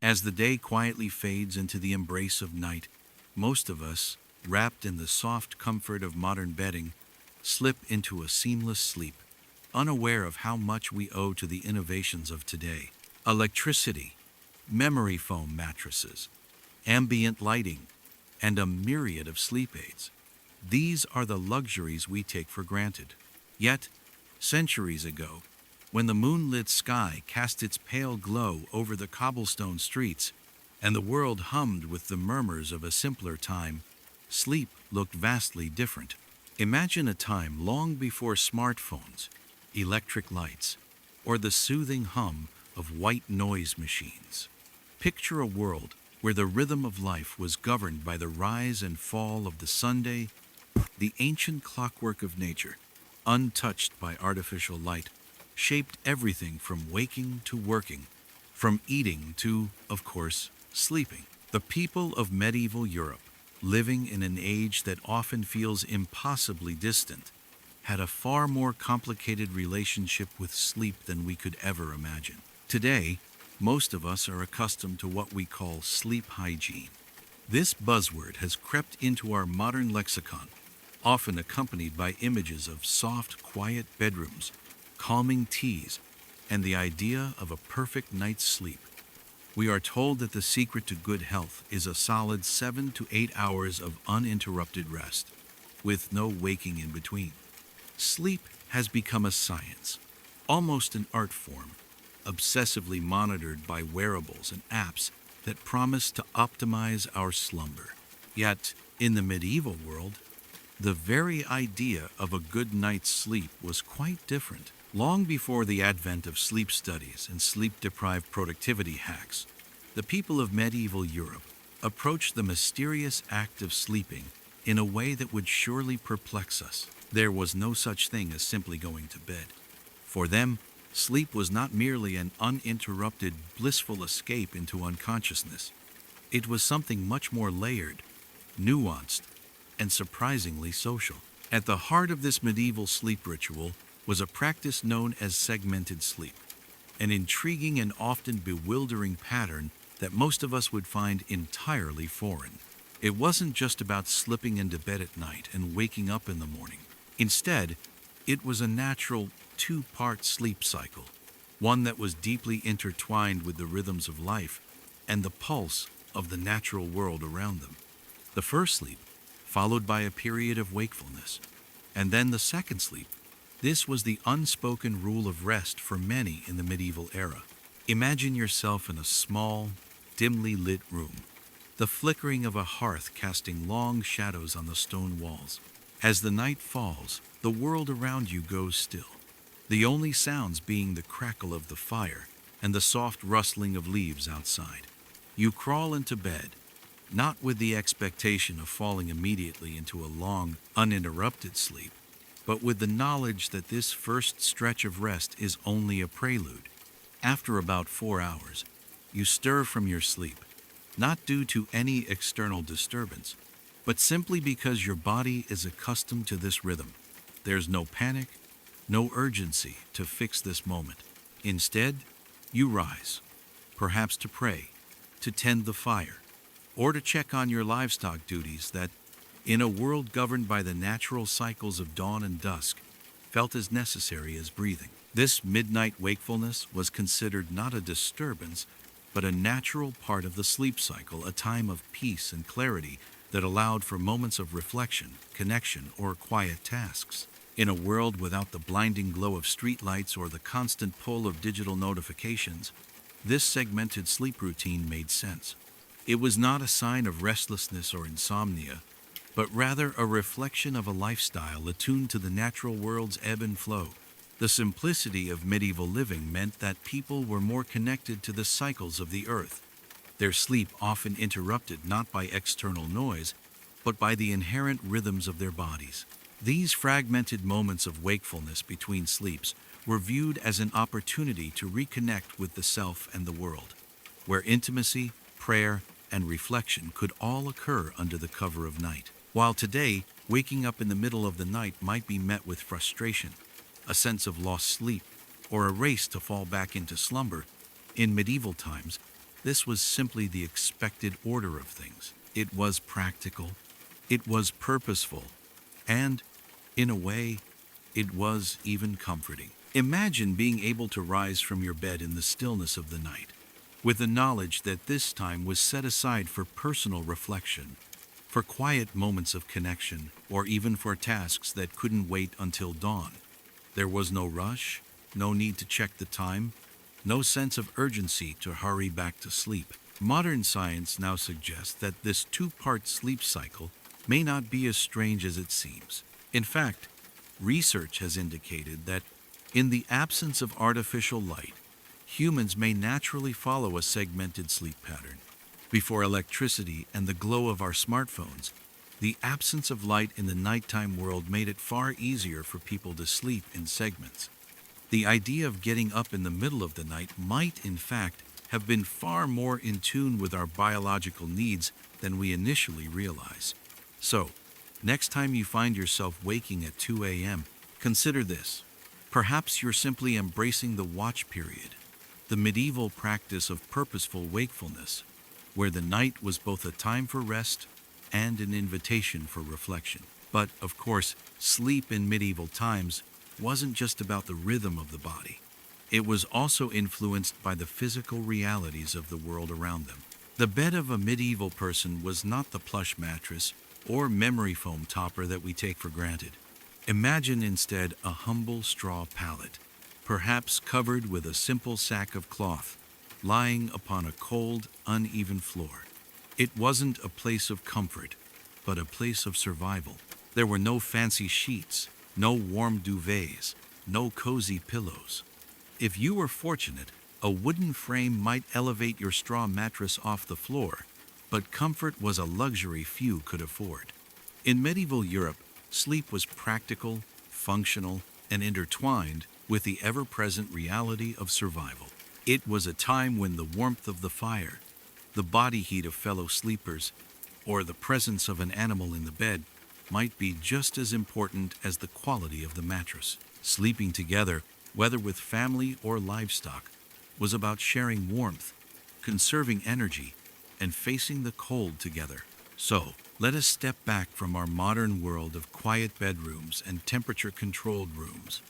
As the day quietly fades into the embrace of night, most of us, wrapped in the soft comfort of modern bedding, slip into a seamless sleep, unaware of how much we owe to the innovations of today. Electricity, memory foam mattresses, ambient lighting, and a myriad of sleep aids. These are the luxuries we take for granted. Yet, centuries ago, when the moonlit sky cast its pale glow over the cobblestone streets and the world hummed with the murmurs of a simpler time, sleep looked vastly different. Imagine a time long before smartphones, electric lights, or the soothing hum of white noise machines. Picture a world where the rhythm of life was governed by the rise and fall of the Sunday, the ancient clockwork of nature, untouched by artificial light, shaped everything from waking to working, from eating to, of course, sleeping. The people of medieval Europe, living in an age that often feels impossibly distant, had a far more complicated relationship with sleep than we could ever imagine. Today, most of us are accustomed to what we call sleep hygiene. This buzzword has crept into our modern lexicon, often accompanied by images of soft, quiet bedrooms, calming teas, and the idea of a perfect night's sleep. We are told that the secret to good health is a solid 7 to 8 hours of uninterrupted rest, with no waking in between. Sleep has become a science, almost an art form, obsessively monitored by wearables and apps that promise to optimize our slumber. Yet, in the medieval world, the very idea of a good night's sleep was quite different. Long before the advent of sleep studies and sleep-deprived productivity hacks, the people of medieval Europe approached the mysterious act of sleeping in a way that would surely perplex us. There was no such thing as simply going to bed. For them, sleep was not merely an uninterrupted, blissful escape into unconsciousness. It was something much more layered, nuanced, and surprisingly social. At the heart of this medieval sleep ritual was a practice known as segmented sleep, an intriguing and often bewildering pattern that most of us would find entirely foreign. It wasn't just about slipping into bed at night and waking up in the morning. Instead, it was a natural two-part sleep cycle, one that was deeply intertwined with the rhythms of life and the pulse of the natural world around them. The first sleep, followed by a period of wakefulness, and then the second sleep. This was the unspoken rule of rest for many in the medieval era. Imagine yourself in a small, dimly lit room, the flickering of a hearth casting long shadows on the stone walls. As the night falls, the world around you goes still, the only sounds being the crackle of the fire and the soft rustling of leaves outside. You crawl into bed, not with the expectation of falling immediately into a long, uninterrupted sleep, but with the knowledge that this first stretch of rest is only a prelude. After about 4 hours, you stir from your sleep, not due to any external disturbance, but simply because your body is accustomed to this rhythm. There's no panic, no urgency to fix this moment. Instead, you rise, perhaps to pray, to tend the fire, or to check on your livestock duties that, in a world governed by the natural cycles of dawn and dusk, felt as necessary as breathing. This midnight wakefulness was considered not a disturbance, but a natural part of the sleep cycle, a time of peace and clarity that allowed for moments of reflection, connection, or quiet tasks. In a world without the blinding glow of streetlights or the constant pull of digital notifications, this segmented sleep routine made sense. It was not a sign of restlessness or insomnia, but rather a reflection of a lifestyle attuned to the natural world's ebb and flow. The simplicity of medieval living meant that people were more connected to the cycles of the earth, their sleep often interrupted not by external noise, but by the inherent rhythms of their bodies. These fragmented moments of wakefulness between sleeps were viewed as an opportunity to reconnect with the self and the world, where intimacy, prayer, and reflection could all occur under the cover of night. While today, waking up in the middle of the night might be met with frustration, a sense of lost sleep, or a race to fall back into slumber, in medieval times, this was simply the expected order of things. It was practical, it was purposeful, and, in a way, it was even comforting. Imagine being able to rise from your bed in the stillness of the night, with the knowledge that this time was set aside for personal reflection, for quiet moments of connection, or even for tasks that couldn't wait until dawn. There was no rush, no need to check the time, no sense of urgency to hurry back to sleep. Modern science now suggests that this two-part sleep cycle may not be as strange as it seems. In fact, research has indicated that in the absence of artificial light, humans may naturally follow a segmented sleep pattern. Before electricity and the glow of our smartphones, the absence of light in the nighttime world made it far easier for people to sleep in segments. The idea of getting up in the middle of the night might, in fact, have been far more in tune with our biological needs than we initially realize. So, next time you find yourself waking at 2 a.m., consider this. Perhaps you're simply embracing the watch period, the medieval practice of purposeful wakefulness, where the night was both a time for rest and an invitation for reflection. But, of course, sleep in medieval times wasn't just about the rhythm of the body. It was also influenced by the physical realities of the world around them. The bed of a medieval person was not the plush mattress or memory foam topper that we take for granted. Imagine instead a humble straw pallet, perhaps covered with a simple sack of cloth, lying upon a cold, uneven floor. It wasn't a place of comfort, but a place of survival. There were no fancy sheets, no warm duvets, no cozy pillows. If you were fortunate, a wooden frame might elevate your straw mattress off the floor, but comfort was a luxury few could afford. In medieval Europe, sleep was practical, functional, and intertwined with the ever-present reality of survival. It was a time when the warmth of the fire, the body heat of fellow sleepers, or the presence of an animal in the bed might be just as important as the quality of the mattress. Sleeping together, whether with family or livestock, was about sharing warmth, conserving energy, and facing the cold together. So, let us step back from our modern world of quiet bedrooms and temperature-controlled rooms,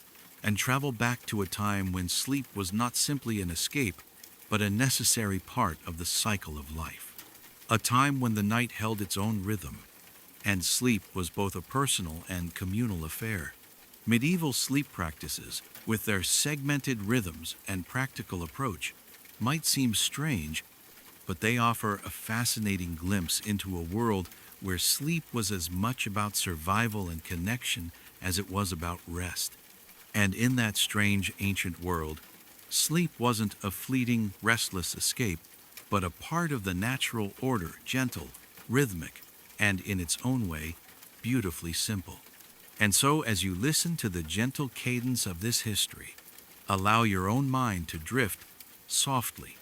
and travel back to a time when sleep was not simply an escape, but a necessary part of the cycle of life. A time when the night held its own rhythm, and sleep was both a personal and communal affair. Medieval sleep practices, with their segmented rhythms and practical approach, might seem strange, but they offer a fascinating glimpse into a world where sleep was as much about survival and connection as it was about rest. And in that strange ancient world, sleep wasn't a fleeting, restless escape, but a part of the natural order, gentle, rhythmic, and in its own way, beautifully simple. And so, as you listen to the gentle cadence of this history, allow your own mind to drift softly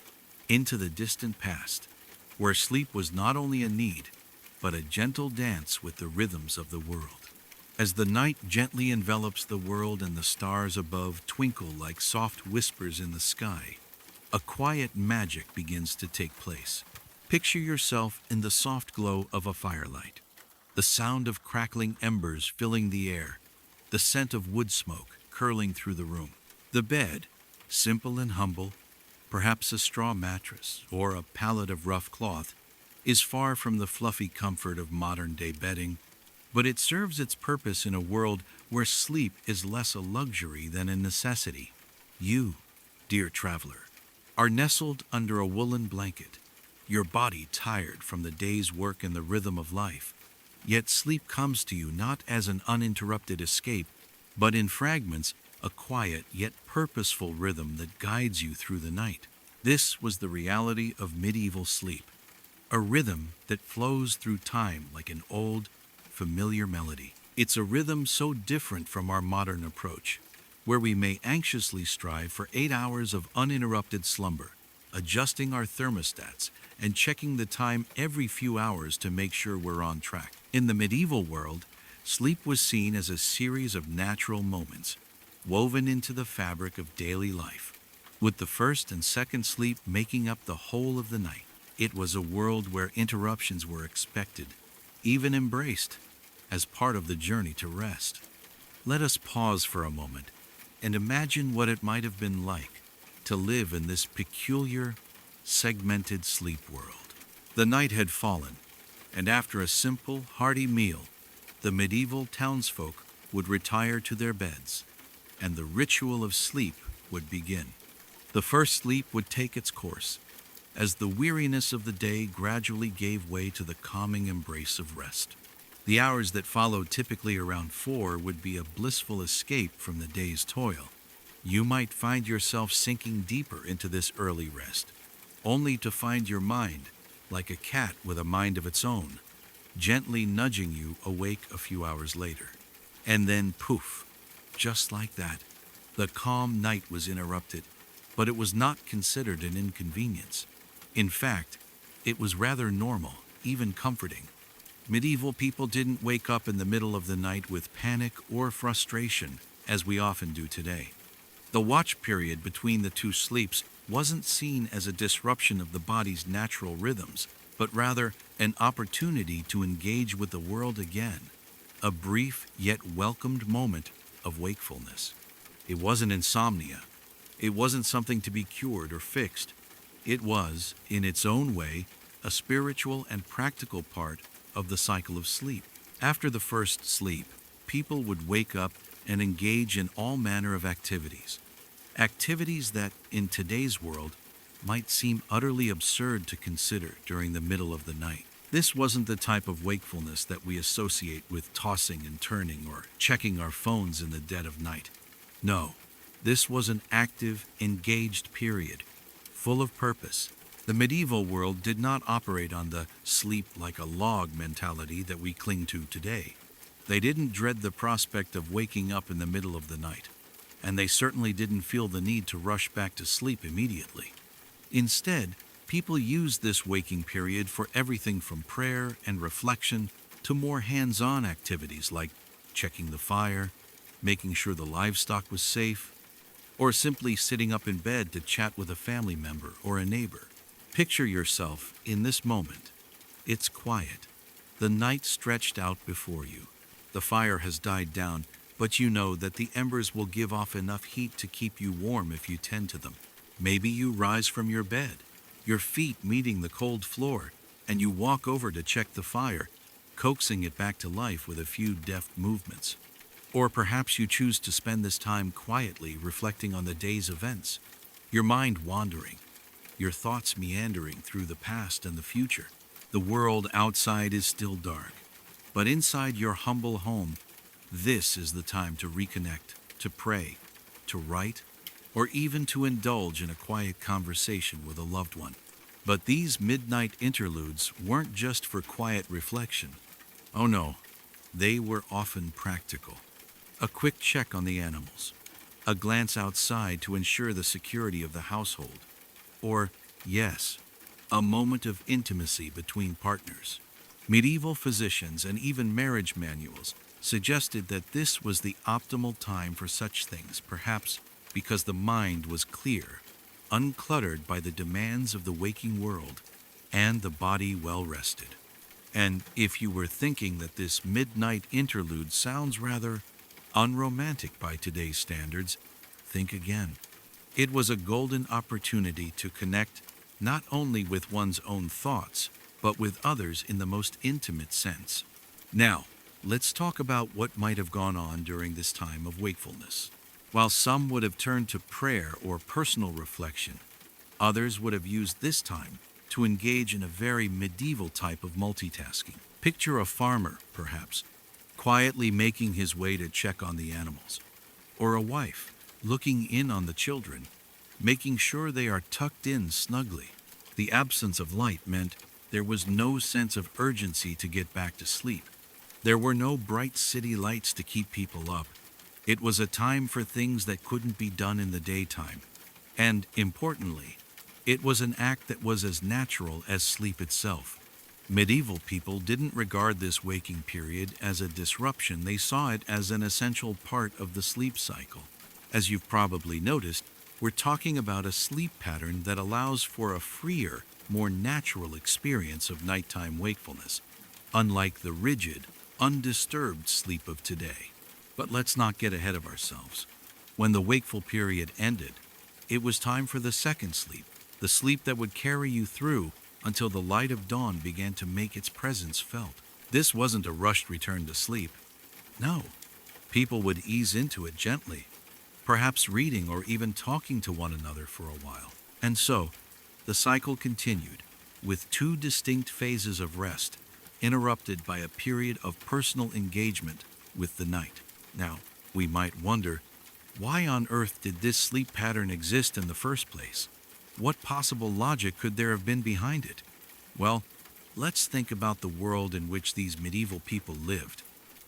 into the distant past, where sleep was not only a need, but a gentle dance with the rhythms of the world. As the night gently envelops the world and the stars above twinkle like soft whispers in the sky, a quiet magic begins to take place. Picture yourself in the soft glow of a firelight, the sound of crackling embers filling the air, the scent of wood smoke curling through the room. The bed, simple and humble, perhaps a straw mattress or a pallet of rough cloth, is far from the fluffy comfort of modern-day bedding, but it serves its purpose in a world where sleep is less a luxury than a necessity. You, dear traveler, are nestled under a woolen blanket, your body tired from the day's work and the rhythm of life. Yet sleep comes to you not as an uninterrupted escape, but in fragments, a quiet yet purposeful rhythm that guides you through the night. This was the reality of medieval sleep, a rhythm that flows through time like an old, familiar melody. It's a rhythm so different from our modern approach, where we may anxiously strive for 8 hours of uninterrupted slumber, adjusting our thermostats and checking the time every few hours to make sure we're on track. In the medieval world, sleep was seen as a series of natural moments, woven into the fabric of daily life. with the first and second sleep making up the whole of the night. It was a world where interruptions were expected, even embraced, as part of the journey to rest. Let us pause for a moment and imagine what it might have been like to live in this peculiar, segmented sleep world. The night had fallen, and after a simple, hearty meal, the medieval townsfolk would retire to their beds, and the ritual of sleep would begin. The first sleep would take its course, as the weariness of the day gradually gave way to the calming embrace of rest. The hours that followed, typically around 4, would be a blissful escape from the day's toil. You might find yourself sinking deeper into this early rest, only to find your mind, like a cat with a mind of its own, gently nudging you awake a few hours later. And then poof, just like that, the calm night was interrupted, but it was not considered an inconvenience. In fact, it was rather normal, even comforting. Medieval people didn't wake up in the middle of the night with panic or frustration, as we often do today. The watch period between the two sleeps wasn't seen as a disruption of the body's natural rhythms, but rather an opportunity to engage with the world again, a brief yet welcomed moment of wakefulness. It wasn't insomnia. It wasn't something to be cured or fixed. It was, in its own way, a spiritual and practical part of the cycle of sleep. After the first sleep, people would wake up and engage in all manner of activities. Activities that, in today's world, might seem utterly absurd to consider during the middle of the night. This wasn't the type of wakefulness that we associate with tossing and turning or checking our phones in the dead of night. No, this was an active, engaged period, full of purpose. The medieval world did not operate on the sleep like a log mentality that we cling to today. They didn't dread the prospect of waking up in the middle of the night, and they certainly didn't feel the need to rush back to sleep immediately. Instead, people used this waking period for everything from prayer and reflection to more hands-on activities like checking the fire, making sure the livestock was safe, or simply sitting up in bed to chat with a family member or a neighbor. Picture yourself in this moment. It's quiet. The night stretched out before you. The fire has died down, but you know that the embers will give off enough heat to keep you warm if you tend to them. Maybe you rise from your bed, your feet meeting the cold floor, and you walk over to check the fire, coaxing it back to life with a few deft movements. Or perhaps you choose to spend this time quietly reflecting on the day's events, your mind wandering, your thoughts meandering through the past and the future. The world outside is still dark, but inside your humble home, this is the time to reconnect, to pray, to write, or even to indulge in a quiet conversation with a loved one. But these midnight interludes weren't just for quiet reflection. Oh no, they were often practical. A quick check on the animals, a glance outside to ensure the security of the household, or, yes, a moment of intimacy between partners. Medieval physicians and even marriage manuals suggested that this was the optimal time for such things, perhaps because the mind was clear, uncluttered by the demands of the waking world, and the body well rested. And if you were thinking that this midnight interlude sounds rather unromantic by today's standards, think again. It was a golden opportunity to connect not only with one's own thoughts, but with others in the most intimate sense. Now, let's talk about what might have gone on during this time of wakefulness. While some would have turned to prayer or personal reflection, others would have used this time to engage in a very medieval type of multitasking. Picture a farmer, perhaps, quietly making his way to check on the animals, or a wife looking in on the children, making sure they are tucked in snugly. The absence of light meant there was no sense of urgency to get back to sleep. There were no bright city lights to keep people up. It was a time for things that couldn't be done in the daytime. And, importantly, it was an act that was as natural as sleep itself. Medieval people didn't regard this waking period as a disruption. They saw it as an essential part of the sleep cycle. As you've probably noticed, We're talking about a sleep pattern that allows for a freer, more natural experience of nighttime wakefulness, unlike the rigid, undisturbed sleep of today. But let's not get ahead of ourselves. When the wakeful period ended, it was time for the second sleep, the sleep that would carry you through until the light of dawn began to make its presence felt. This wasn't a rushed return to sleep. No, people would ease into it gently, perhaps reading or even talking to one another for a while. And so, the cycle continued, with two distinct phases of rest, interrupted by a period of personal engagement with the night. Now, we might wonder, why on earth did this sleep pattern exist in the first place? What possible logic could there have been behind it? Well, let's think about the world in which these medieval people lived.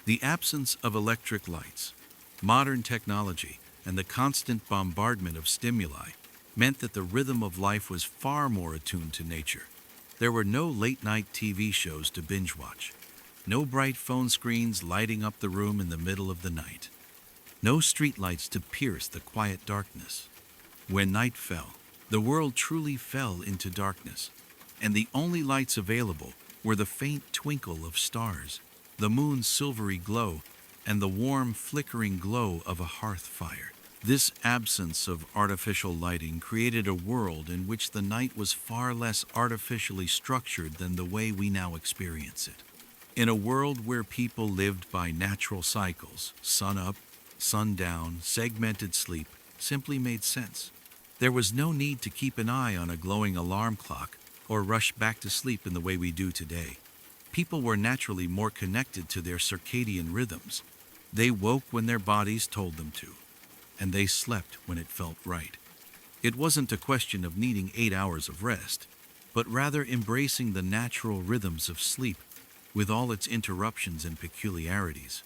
The absence of electric lights, modern technology, and the constant bombardment of stimuli meant that the rhythm of life was far more attuned to nature. There were no late-night TV shows to binge-watch, no bright phone screens lighting up the room in the middle of the night, no streetlights to pierce the quiet darkness. When night fell, the world truly fell into darkness, and the only lights available were the faint twinkle of stars, the moon's silvery glow, and the warm, flickering glow of a hearth fire. This absence of artificial lighting created a world in which the night was far less artificially structured than the way we now experience it. In a world where people lived by natural cycles, sun up, sun down, segmented sleep simply made sense. There was no need to keep an eye on a glowing alarm clock or rush back to sleep in the way we do today. People were naturally more connected to their circadian rhythms. They woke when their bodies told them to, and they slept when it felt right. It wasn't a question of needing 8 hours of rest, but rather embracing the natural rhythms of sleep with all its interruptions and peculiarities.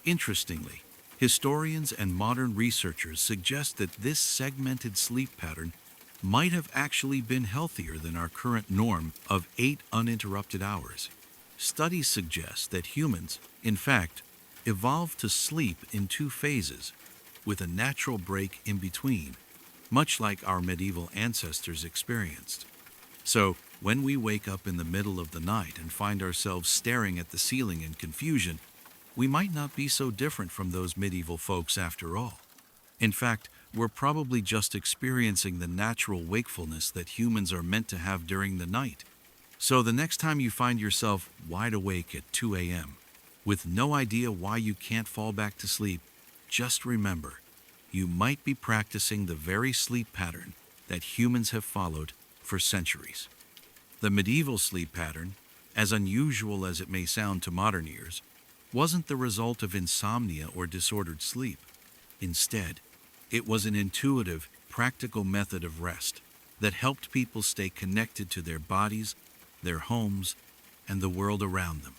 Interestingly, historians and modern researchers suggest that this segmented sleep pattern might have actually been healthier than our current norm of 8 uninterrupted hours. Studies suggest that humans, in fact, evolved to sleep in 2 phases, with a natural break in between, much like our medieval ancestors experienced. So, when we wake up in the middle of the night and find ourselves staring at the ceiling in confusion, we might not be so different from those medieval folks after all. In fact, we're probably just experiencing the natural wakefulness that humans are meant to have during the night. So the next time you find yourself wide awake at 2 a.m., with no idea why you can't fall back to sleep, just remember, you might be practicing the very sleep pattern that humans have followed for centuries. The medieval sleep pattern, as unusual as it may sound to modern ears, wasn't the result of insomnia or disordered sleep. Instead, it was an intuitive, practical method of rest that helped people stay connected to their bodies, their homes, and the world around them.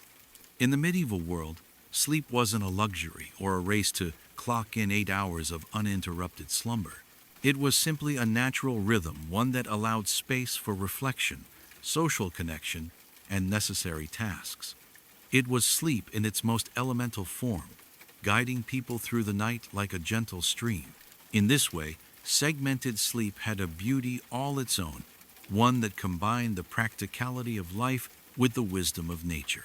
In the medieval world, sleep wasn't a luxury or a race to clock in 8 hours of uninterrupted slumber. It was simply a natural rhythm, one that allowed space for reflection, social connection, and necessary tasks. It was sleep in its most elemental form, guiding people through the night like a gentle stream. In this way, segmented sleep had a beauty all its own, one that combined the practicality of life with the wisdom of nature.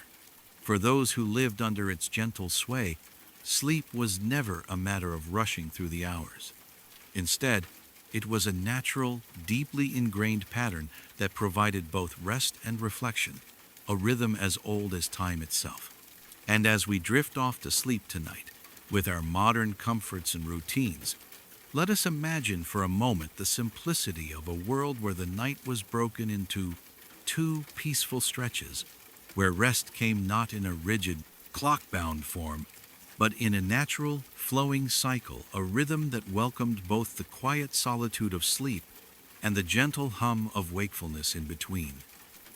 For those who lived under its gentle sway, sleep was never a matter of rushing through the hours. Instead, it was a natural, deeply ingrained pattern that provided both rest and reflection, a rhythm as old as time itself. And as we drift off to sleep tonight, with our modern comforts and routines, let us imagine for a moment the simplicity of a world where the night was broken into 2 peaceful stretches, where rest came not in a rigid, clock-bound form, but in a natural, flowing cycle, a rhythm that welcomed both the quiet solitude of sleep and the gentle hum of wakefulness in between.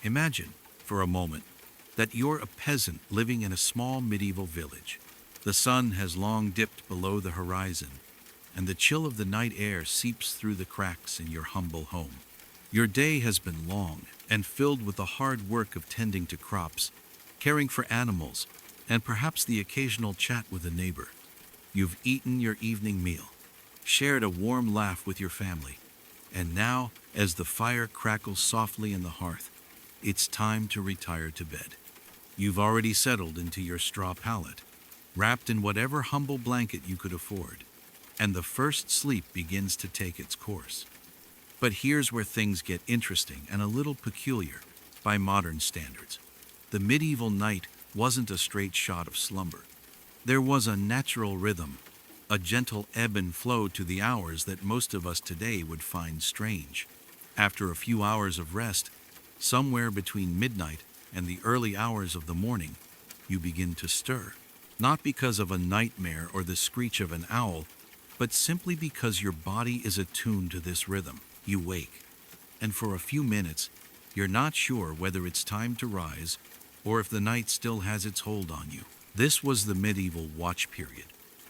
Imagine, for a moment, that you're a peasant living in a small medieval village. The sun has long dipped below the horizon, and the chill of the night air seeps through the cracks in your humble home. Your day has been long and filled with the hard work of tending to crops, caring for animals, and perhaps the occasional chat with a neighbor. You've eaten your evening meal, shared a warm laugh with your family. And now, as the fire crackles softly in the hearth, it's time to retire to bed. You've already settled into your straw pallet, wrapped in whatever humble blanket you could afford, and the first sleep begins to take its course. But here's where things get interesting and a little peculiar by modern standards. The medieval night wasn't a straight shot of slumber. There was a natural rhythm, a gentle ebb and flow to the hours that most of us today would find strange. After a few hours of rest, somewhere between midnight and the early hours of the morning, you begin to stir. Not because of a nightmare or the screech of an owl, but simply because your body is attuned to this rhythm. You wake, and for a few minutes, you're not sure whether it's time to rise or if the night still has its hold on you. This was the medieval watch period,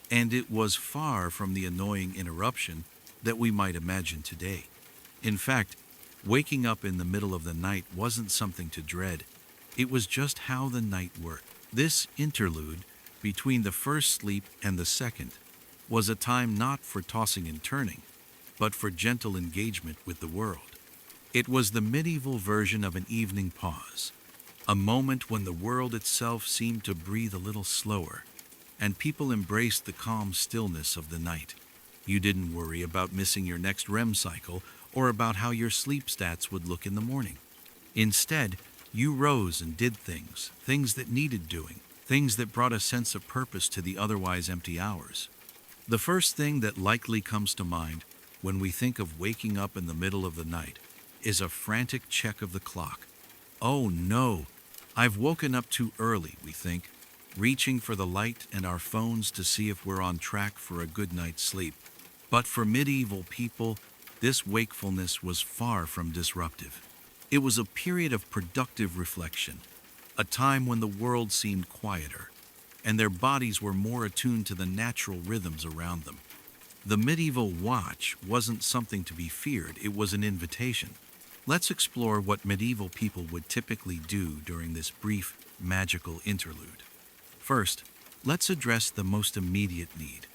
and it was far from the annoying interruption that we might imagine today. In fact, waking up in the middle of the night wasn't something to dread. It was just how the night worked. This interlude between the first sleep and the second was a time not for tossing and turning, but for gentle engagement with the world. It was the medieval version of an evening pause, a moment when the world itself seemed to breathe a little slower, and people embraced the calm stillness of the night. You didn't worry about missing your next REM cycle or about how your sleep stats would look in the morning. Instead, you rose and did things that needed doing, things that brought a sense of purpose to the otherwise empty hours. The first thing that likely comes to mind when we think of waking up in the middle of the night is a frantic check of the clock. Oh no, I've woken up too early, we think, reaching for the light and our phones to see if we're on track for a good night's sleep. But for medieval people, this wakefulness was far from disruptive. It was a period of productive reflection, a time when the world seemed quieter, and their bodies were more attuned to the natural rhythms around them. The medieval watch wasn't something to be feared, it was an invitation. Let's explore what medieval people would typically do during this brief, magical interlude. First, let's address the most immediate need: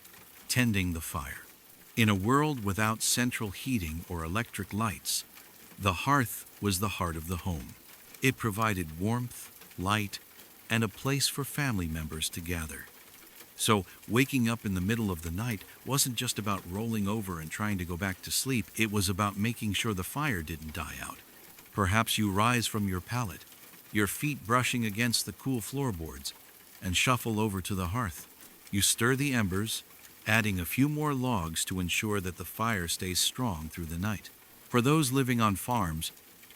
tending the fire. In a world without central heating or electric lights, the hearth was the heart of the home. It provided warmth, light, and a place for family members to gather. So, waking up in the middle of the night wasn't just about rolling over and trying to go back to sleep, it was about making sure the fire didn't die out. Perhaps you rise from your pallet, your feet brushing against the cool floorboards, and shuffle over to the hearth. You stir the embers, adding a few more logs to ensure that the fire stays strong through the night. For those living on farms,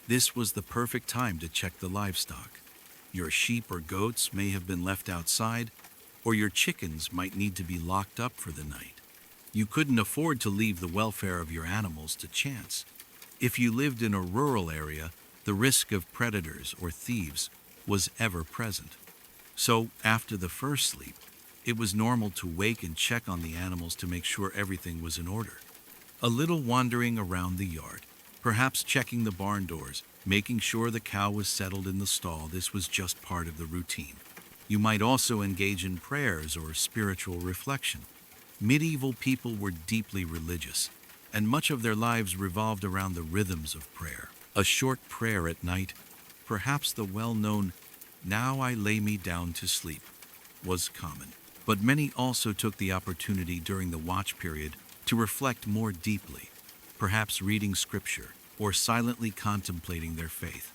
this was the perfect time to check the livestock. Your sheep or goats may have been left outside, or your chickens might need to be locked up for the night. You couldn't afford to leave the welfare of your animals to chance. If you lived in a rural area, the risk of predators or thieves was ever present. So, after the first sleep, it was normal to wake and check on the animals to make sure everything was in order. A little wandering around the yard, perhaps checking the barn doors, making sure the cow was settled in the stall, this was just part of the routine. You might also engage in prayers or spiritual reflection. Medieval people were deeply religious, and much of their lives revolved around the rhythms of prayer. A short prayer at night, perhaps the well-known "Now I lay me down to sleep," was common. But many also took the opportunity during the watch period to reflect more deeply, perhaps reading scripture or silently contemplating their faith.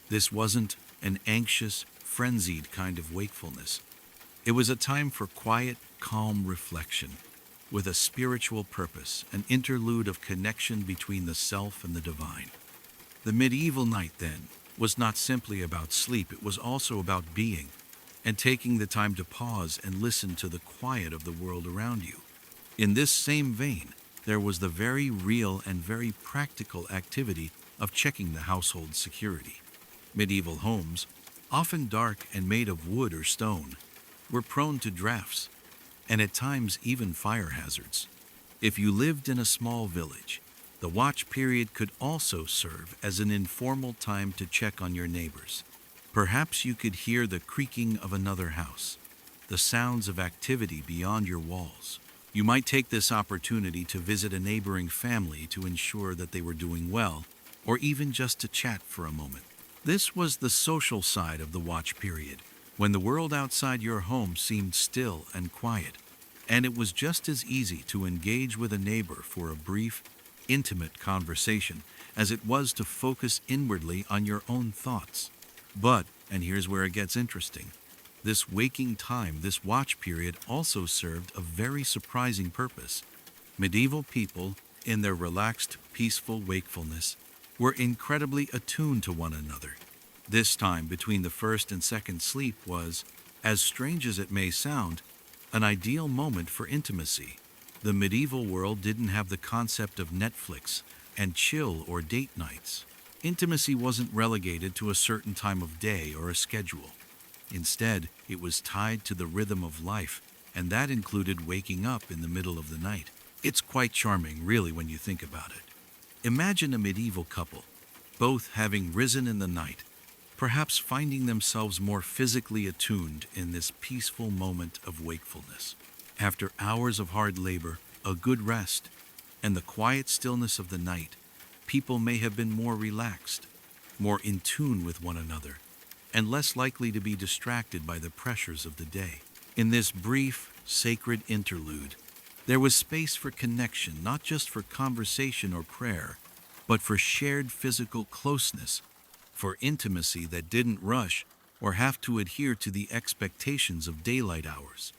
This wasn't an anxious, frenzied kind of wakefulness. It was a time for quiet, calm reflection, with a spiritual purpose, an interlude of connection between the self and the divine. The medieval night, then, was not simply about sleep, it was also about being, and taking the time to pause and listen to the quiet of the world around you. In this same vein, there was the very real and very practical activity of checking the household security. Medieval homes, often dark and made of wood or stone, were prone to drafts, and at times even fire hazards. If you lived in a small village, the watch period could also serve as an informal time to check on your neighbors. Perhaps you could hear the creaking of another house, the sounds of activity beyond your walls, You might take this opportunity to visit a neighboring family to ensure that they were doing well, or even just to chat for a moment. This was the social side of the watch period, when the world outside your home seemed still and quiet, and it was just as easy to engage with a neighbor for a brief, intimate conversation as it was to focus inwardly on your own thoughts. But, and here's where it gets interesting, this waking time, this watch period, also served a very surprising purpose. Medieval people, in their relaxed, peaceful wakefulness, were incredibly attuned to one another. This time between the first and second sleep was, as strange as it may sound, an ideal moment for intimacy. The medieval world didn't have the concept of Netflix and chill or date nights. Intimacy wasn't relegated to a certain time of day or a schedule. Instead, it was tied to the rhythm of life, and that included waking up in the middle of the night. It's quite charming, really, when you think about it. Imagine a medieval couple, both having risen in the night, perhaps finding themselves more physically attuned in this peaceful moment of wakefulness. After hours of hard labor, a good rest, and the quiet stillness of the night, people may have been more relaxed, more in tune with one another, and less likely to be distracted by the pressures of the day. In this brief, sacred interlude, there was space for connection, not just for conversation or prayer, but for shared physical closeness, for intimacy that didn't rush or have to adhere to the expectations of daylight hours.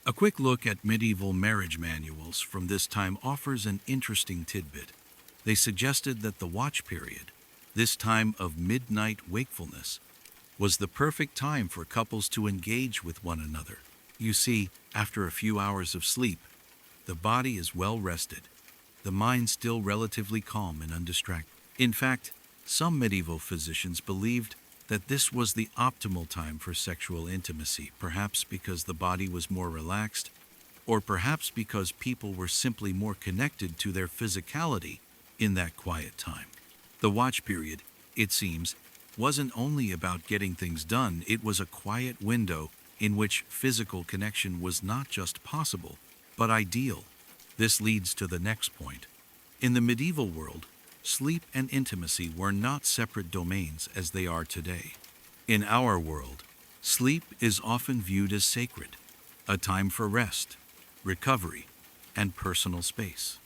A quick look at medieval marriage manuals from this time offers an interesting tidbit. They suggested that the watch period, this time of midnight wakefulness, was the perfect time for couples to engage with one another. You see, after a few hours of sleep, the body is well rested, the mind still relatively calm and undistracted. In fact, some medieval physicians believed that this was the optimal time for sexual intimacy, perhaps because the body was more relaxed, or perhaps because people were simply more connected to their physicality in that quiet time. The watch period, it seems, wasn't only about getting things done, it was a quiet window in which physical connection was not just possible, but ideal. This leads to the next point. In the medieval world, sleep and intimacy were not separate domains as they are today. In our world, sleep is often viewed as sacred, a time for rest, recovery, and personal space.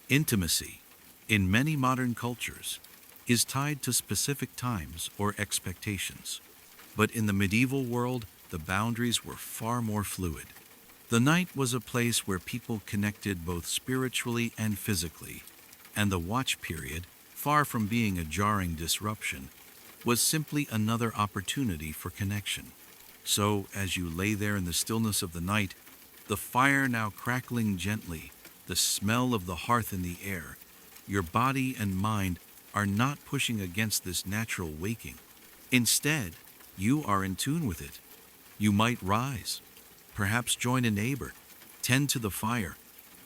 Intimacy, in many modern cultures, is tied to specific times or expectations. But in the medieval world, the boundaries were far more fluid. The night was a place where people connected both spiritually and physically, and the watch period, far from being a jarring disruption, was simply another opportunity for connection. So, as you lay there in the stillness of the night, the fire now crackling gently, the smell of the hearth in the air, your body and mind are not pushing against this natural waking. Instead, you are in tune with it. You might rise, perhaps join a neighbor, tend to the fire,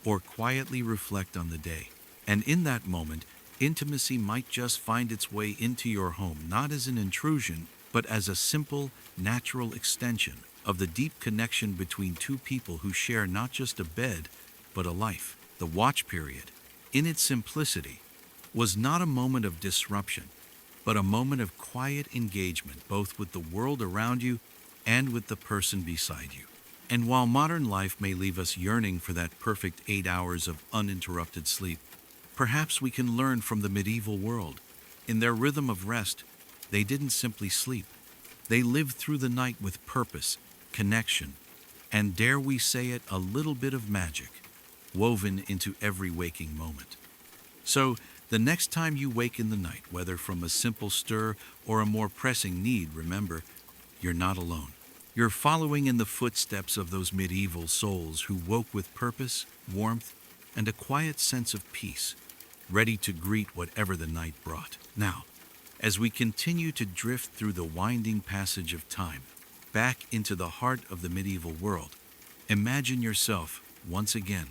or quietly reflect on the day. And in that moment, intimacy might just find its way into your home, not as an intrusion, but as a simple, natural extension of the deep connection between two people who share not just a bed, but a life. The watch period, in its simplicity, was not a moment of disruption, but a moment of quiet engagement, both with the world around you and with the person beside you. And while modern life may leave us yearning for that perfect 8 hours of uninterrupted sleep, perhaps we can learn from the medieval world. In their rhythm of rest, they didn't simply sleep. They lived through the night with purpose, connection, and dare we say it, a little bit of magic, woven into every waking moment. So, the next time you wake in the night, whether from a simple stir or a more pressing need, remember, you're not alone. You're following in the footsteps of those medieval souls who woke with purpose, warmth, and a quiet sense of peace, ready to greet whatever the night brought. Now, as we continue to drift through the winding passage of time, back into the heart of the medieval world, imagine yourself, once again,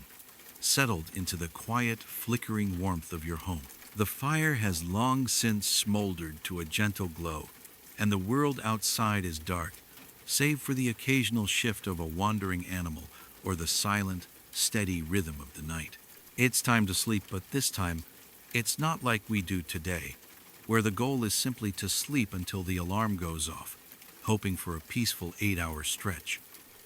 settled into the quiet, flickering warmth of your home. The fire has long since smoldered to a gentle glow, and the world outside is dark, save for the occasional shift of a wandering animal or the silent, steady rhythm of the night. It's time to sleep, but this time, it's not like we do today, where the goal is simply to sleep until the alarm goes off, hoping for a peaceful 8-hour stretch.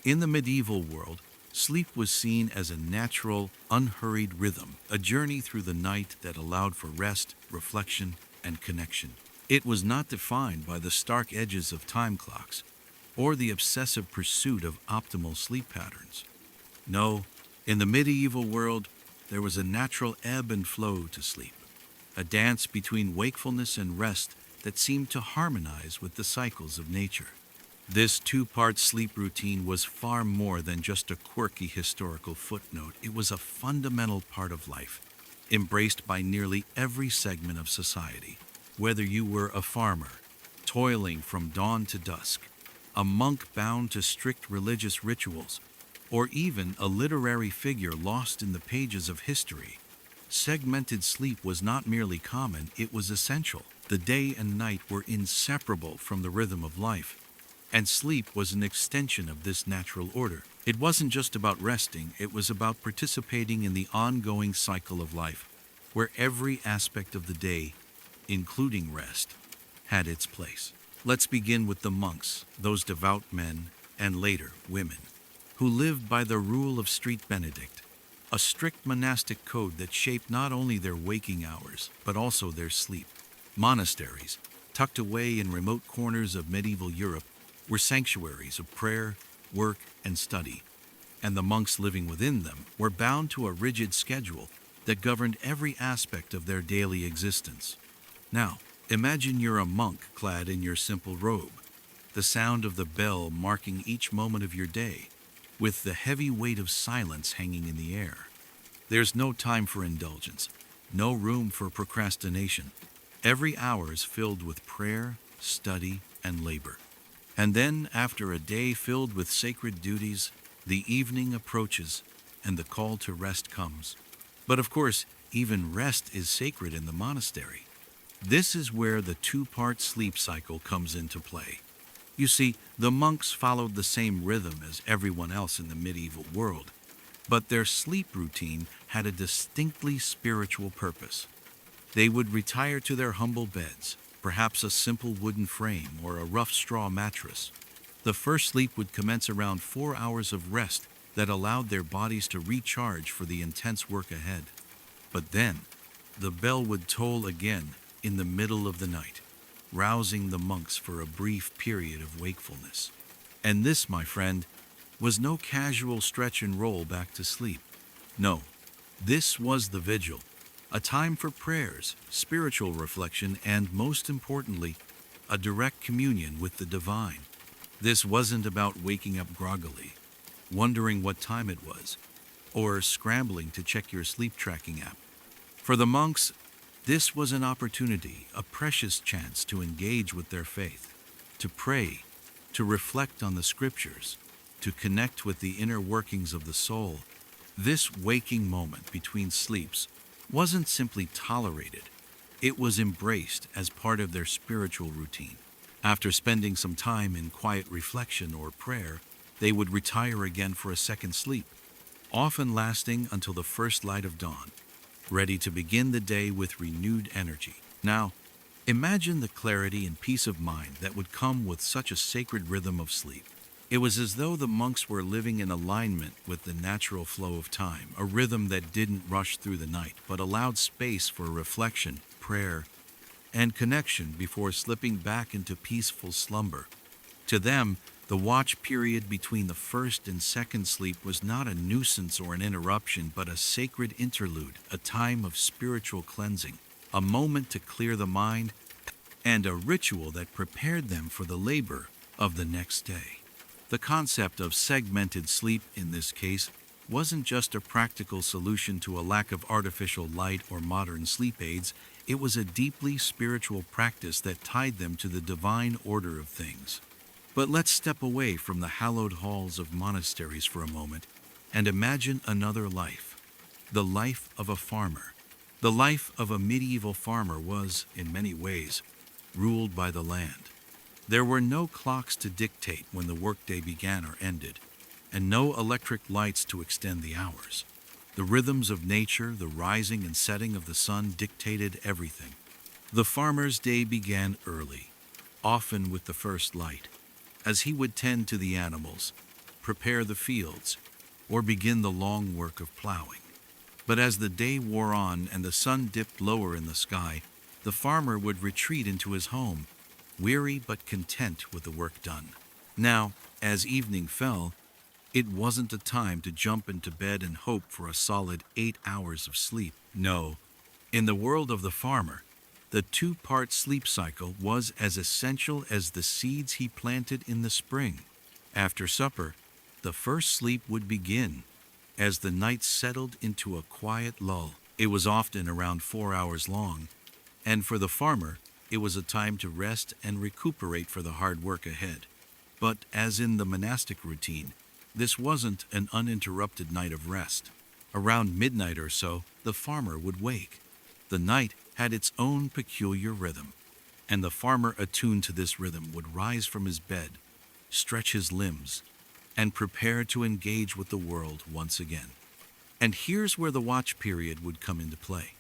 In the medieval world, sleep was seen as a natural, unhurried rhythm, a journey through the night that allowed for rest, reflection, and connection. It was not defined by the stark edges of time clocks or the obsessive pursuit of optimal sleep patterns. No, in the medieval world, there was a natural ebb and flow to sleep, a dance between wakefulness and rest that seemed to harmonize with the cycles of nature. This two-part sleep routine was far more than just a quirky historical footnote. It was a fundamental part of life, embraced by nearly every segment of society. Whether you were a farmer, toiling from dawn to dusk, a monk bound to strict religious rituals, or even a literary figure lost in the pages of history, segmented sleep was not merely common, it was essential. The day and night were inseparable from the rhythm of life, and sleep was an extension of this natural order. It wasn't just about resting, it was about participating in the ongoing cycle of life, where every aspect of the day, including rest, had its place. Let's begin with the monks, those devout men, and later women, who lived by the rule of St. Benedict, a strict monastic code that shaped not only their waking hours, but also their sleep. Monasteries, tucked away in remote corners of medieval Europe, were sanctuaries of prayer, work, and study, and the monks living within them were bound to a rigid schedule that governed every aspect of their daily existence. Now, imagine you're a monk clad in your simple robe, the sound of the bell marking each moment of your day, with the heavy weight of silence hanging in the air. There's no time for indulgence, no room for procrastination. Every hour is filled with prayer, study, and labor. And then, after a day filled with sacred duties, the evening approaches and the call to rest comes. But of course, even rest is sacred in the monastery. This is where the two-part sleep cycle comes into play. You see, the monks followed the same rhythm as everyone else in the medieval world, but their sleep routine had a distinctly spiritual purpose. They would retire to their humble beds, perhaps a simple wooden frame or a rough straw mattress. The first sleep would commence around 4 hours of rest that allowed their bodies to recharge for the intense work ahead. But then, the bell would toll again in the middle of the night, rousing the monks for a brief period of wakefulness. And this, my friend, was no casual stretch and roll back to sleep. No, this was the vigil, a time for prayers, spiritual reflection, and most importantly, a direct communion with the divine. This wasn't about waking up groggily, wondering what time it was, or scrambling to check your sleep tracking app. For the monks, this was an opportunity, a precious chance to engage with their faith, to pray, to reflect on the scriptures, to connect with the inner workings of the soul. This waking moment between sleeps wasn't simply tolerated, it was embraced as part of their spiritual routine. After spending some time in quiet reflection or prayer, they would retire again for a second sleep, often lasting until the first light of dawn, ready to begin the day with renewed energy. Now, imagine the clarity and peace of mind that would come with such a sacred rhythm of sleep. It was as though the monks were living in alignment with the natural flow of time, a rhythm that didn't rush through the night, but allowed space for reflection, prayer, and connection before slipping back into peaceful slumber. To them, the watch period between the first and second sleep was not a nuisance or an interruption, but a sacred interlude, a time of spiritual cleansing, a moment to clear the mind, and a ritual that prepared them for the labor of the next day. The concept of segmented sleep in this case wasn't just a practical solution to a lack of artificial light or modern sleep aids, it was a deeply spiritual practice that tied them to the divine order of things. But let's step away from the hallowed halls of monasteries for a moment and imagine another life, the life of a farmer. The life of a medieval farmer was, in many ways, ruled by the land. There were no clocks to dictate when the workday began or ended. and no electric lights to extend the hours. The rhythms of nature, the rising and setting of the sun dictated everything. The farmer's day began early, often with the first light, as he would tend to the animals, prepare the fields, or begin the long work of plowing. But as the day wore on and the sun dipped lower in the sky, the farmer would retreat into his home, weary but content with the work done. Now, as evening fell, it wasn't a time to jump into bed and hope for a solid 8 hours of sleep. No, in the world of the farmer, the two-part sleep cycle was as essential as the seeds he planted in the spring. After supper, the first sleep would begin. As the night settled into a quiet lull, it was often around 4 hours long, and for the farmer, it was a time to rest and recuperate for the hard work ahead. But as in the monastic routine, this wasn't an uninterrupted night of rest. Around midnight or so, the farmer would wake. The night had its own peculiar rhythm, and the farmer attuned to this rhythm would rise from his bed, stretch his limbs, and prepare to engage with the world once again. And here's where the watch period would come into play.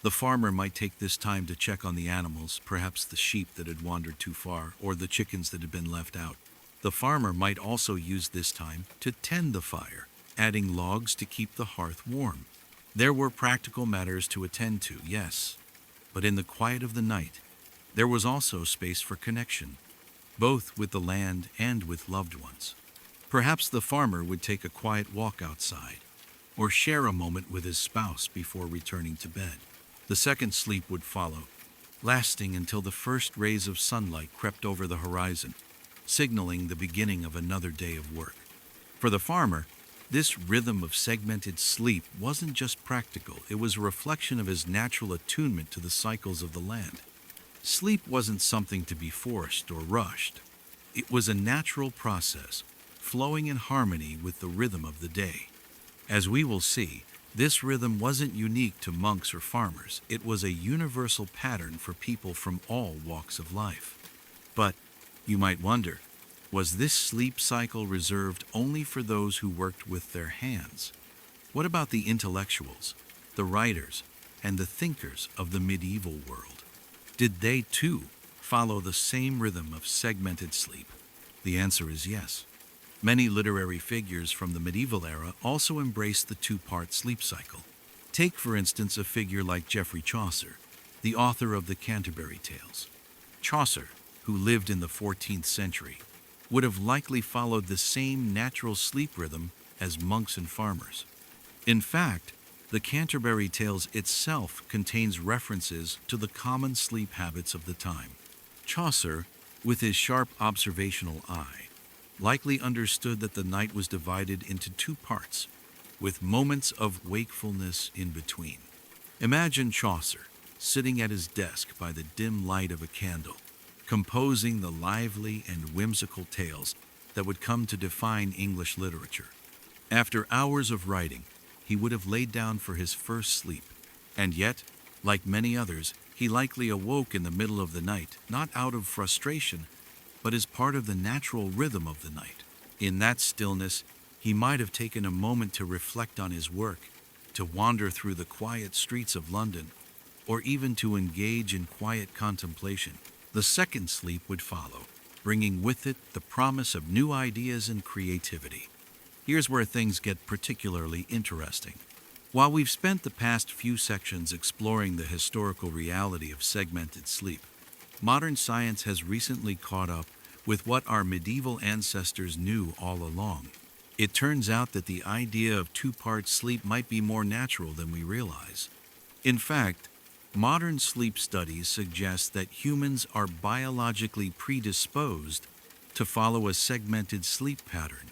The farmer might take this time to check on the animals, perhaps the sheep that had wandered too far, or the chickens that had been left out. The farmer might also use this time to tend the fire, adding logs to keep the hearth warm. There were practical matters to attend to, yes, but in the quiet of the night, there was also space for connection, both with the land and with loved ones. Perhaps the farmer would take a quiet walk outside, or share a moment with his spouse before returning to bed. The second sleep would follow, lasting until the first rays of sunlight crept over the horizon, signaling the beginning of another day of work. For the farmer, this rhythm of segmented sleep wasn't just practical, it was a reflection of his natural attunement to the cycles of the land. Sleep wasn't something to be forced or rushed. It was a natural process, flowing in harmony with the rhythm of the day. As we will see, this rhythm wasn't unique to monks or farmers. It was a universal pattern for people from all walks of life. But you might wonder, was this sleep cycle reserved only for those who worked with their hands? What about the intellectuals, the writers, and the thinkers of the medieval world? Did they too follow the same rhythm of segmented sleep? The answer is yes. Many literary figures from the medieval era also embraced the two-part sleep cycle. Take, for instance, a figure like Geoffrey Chaucer, the author of the Canterbury Tales. Chaucer, who lived in the 14th century, would have likely followed the same natural sleep rhythm as monks and farmers. In fact, the Canterbury Tales itself contains references to the common sleep habits of the time. Chaucer, with his sharp observational eye, likely understood that the night was divided into two parts, with moments of wakefulness in between. Imagine Chaucer sitting at his desk by the dim light of a candle, composing the lively and whimsical tales that would come to define English literature. After hours of writing, he would have laid down for his first sleep, and yet, like many others, he likely awoke in the middle of the night, not out of frustration, but as part of the natural rhythm of the night. In that stillness, he might have taken a moment to reflect on his work, to wander through the quiet streets of London, or even to engage in quiet contemplation. The second sleep would follow, bringing with it the promise of new ideas and creativity. Here's where things get particularly interesting. While we've spent the past few sections exploring the historical reality of segmented sleep, modern science has recently caught up with what our medieval ancestors knew all along. It turns out that the idea of two-part sleep might be more natural than we realize. In fact, modern sleep studies suggest that humans are biologically predisposed to follow a segmented sleep pattern,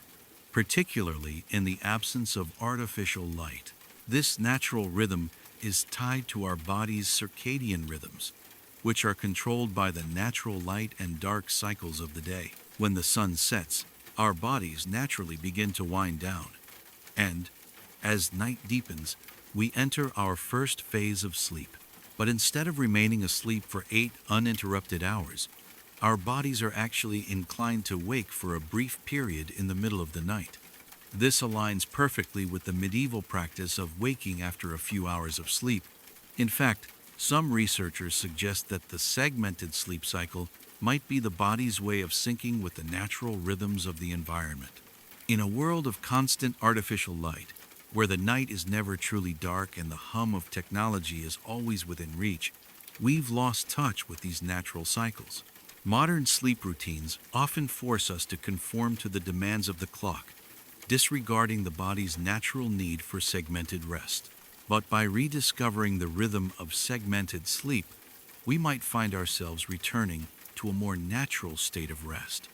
particularly in the absence of artificial light. This natural rhythm is tied to our body's circadian rhythms, which are controlled by the natural light and dark cycles of the day. When the sun sets, our bodies naturally begin to wind down, and as night deepens, we enter our first phase of sleep. But instead of remaining asleep for 8 uninterrupted hours, our bodies are actually inclined to wake for a brief period in the middle of the night. This aligns perfectly with the medieval practice of waking after a few hours of sleep. In fact, some researchers suggest that the segmented sleep cycle might be the body's way of syncing with the natural rhythms of the environment. In a world of constant artificial light, where the night is never truly dark and the hum of technology is always within reach, we've lost touch with these natural cycles. Modern sleep routines often force us to conform to the demands of the clock, disregarding the body's natural need for segmented rest. But by rediscovering the rhythm of segmented sleep, we might find ourselves returning to a more natural state of rest,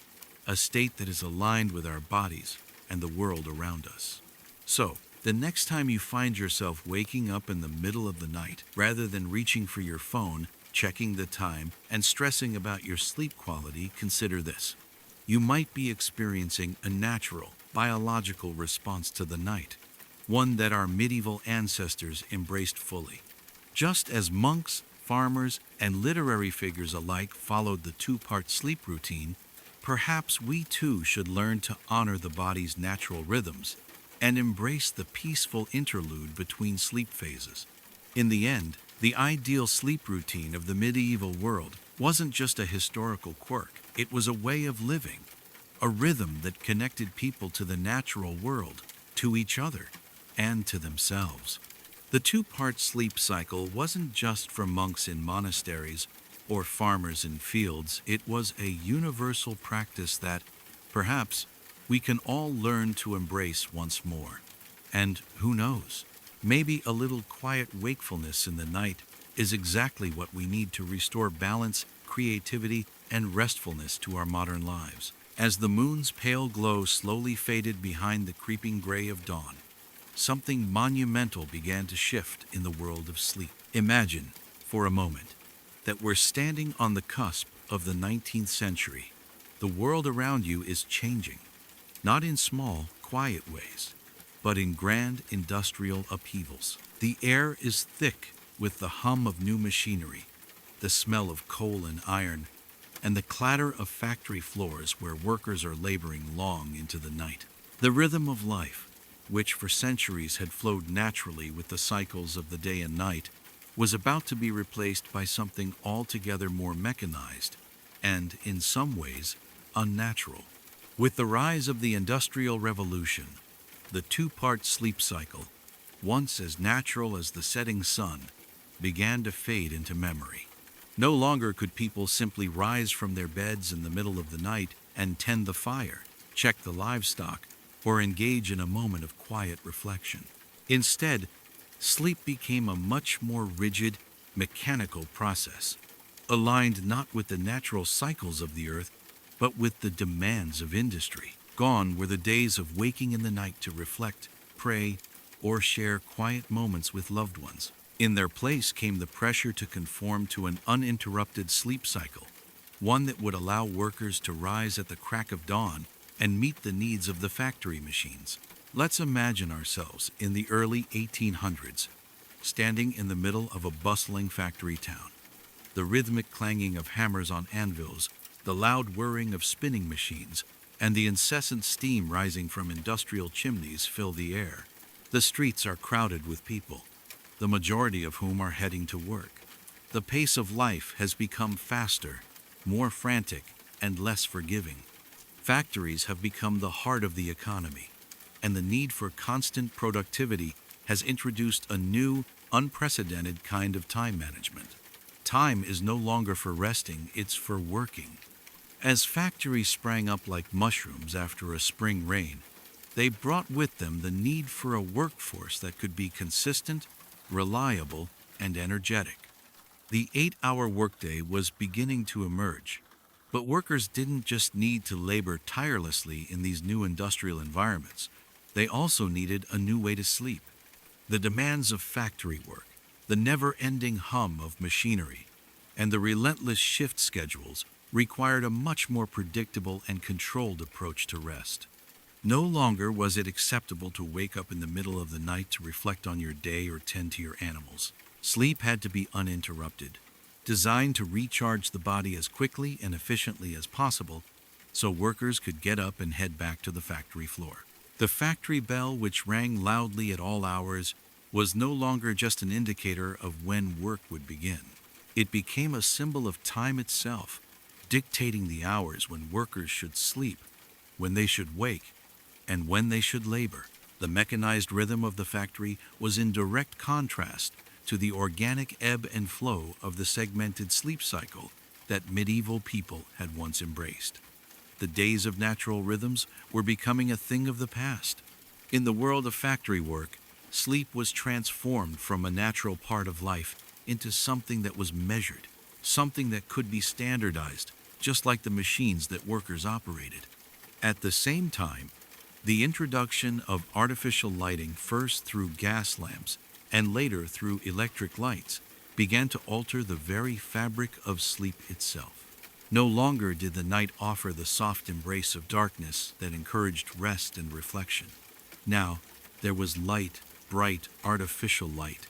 a state that is aligned with our bodies and the world around us. So, the next time you find yourself waking up in the middle of the night, rather than reaching for your phone, checking the time, and stressing about your sleep quality, consider this. You might be experiencing a natural, biological response to the night, one that our medieval ancestors embraced fully. Just as monks, farmers, and literary figures alike followed the two-part sleep routine, perhaps we too should learn to honor the body's natural rhythms and embrace the peaceful interlude between sleep phases. In the end, the ideal sleep routine of the medieval world wasn't just a historical quirk, it was a way of living, a rhythm that connected people to the natural world, to each other, and to themselves. The two-part sleep cycle wasn't just for monks in monasteries or farmers in fields. It was a universal practice that, perhaps, we can all learn to embrace once more. And who knows, maybe a little quiet wakefulness in the night is exactly what we need to restore balance, creativity, and restfulness to our modern lives. As the moon's pale glow slowly faded behind the creeping gray of dawn, something monumental began to shift in the world of sleep. Imagine, for a moment, that we're standing on the cusp of the 19th century. The world around you is changing, not in small, quiet ways, but in grand industrial upheavals. The air is thick with the hum of new machinery, the smell of coal and iron, and the clatter of factory floors where workers are laboring long into the night. The rhythm of life, which for centuries had flowed naturally with the cycles of the day and night, was about to be replaced by something altogether more mechanized and, in some ways, unnatural. With the rise of the Industrial Revolution, the two-part sleep cycle, once as natural as the setting sun, began to fade into memory. No longer could people simply rise from their beds in the middle of the night and tend the fire, check the livestock, or engage in a moment of quiet reflection. Instead, sleep became a much more rigid, mechanical process, aligned not with the natural cycles of the earth, but with the demands of industry. Gone were the days of waking in the night to reflect, pray, or share quiet moments with loved ones. In their place came the pressure to conform to an uninterrupted sleep cycle, one that would allow workers to rise at the crack of dawn and meet the needs of the factory machines. Let's imagine ourselves in the early 1800s, standing in the middle of a bustling factory town. The rhythmic clanging of hammers on anvils, the loud whirring of spinning machines, and the incessant steam rising from industrial chimneys fill the air. The streets are crowded with people, the majority of whom are heading to work. The pace of life has become faster, more frantic, and less forgiving. Factories have become the heart of the economy, and the need for constant productivity has introduced a new, unprecedented kind of time management. Time is no longer for resting, it's for working. As factories sprang up like mushrooms after a spring rain, they brought with them the need for a workforce that could be consistent, reliable, and energetic. The 8-hour workday was beginning to emerge, but workers didn't just need to labor tirelessly in these new industrial environments. They also needed a new way to sleep. The demands of factory work, the never-ending hum of machinery, and the relentless shift schedules required a much more predictable and controlled approach to rest. No longer was it acceptable to wake up in the middle of the night to reflect on your day or tend to your animals. Sleep had to be uninterrupted, designed to recharge the body as quickly and efficiently as possible so workers could get up and head back to the factory floor. The factory bell, which rang loudly at all hours, was no longer just an indicator of when work would begin. It became a symbol of time itself, dictating the hours when workers should sleep, when they should wake, and when they should labor. The mechanized rhythm of the factory was in direct contrast to the organic ebb and flow of the segmented sleep cycle that medieval people had once embraced. The days of natural rhythms were becoming a thing of the past. In the world of factory work, sleep was transformed from a natural part of life into something that was measured, something that could be standardized, just like the machines that workers operated. At the same time, the introduction of artificial lighting, first through gas lamps and later through electric lights, began to alter the very fabric of sleep itself. No longer did the night offer the soft embrace of darkness that encouraged rest and reflection. Now, there was light, bright, artificial light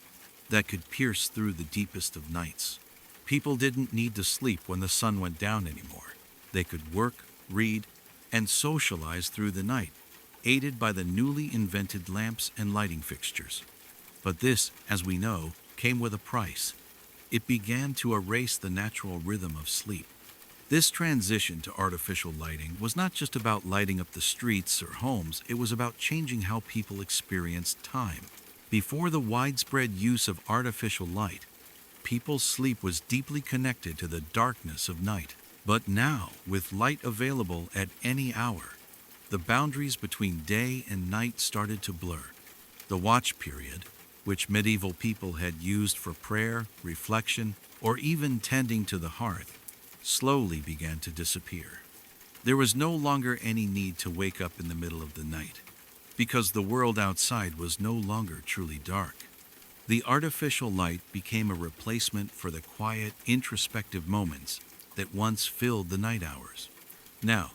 that could pierce through the deepest of nights. People didn't need to sleep when the sun went down anymore. They could work, read, and socialize through the night, aided by the newly invented lamps and lighting fixtures. But this, as we know, came with a price. It began to erase the natural rhythm of sleep. This transition to artificial lighting was not just about lighting up the streets or homes, it was about changing how people experienced time. Before the widespread use of artificial light, people's sleep was deeply connected to the darkness of night. But now, with light available at any hour, the boundaries between day and night started to blur. The watch period, which medieval people had used for prayer, reflection, or even tending to the hearth, slowly began to disappear. There was no longer any need to wake up in the middle of the night, because the world outside was no longer truly dark. The artificial light became a replacement for the quiet, introspective moments that once filled the night hours. Now,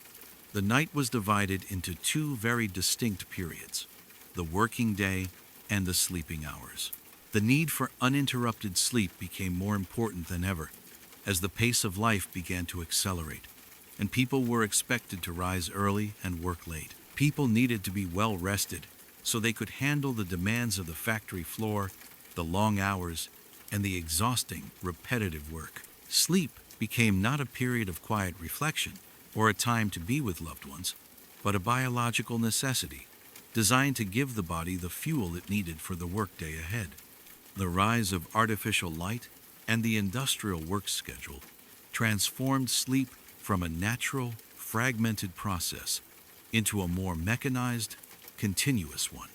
the night was divided into two very distinct periods: the working day and the sleeping hours. The need for uninterrupted sleep became more important than ever, as the pace of life began to accelerate, and people were expected to rise early and work late. People needed to be well rested so they could handle the demands of the factory floor, the long hours, and the exhausting, repetitive work. Sleep became not a period of quiet reflection or a time to be with loved ones, but a biological necessity designed to give the body the fuel it needed for the workday ahead. The rise of artificial light and the industrial work schedule transformed sleep from a natural, fragmented process into a more mechanized, continuous one.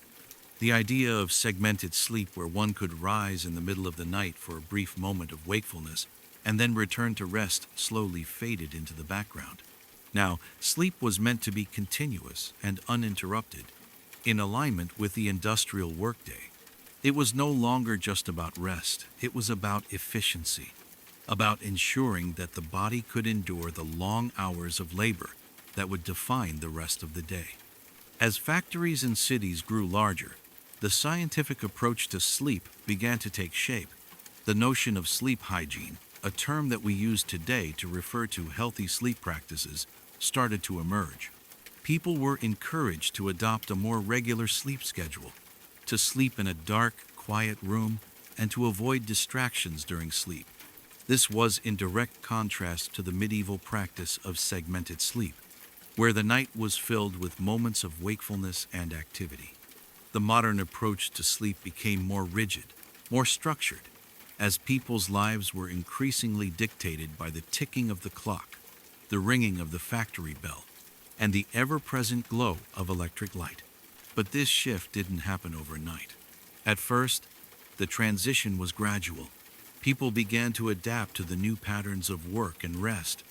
The idea of segmented sleep, where one could rise in the middle of the night for a brief moment of wakefulness and then return to rest, slowly faded into the background. Now, sleep was meant to be continuous and uninterrupted, in alignment with the industrial workday. It was no longer just about rest, it was about efficiency, about ensuring that the body could endure the long hours of labor that would define the rest of the day. As factories and cities grew larger, the scientific approach to sleep began to take shape. The notion of sleep hygiene, a term that we use today to refer to healthy sleep practices, started to emerge. People were encouraged to adopt a more regular sleep schedule, to sleep in a dark, quiet room, and to avoid distractions during sleep. This was in direct contrast to the medieval practice of segmented sleep, where the night was filled with moments of wakefulness and activity. The modern approach to sleep became more rigid, more structured, as people's lives were increasingly dictated by the ticking of the clock, the ringing of the factory bell, and the ever-present glow of electric light. But this shift didn't happen overnight. At first, the transition was gradual. People began to adapt to the new patterns of work and rest,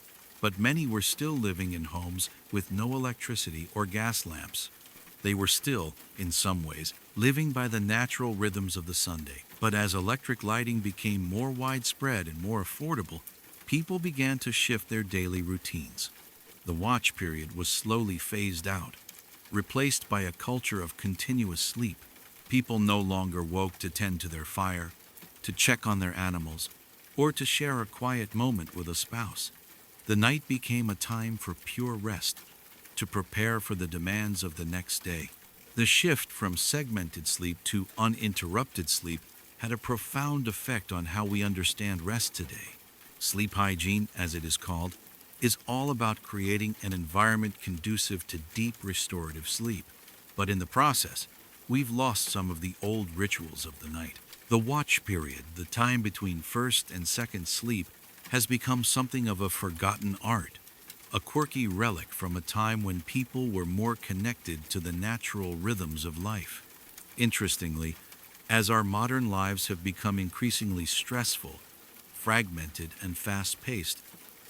but many were still living in homes with no electricity or gas lamps. They were still, in some ways, living by the natural rhythms of the Sunday. But as electric lighting became more widespread and more affordable, people began to shift their daily routines. The watch period was slowly phased out, replaced by a culture of continuous sleep. People no longer woke to tend to their fire, to check on their animals, or to share a quiet moment with a spouse. The night became a time for pure rest, to prepare for the demands of the next day. The shift from segmented sleep to uninterrupted sleep had a profound effect on how we understand rest today. Sleep hygiene, as it is called, is all about creating an environment conducive to deep restorative sleep. But in the process, we've lost some of the old rituals of the night. The watch period, the time between first and second sleep, has become something of a forgotten art, a quirky relic from a time when people were more connected to the natural rhythms of life. Interestingly, as our modern lives have become increasingly stressful, fragmented, and fast-paced,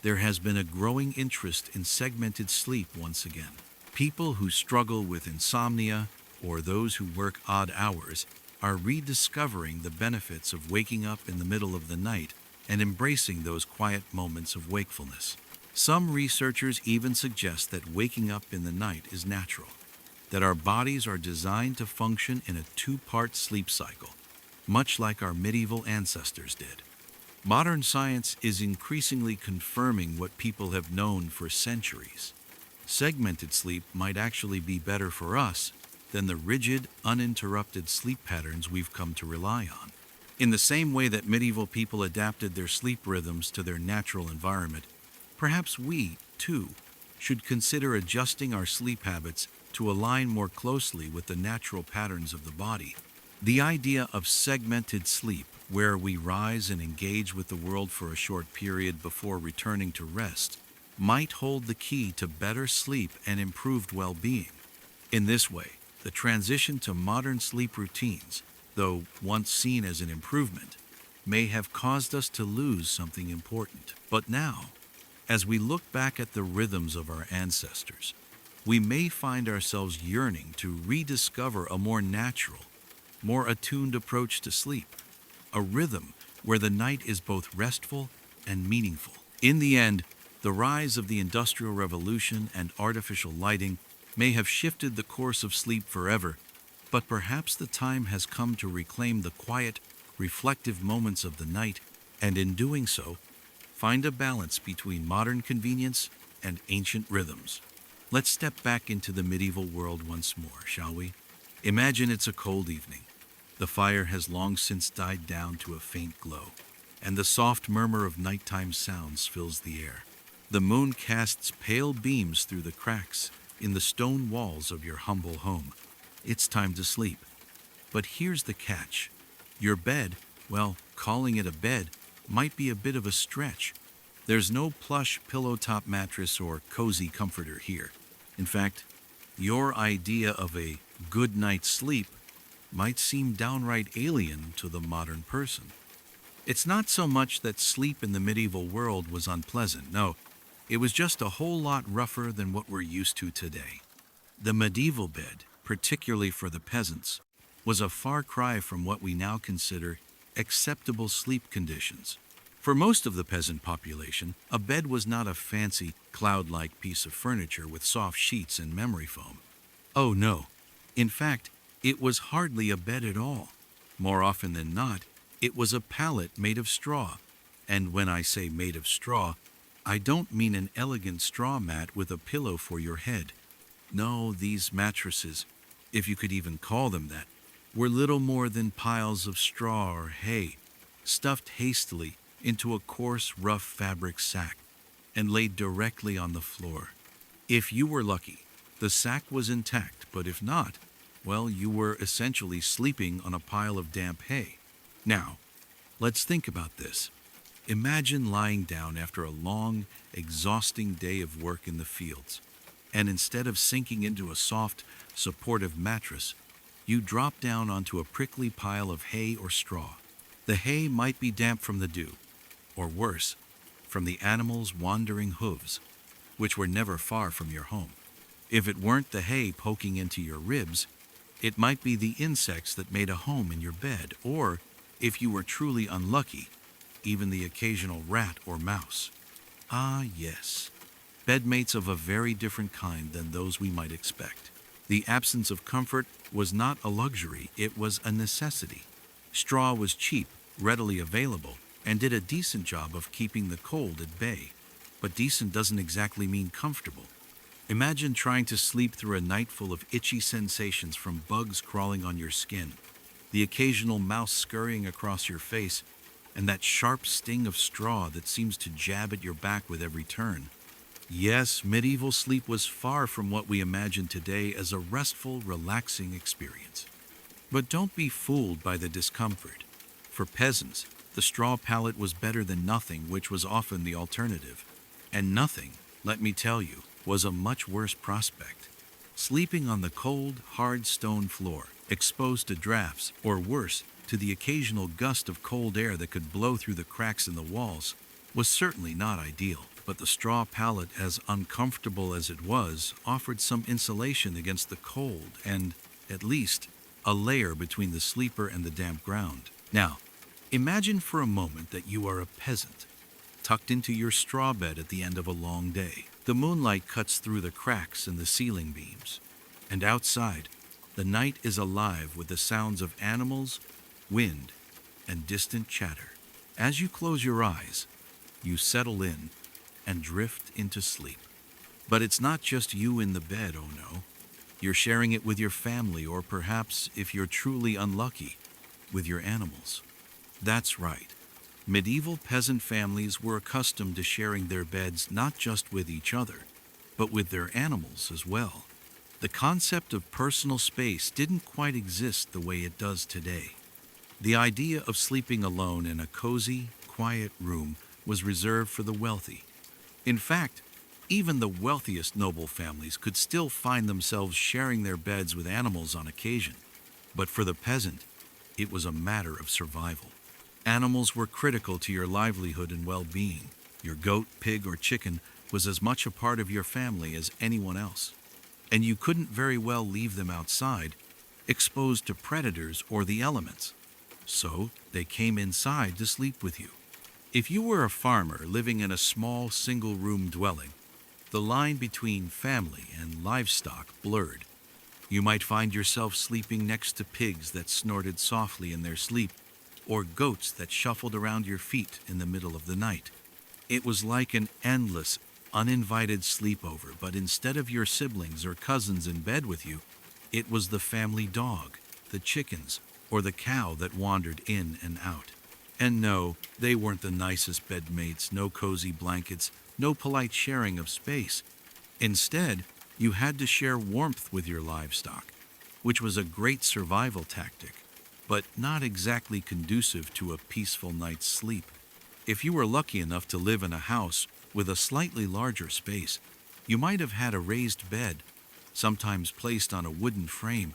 there has been a growing interest in segmented sleep once again. People who struggle with insomnia or those who work odd hours are rediscovering the benefits of waking up in the middle of the night and embracing those quiet moments of wakefulness. Some researchers even suggest that waking up in the night is natural, that our bodies are designed to function in a two-part sleep cycle, much like our medieval ancestors did. Modern science is increasingly confirming what people have known for centuries. Segmented sleep might actually be better for us than the rigid, uninterrupted sleep patterns we've come to rely on. In the same way that medieval people adapted their sleep rhythms to their natural environment, perhaps we, too, should consider adjusting our sleep habits to align more closely with the natural patterns of the body. The idea of segmented sleep, where we rise and engage with the world for a short period before returning to rest, might hold the key to better sleep and improved well-being. In this way, the transition to modern sleep routines, though once seen as an improvement, may have caused us to lose something important. But now, as we look back at the rhythms of our ancestors, we may find ourselves yearning to rediscover a more natural, more attuned approach to sleep, a rhythm where the night is both restful and meaningful. In the end, the rise of the Industrial Revolution and artificial lighting may have shifted the course of sleep forever, but perhaps the time has come to reclaim the quiet, reflective moments of the night, and in doing so, find a balance between modern convenience and ancient rhythms. Let's step back into the medieval world once more, shall we? Imagine it's a cold evening. The fire has long since died down to a faint glow, and the soft murmur of nighttime sounds fills the air. The moon casts pale beams through the cracks in the stone walls of your humble home. It's time to sleep. But here's the catch. Your bed, well, calling it a bed, might be a bit of a stretch. There's no plush pillow-top mattress or cozy comforter here. In fact, your idea of a good night's sleep might seem downright alien to the modern person. It's not so much that sleep in the medieval world was unpleasant. No, it was just a whole lot rougher than what we're used to today. The medieval bed, particularly for the peasants, was a far cry from what we now consider acceptable sleep conditions. For most of the peasant population, a bed was not a fancy, cloud-like piece of furniture with soft sheets and memory foam. Oh no. In fact, it was hardly a bed at all. More often than not, it was a pallet made of straw. And when I say made of straw, I don't mean an elegant straw mat with a pillow for your head. No, these mattresses, if you could even call them that, were little more than piles of straw or hay, stuffed hastily into a coarse, rough fabric sack and laid directly on the floor. If you were lucky, the sack was intact, but if not, well, you were essentially sleeping on a pile of damp hay. Now, let's think about this. Imagine lying down after a long, exhausting day of work in the fields, and instead of sinking into a soft, supportive mattress, you drop down onto a prickly pile of hay or straw. The hay might be damp from the dew, or worse, from the animals' wandering hooves, which were never far from your home. If it weren't the hay poking into your ribs, it might be the insects that made a home in your bed, or, if you were truly unlucky, even the occasional rat or mouse. Ah, yes, bedmates of a very different kind than those we might expect. The absence of comfort was not a luxury, it was a necessity. Straw was cheap, readily available, and did a decent job of keeping the cold at bay. But decent doesn't exactly mean comfortable. Imagine trying to sleep through a night full of itchy sensations from bugs crawling on your skin, the occasional mouse scurrying across your face, and that sharp sting of straw that seems to jab at your back with every turn. Yes, medieval sleep was far from what we imagine today as a restful, relaxing experience. But don't be fooled by the discomfort. For peasants, the straw pallet was better than nothing, which was often the alternative. And nothing, let me tell you, was a much worse prospect. Sleeping on the cold, hard stone floor, exposed to drafts, or worse, to the occasional gust of cold air that could blow through the cracks in the walls, was certainly not ideal. But the straw pallet, as uncomfortable as it was, offered some insulation against the cold and, at least, a layer between the sleeper and the damp ground. Now, imagine for a moment that you are a peasant, tucked into your straw bed at the end of a long day. The moonlight cuts through the cracks in the ceiling beams, and outside, the night is alive with the sounds of animals, wind, and distant chatter. As you close your eyes, you settle in and drift into sleep. But it's not just you in the bed, oh no. You're sharing it with your family, or perhaps, if you're truly unlucky, with your animals. That's right. Medieval peasant families were accustomed to sharing their beds not just with each other, but with their animals as well. The concept of personal space didn't quite exist the way it does today. The idea of sleeping alone in a cozy, quiet room was reserved for the wealthy. In fact, even the wealthiest noble families could still find themselves sharing their beds with animals on occasion. But for the peasant, it was a matter of survival. Animals were critical to your livelihood and well-being. Your goat, pig, or chicken was as much a part of your family as anyone else. And you couldn't very well leave them outside, exposed to predators or the elements. So they came inside to sleep with you. If you were a farmer living in a small single-room dwelling, the line between family and livestock blurred. You might find yourself sleeping next to pigs that snorted softly in their sleep, or goats that shuffled around your feet in the middle of the night. It was like an endless, uninvited sleepover, but instead of your siblings or cousins in bed with you, it was the family dog, the chickens, or the cow that wandered in and out. And no, they weren't the nicest bedmates, no cozy blankets, no polite sharing of space. Instead, you had to share warmth with your livestock, which was a great survival tactic, but not exactly conducive to a peaceful night's sleep. If you were lucky enough to live in a house with a slightly larger space, you might have had a raised bed, sometimes placed on a wooden frame,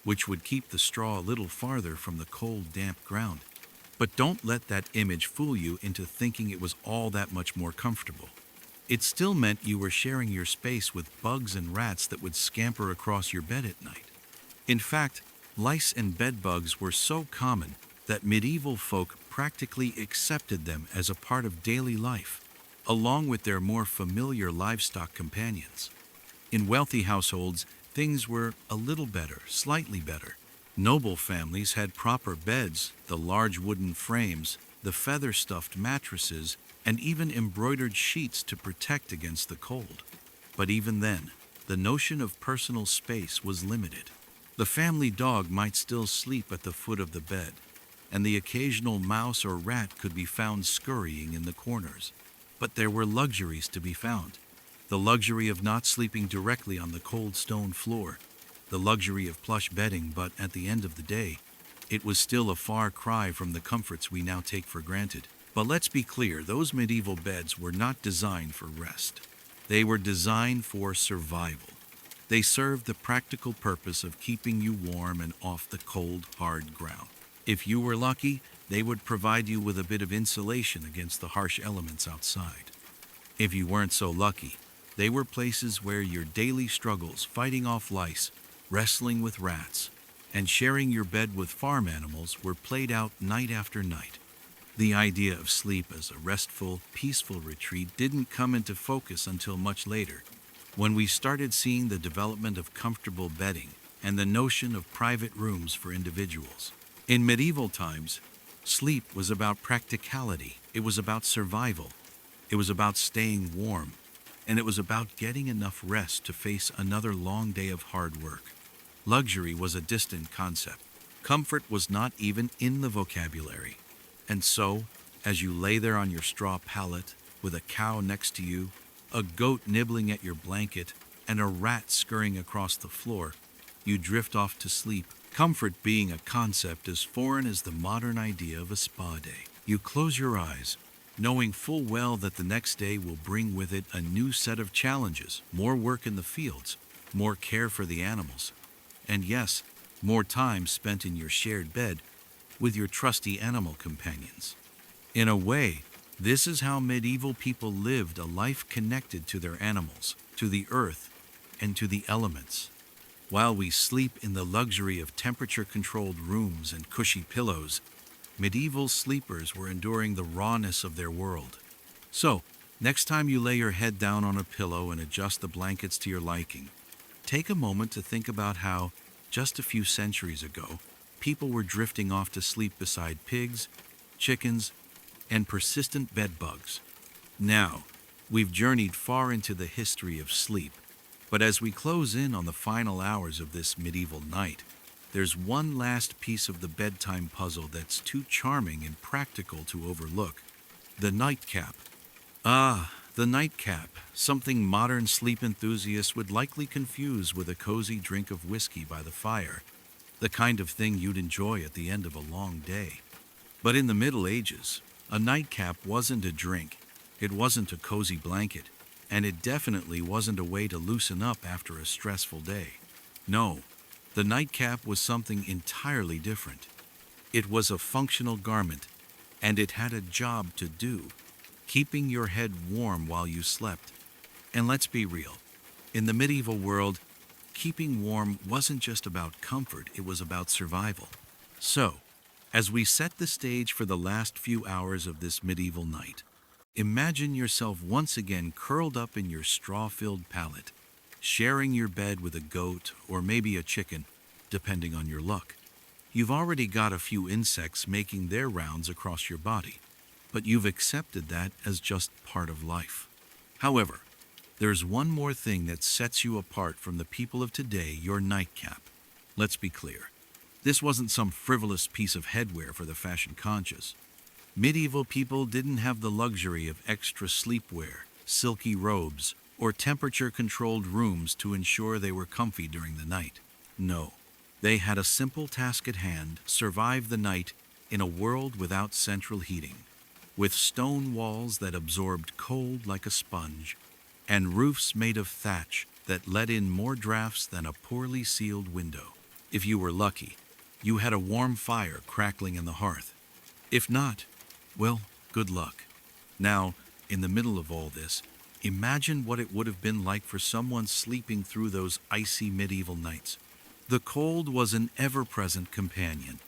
which would keep the straw a little farther from the cold, damp ground. But don't let that image fool you into thinking it was all that much more comfortable. It still meant you were sharing your space with bugs and rats that would scamper across your bed at night. In fact, lice and bedbugs were so common that medieval folk practically accepted them as a part of daily life, along with their more familiar livestock companions. In wealthy households, things were a little better, slightly better. Noble families had proper beds, the large wooden frames, the feather-stuffed mattresses, and even embroidered sheets to protect against the cold. But even then, the notion of personal space was limited. The family dog might still sleep at the foot of the bed, and the occasional mouse or rat could be found scurrying in the corners. But there were luxuries to be found. The luxury of not sleeping directly on the cold stone floor, the luxury of plush bedding, but at the end of the day, it was still a far cry from the comforts we now take for granted. But let's be clear, those medieval beds were not designed for rest. They were designed for survival. They served the practical purpose of keeping you warm and off the cold, hard ground. If you were lucky, they would provide you with a bit of insulation against the harsh elements outside. If you weren't so lucky, they were places where your daily struggles fighting off lice, wrestling with rats, and sharing your bed with farm animals were played out night after night. The idea of sleep as a restful, peaceful retreat didn't come into focus until much later, when we started seeing the development of comfortable bedding and the notion of private rooms for individuals. In medieval times, sleep was about practicality. It was about survival. It was about staying warm. and it was about getting enough rest to face another long day of hard work. Luxury was a distant concept. Comfort was not even in the vocabulary. And so, as you lay there on your straw pallet, with a cow next to you, a goat nibbling at your blanket, and a rat scurrying across the floor, you drift off to sleep, comfort being a concept as foreign as the modern idea of a spa day. You close your eyes, knowing full well that the next day will bring with it a new set of challenges, more work in the fields, more care for the animals, and yes, more time spent in your shared bed with your trusty animal companions. In a way, this is how medieval people lived a life connected to their animals, to the earth, and to the elements. While we sleep in the luxury of temperature-controlled rooms and cushy pillows, medieval sleepers were enduring the rawness of their world. So, next time you lay your head down on a pillow and adjust the blankets to your liking, take a moment to think about how, just a few centuries ago, people were drifting off to sleep beside pigs, chickens, and persistent bed bugs. Now, we've journeyed far into the history of sleep, but as we close in on the final hours of this medieval night, there's one last piece of the bedtime puzzle that's too charming and practical to overlook: the nightcap. Ah, the nightcap, something modern sleep enthusiasts would likely confuse with a cozy drink of whiskey by the fire, the kind of thing you'd enjoy at the end of a long day. But in the Middle Ages, a nightcap wasn't a drink, it wasn't a cozy blanket, and it definitely wasn't a way to loosen up after a stressful day. No, the nightcap was something entirely different. It was a functional garment, and it had a job to do: keeping your head warm while you slept. And let's be real, in the medieval world, keeping warm wasn't just about comfort, it was about survival. So, as we set the stage for the last few hours of this medieval night, imagine yourself once again curled up in your straw-filled pallet, sharing your bed with a goat or maybe a chicken, depending on your luck. You've already got a few insects making their rounds across your body, but you've accepted that as just part of life. However, there's one more thing that sets you apart from the people of today: your nightcap. Let's be clear. This wasn't some frivolous piece of headwear for the fashion-conscious. Medieval people didn't have the luxury of extra sleepwear, silky robes, or temperature-controlled rooms to ensure they were comfy during the night. No, they had a simple task at hand: survive the night in a world without central heating, with stone walls that absorbed cold like a sponge, and roofs made of thatch that let in more drafts than a poorly sealed window. If you were lucky, you had a warm fire crackling in the hearth. If not, well, good luck. Now, in the middle of all this, imagine what it would have been like for someone sleeping through those icy medieval nights. The cold was an ever-present companion,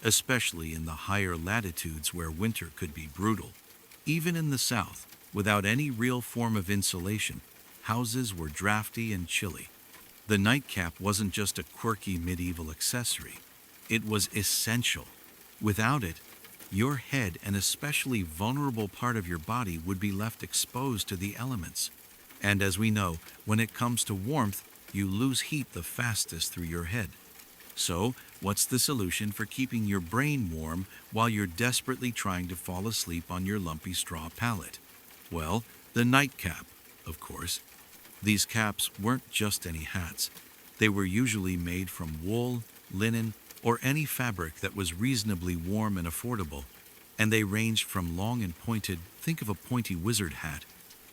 especially in the higher latitudes where winter could be brutal. Even in the south, without any real form of insulation, houses were drafty and chilly. The nightcap wasn't just a quirky medieval accessory. It was essential. Without it, your head and especially vulnerable part of your body would be left exposed to the elements. And as we know, when it comes to warmth, you lose heat the fastest through your head. So, what's the solution for keeping your brain warm while you're desperately trying to fall asleep on your lumpy straw pallet? Well, the nightcap, of course. These caps weren't just any hats. They were usually made from wool, linen, or any fabric that was reasonably warm and affordable, and they ranged from long and pointed, think of a pointy wizard hat,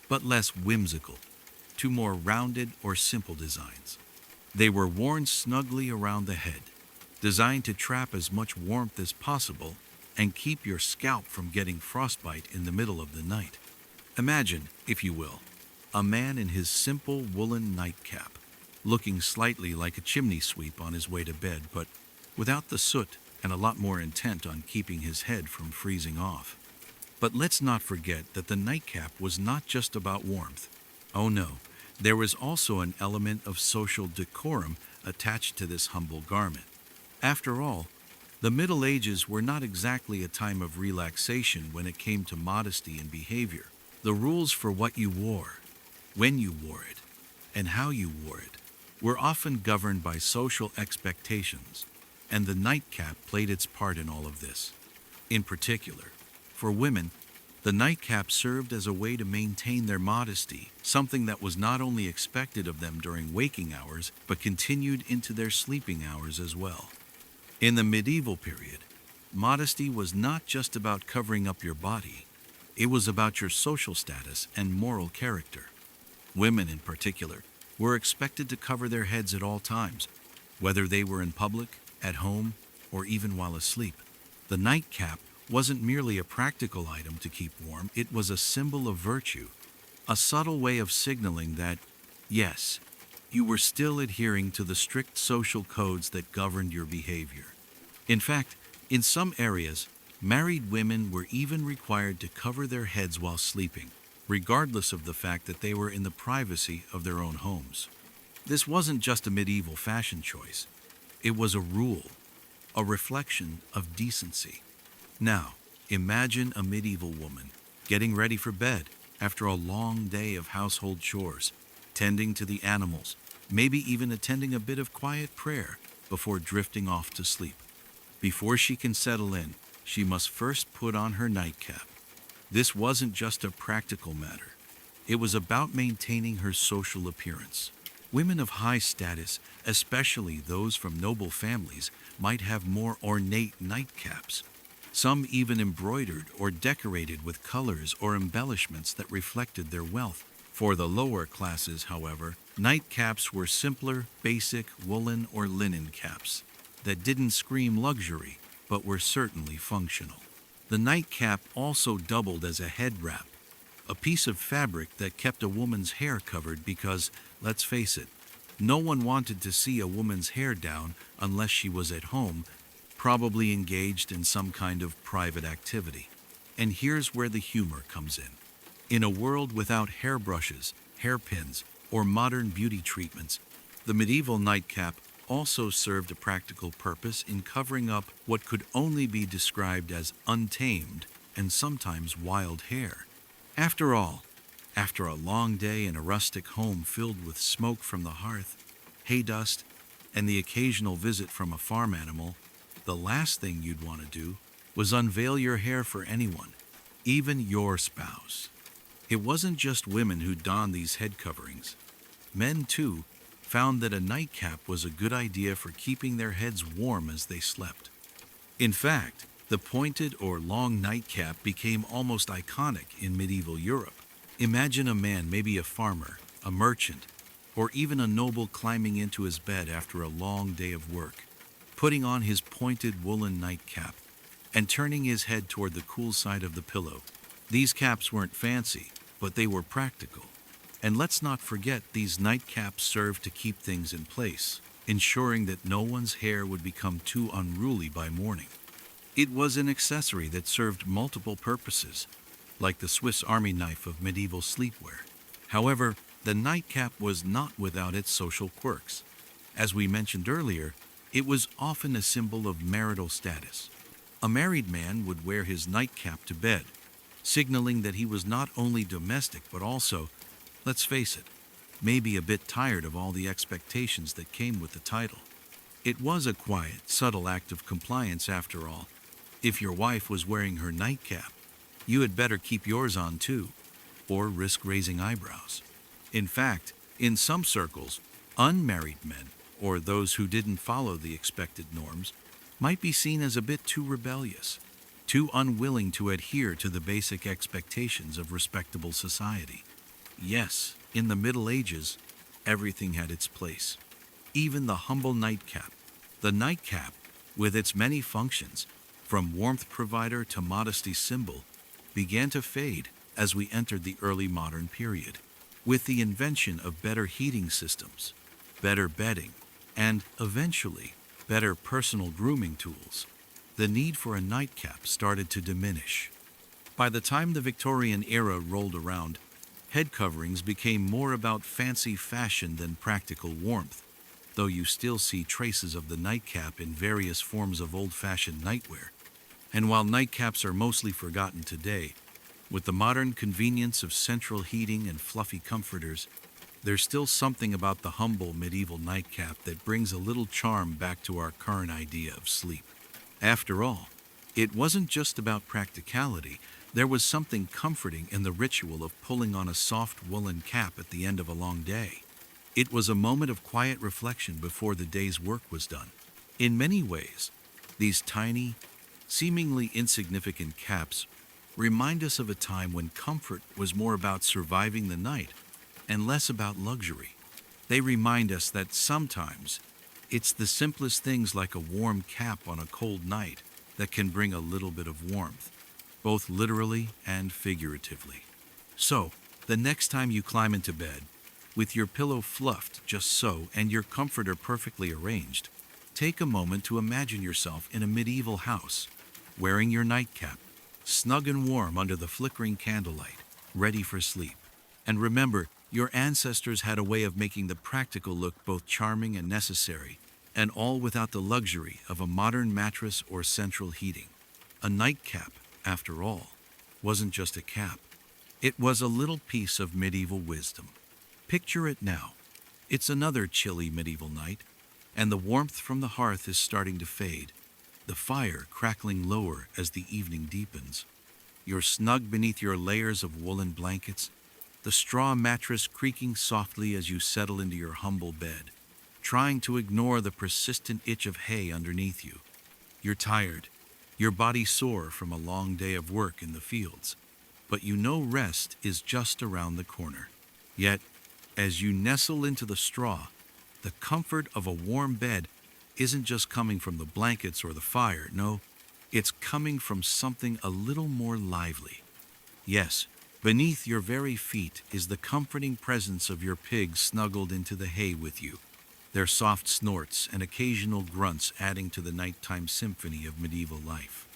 but less whimsical, to more rounded or simple designs. They were worn snugly around the head, designed to trap as much warmth as possible and keep your scalp from getting frostbite in the middle of the night. Imagine, if you will, a man in his simple woolen nightcap, looking slightly like a chimney sweep on his way to bed, but without the soot and a lot more intent on keeping his head from freezing off. But let's not forget that the nightcap was not just about warmth. Oh no, there was also an element of social decorum attached to this humble garment. After all, the Middle Ages were not exactly a time of relaxation when it came to modesty and behavior. The rules for what you wore, when you wore it, and how you wore it were often governed by social expectations, and the nightcap played its part in all of this. In particular, for women, the nightcap served as a way to maintain their modesty, something that was not only expected of them during waking hours, but continued into their sleeping hours as well. In the medieval period, modesty was not just about covering up your body, it was about your social status and moral character. Women, in particular, were expected to cover their heads at all times, whether they were in public, at home, or even while asleep. The nightcap wasn't merely a practical item to keep warm, it was a symbol of virtue, a subtle way of signaling that, yes, you were still adhering to the strict social codes that governed your behavior. In fact, in some areas, married women were even required to cover their heads while sleeping, regardless of the fact that they were in the privacy of their own homes. This wasn't just a medieval fashion choice, it was a rule, a reflection of decency. Now, imagine a medieval woman getting ready for bed after a long day of household chores, tending to the animals, maybe even attending a bit of quiet prayer before drifting off to sleep. Before she can settle in, she must first put on her nightcap. This wasn't just a practical matter. It was about maintaining her social appearance. Women of high status, especially those from noble families, might have more ornate nightcaps, some even embroidered or decorated with colors or embellishments that reflected their wealth. For the lower classes, however, nightcaps were simpler, basic woolen or linen caps that didn't scream luxury, but were certainly functional. The nightcap also doubled as a head wrap, a piece of fabric that kept a woman's hair covered because, let's face it, no one wanted to see a woman's hair down unless she was at home, probably engaged in some kind of private activity. And here's where the humor comes in. In a world without hairbrushes, hairpins, or modern beauty treatments, the medieval nightcap also served a practical purpose in covering up what could only be described as untamed and sometimes wild hair. After all, after a long day in a rustic home filled with smoke from the hearth, hay dust, and the occasional visit from a farm animal, the last thing you'd want to do was unveil your hair for anyone, even your spouse. It wasn't just women who donned these head coverings. Men, too, found that a nightcap was a good idea for keeping their heads warm as they slept. In fact, the pointed or long nightcap became almost iconic in medieval Europe. Imagine a man, maybe a farmer, a merchant, or even a noble climbing into his bed after a long day of work, putting on his pointed woolen nightcap and turning his head toward the cool side of the pillow. These caps weren't fancy, but they were practical. And let's not forget, these nightcaps served to keep things in place, ensuring that no one's hair would become too unruly by morning. It was an accessory that served multiple purposes, like the Swiss Army knife of medieval sleepwear. However, the nightcap was not without its social quirks. As we mentioned earlier, it was often a symbol of marital status. A married man would wear his nightcap to bed, signaling that he was not only domestic but also, let's face it, maybe a bit tired of all the expectations that came with the title. It was a quiet, subtle act of compliance after all. If your wife was wearing her nightcap, you had better keep yours on too, or risk raising eyebrows. In fact, in some circles, unmarried men, or those who didn't follow the expected norms, might be seen as a bit too rebellious, too unwilling to adhere to the basic expectations of respectable society. Yes, in the Middle Ages, everything had its place. Even the humble nightcap. The nightcap, with its many functions, from warmth provider to modesty symbol, began to fade as we entered the early modern period. With the invention of better heating systems, better bedding, and, eventually, better personal grooming tools, the need for a nightcap started to diminish. By the time the Victorian era rolled around, head coverings became more about fancy fashion than practical warmth, though you still see traces of the nightcap in various forms of old-fashioned nightwear. And while nightcaps are mostly forgotten today, With the modern convenience of central heating and fluffy comforters, there's still something about the humble medieval nightcap that brings a little charm back to our current idea of sleep. After all, it wasn't just about practicality, there was something comforting in the ritual of pulling on a soft woolen cap at the end of a long day. It was a moment of quiet reflection before the day's work was done. In many ways, these tiny, seemingly insignificant caps remind us of a time when comfort was more about surviving the night and less about luxury. They remind us that sometimes it's the simplest things like a warm cap on a cold night that can bring a little bit of warmth, both literally and figuratively. So, the next time you climb into bed, with your pillow fluffed just so and your comforter perfectly arranged, take a moment to imagine yourself in a medieval house, wearing your nightcap, snug and warm under the flickering candlelight, ready for sleep. And remember, your ancestors had a way of making the practical look both charming and necessary, and all without the luxury of a modern mattress or central heating. A nightcap, after all, wasn't just a cap. It was a little piece of medieval wisdom. Picture it now. It's another chilly medieval night, and the warmth from the hearth is starting to fade, the fire crackling lower as the evening deepens. You're snug beneath your layers of woolen blankets, the straw mattress creaking softly as you settle into your humble bed, trying to ignore the persistent itch of hay underneath you. You're tired, your body sore from a long day of work in the fields, but you know rest is just around the corner. Yet, as you nestle into the straw, the comfort of a warm bed isn't just coming from the blankets or the fire. No, it's coming from something a little more lively. Yes, beneath your very feet is the comforting presence of your pigs snuggled into the hay with you, their soft snorts and occasional grunts adding to the nighttime symphony of medieval life.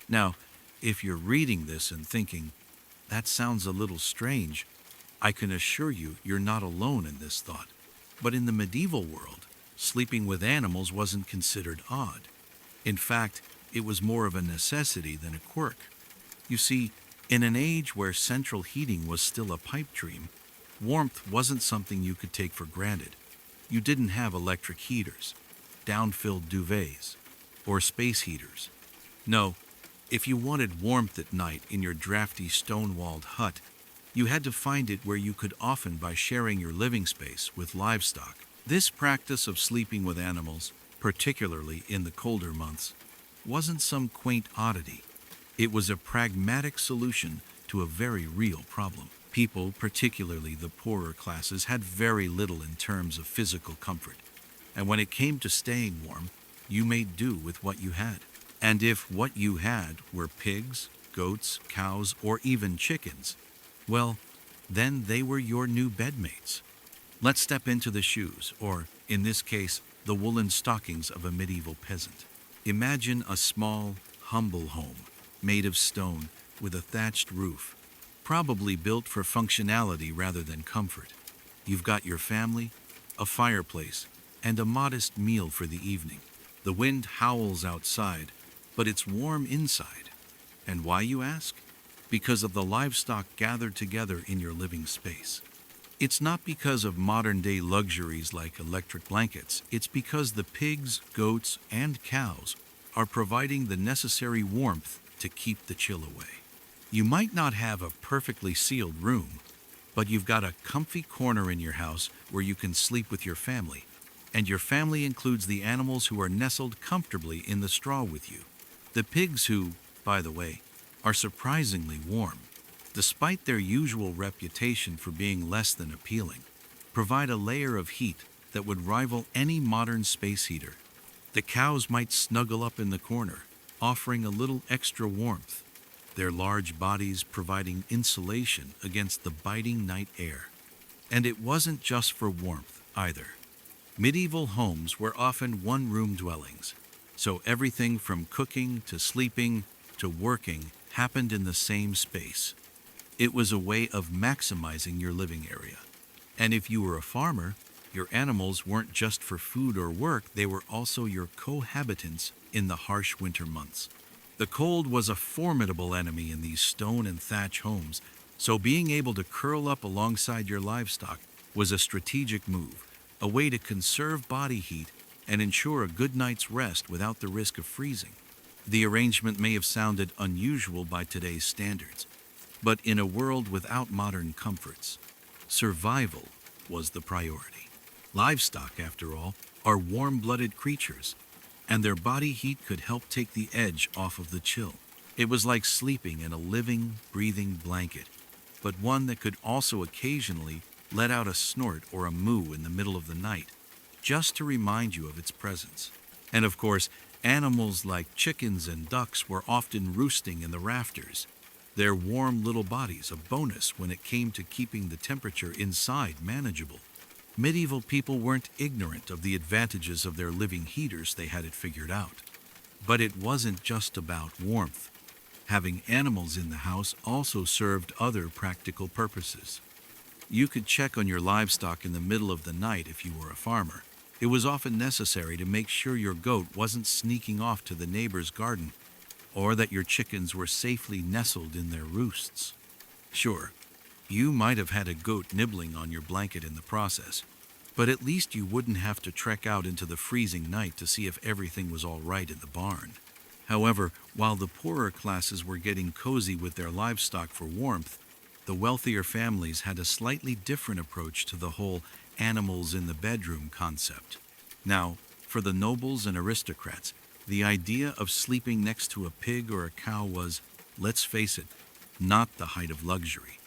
Now, if you're reading this and thinking, that sounds a little strange, I can assure you you're not alone in this thought. But in the medieval world, sleeping with animals wasn't considered odd. In fact, it was more of a necessity than a quirk. You see, in an age where central heating was still a pipe dream, warmth wasn't something you could take for granted. You didn't have electric heaters, down-filled duvets, or space heaters. No, if you wanted warmth at night in your drafty stone-walled hut, you had to find it where you could, often by sharing your living space with livestock. This practice of sleeping with animals, particularly in the colder months, wasn't some quaint oddity. It was a pragmatic solution to a very real problem. People, particularly the poorer classes, had very little in terms of physical comfort. And when it came to staying warm, you made do with what you had. And if what you had were pigs, goats, cows, or even chickens, well, then they were your new bedmates. Let's step into the shoes, or, in this case, the woolen stockings of a medieval peasant. Imagine a small, humble home, made of stone, with a thatched roof, probably built for functionality rather than comfort. You've got your family, a fireplace, and a modest meal for the evening. The wind howls outside, but it's warm inside. And why, you ask? Because of the livestock gathered together in your living space. It's not because of modern-day luxuries like electric blankets. It's because the pigs, goats, and cows are providing the necessary warmth to keep the chill away. You might not have a perfectly sealed room, but you've got a comfy corner in your house where you can sleep with your family, and your family includes the animals who are nestled comfortably in the straw with you. The pigs who, by the way, are surprisingly warm, despite their usual reputation for being less than appealing, provide a layer of heat that would rival any modern space heater. The cows might snuggle up in the corner, offering a little extra warmth, their large bodies providing insulation against the biting night air. And it wasn't just for warmth either. Medieval homes were often one-room dwellings, so everything from cooking to sleeping to working happened in the same space. It was a way of maximizing your living area. And if you were a farmer, your animals weren't just for food or work, they were also your cohabitants in the harsh winter months. The cold was a formidable enemy in these stone and thatch homes, so being able to curl up alongside your livestock was a strategic move, a way to conserve body heat and ensure a good night's rest without the risk of freezing. The arrangement may have sounded unusual by today's standards, but in a world without modern comforts, survival was the priority. Livestock, after all, are warm-blooded creatures, and their body heat could help take the edge off of the chill. It was like sleeping in a living, breathing blanket, but one that could also occasionally let out a snort or a moo in the middle of the night, just to remind you of its presence. And of course, animals like chickens and ducks were often roosting in the rafters, their warm little bodies a bonus when it came to keeping the temperature inside manageable. Medieval people weren't ignorant of the advantages of their living heaters, they had it figured out. But it wasn't just about warmth. Having animals in the house also served other practical purposes. You could check on your livestock in the middle of the night if you were a farmer. It was often necessary to make sure your goat wasn't sneaking off to the neighbor's garden, or that your chickens were safely nestled in their roosts. Sure, you might have had a goat nibbling on your blanket in the process, but at least you wouldn't have to trek out into the freezing night to see if everything was all right in the barn. However, while the poorer classes were getting cozy with their livestock for warmth, the wealthier families had a slightly different approach to the whole animals in the bedroom concept. Now, for the nobles and aristocrats, the idea of sleeping next to a pig or a cow was, let's face it, not the height of luxury.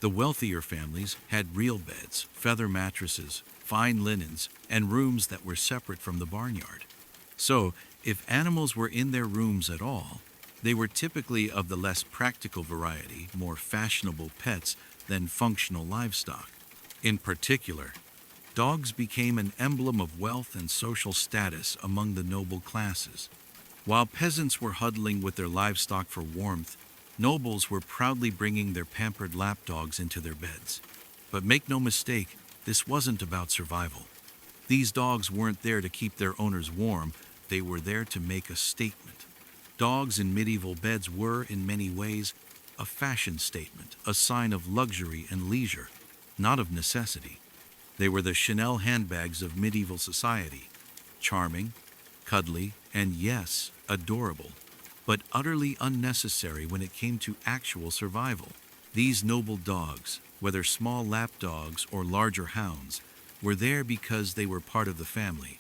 The wealthier families had real beds, feather mattresses, fine linens, and rooms that were separate from the barnyard. So, if animals were in their rooms at all, they were typically of the less practical variety, more fashionable pets than functional livestock. In particular, dogs became an emblem of wealth and social status among the noble classes. While peasants were huddling with their livestock for warmth, nobles were proudly bringing their pampered lapdogs into their beds. But make no mistake, this wasn't about survival. These dogs weren't there to keep their owners warm, they were there to make a statement. Dogs in medieval beds were, in many ways, a fashion statement, a sign of luxury and leisure, not of necessity. They were the Chanel handbags of medieval society, charming, cuddly, and yes, adorable, but utterly unnecessary when it came to actual survival. These noble dogs, whether small lap dogs or larger hounds, were there because they were part of the family,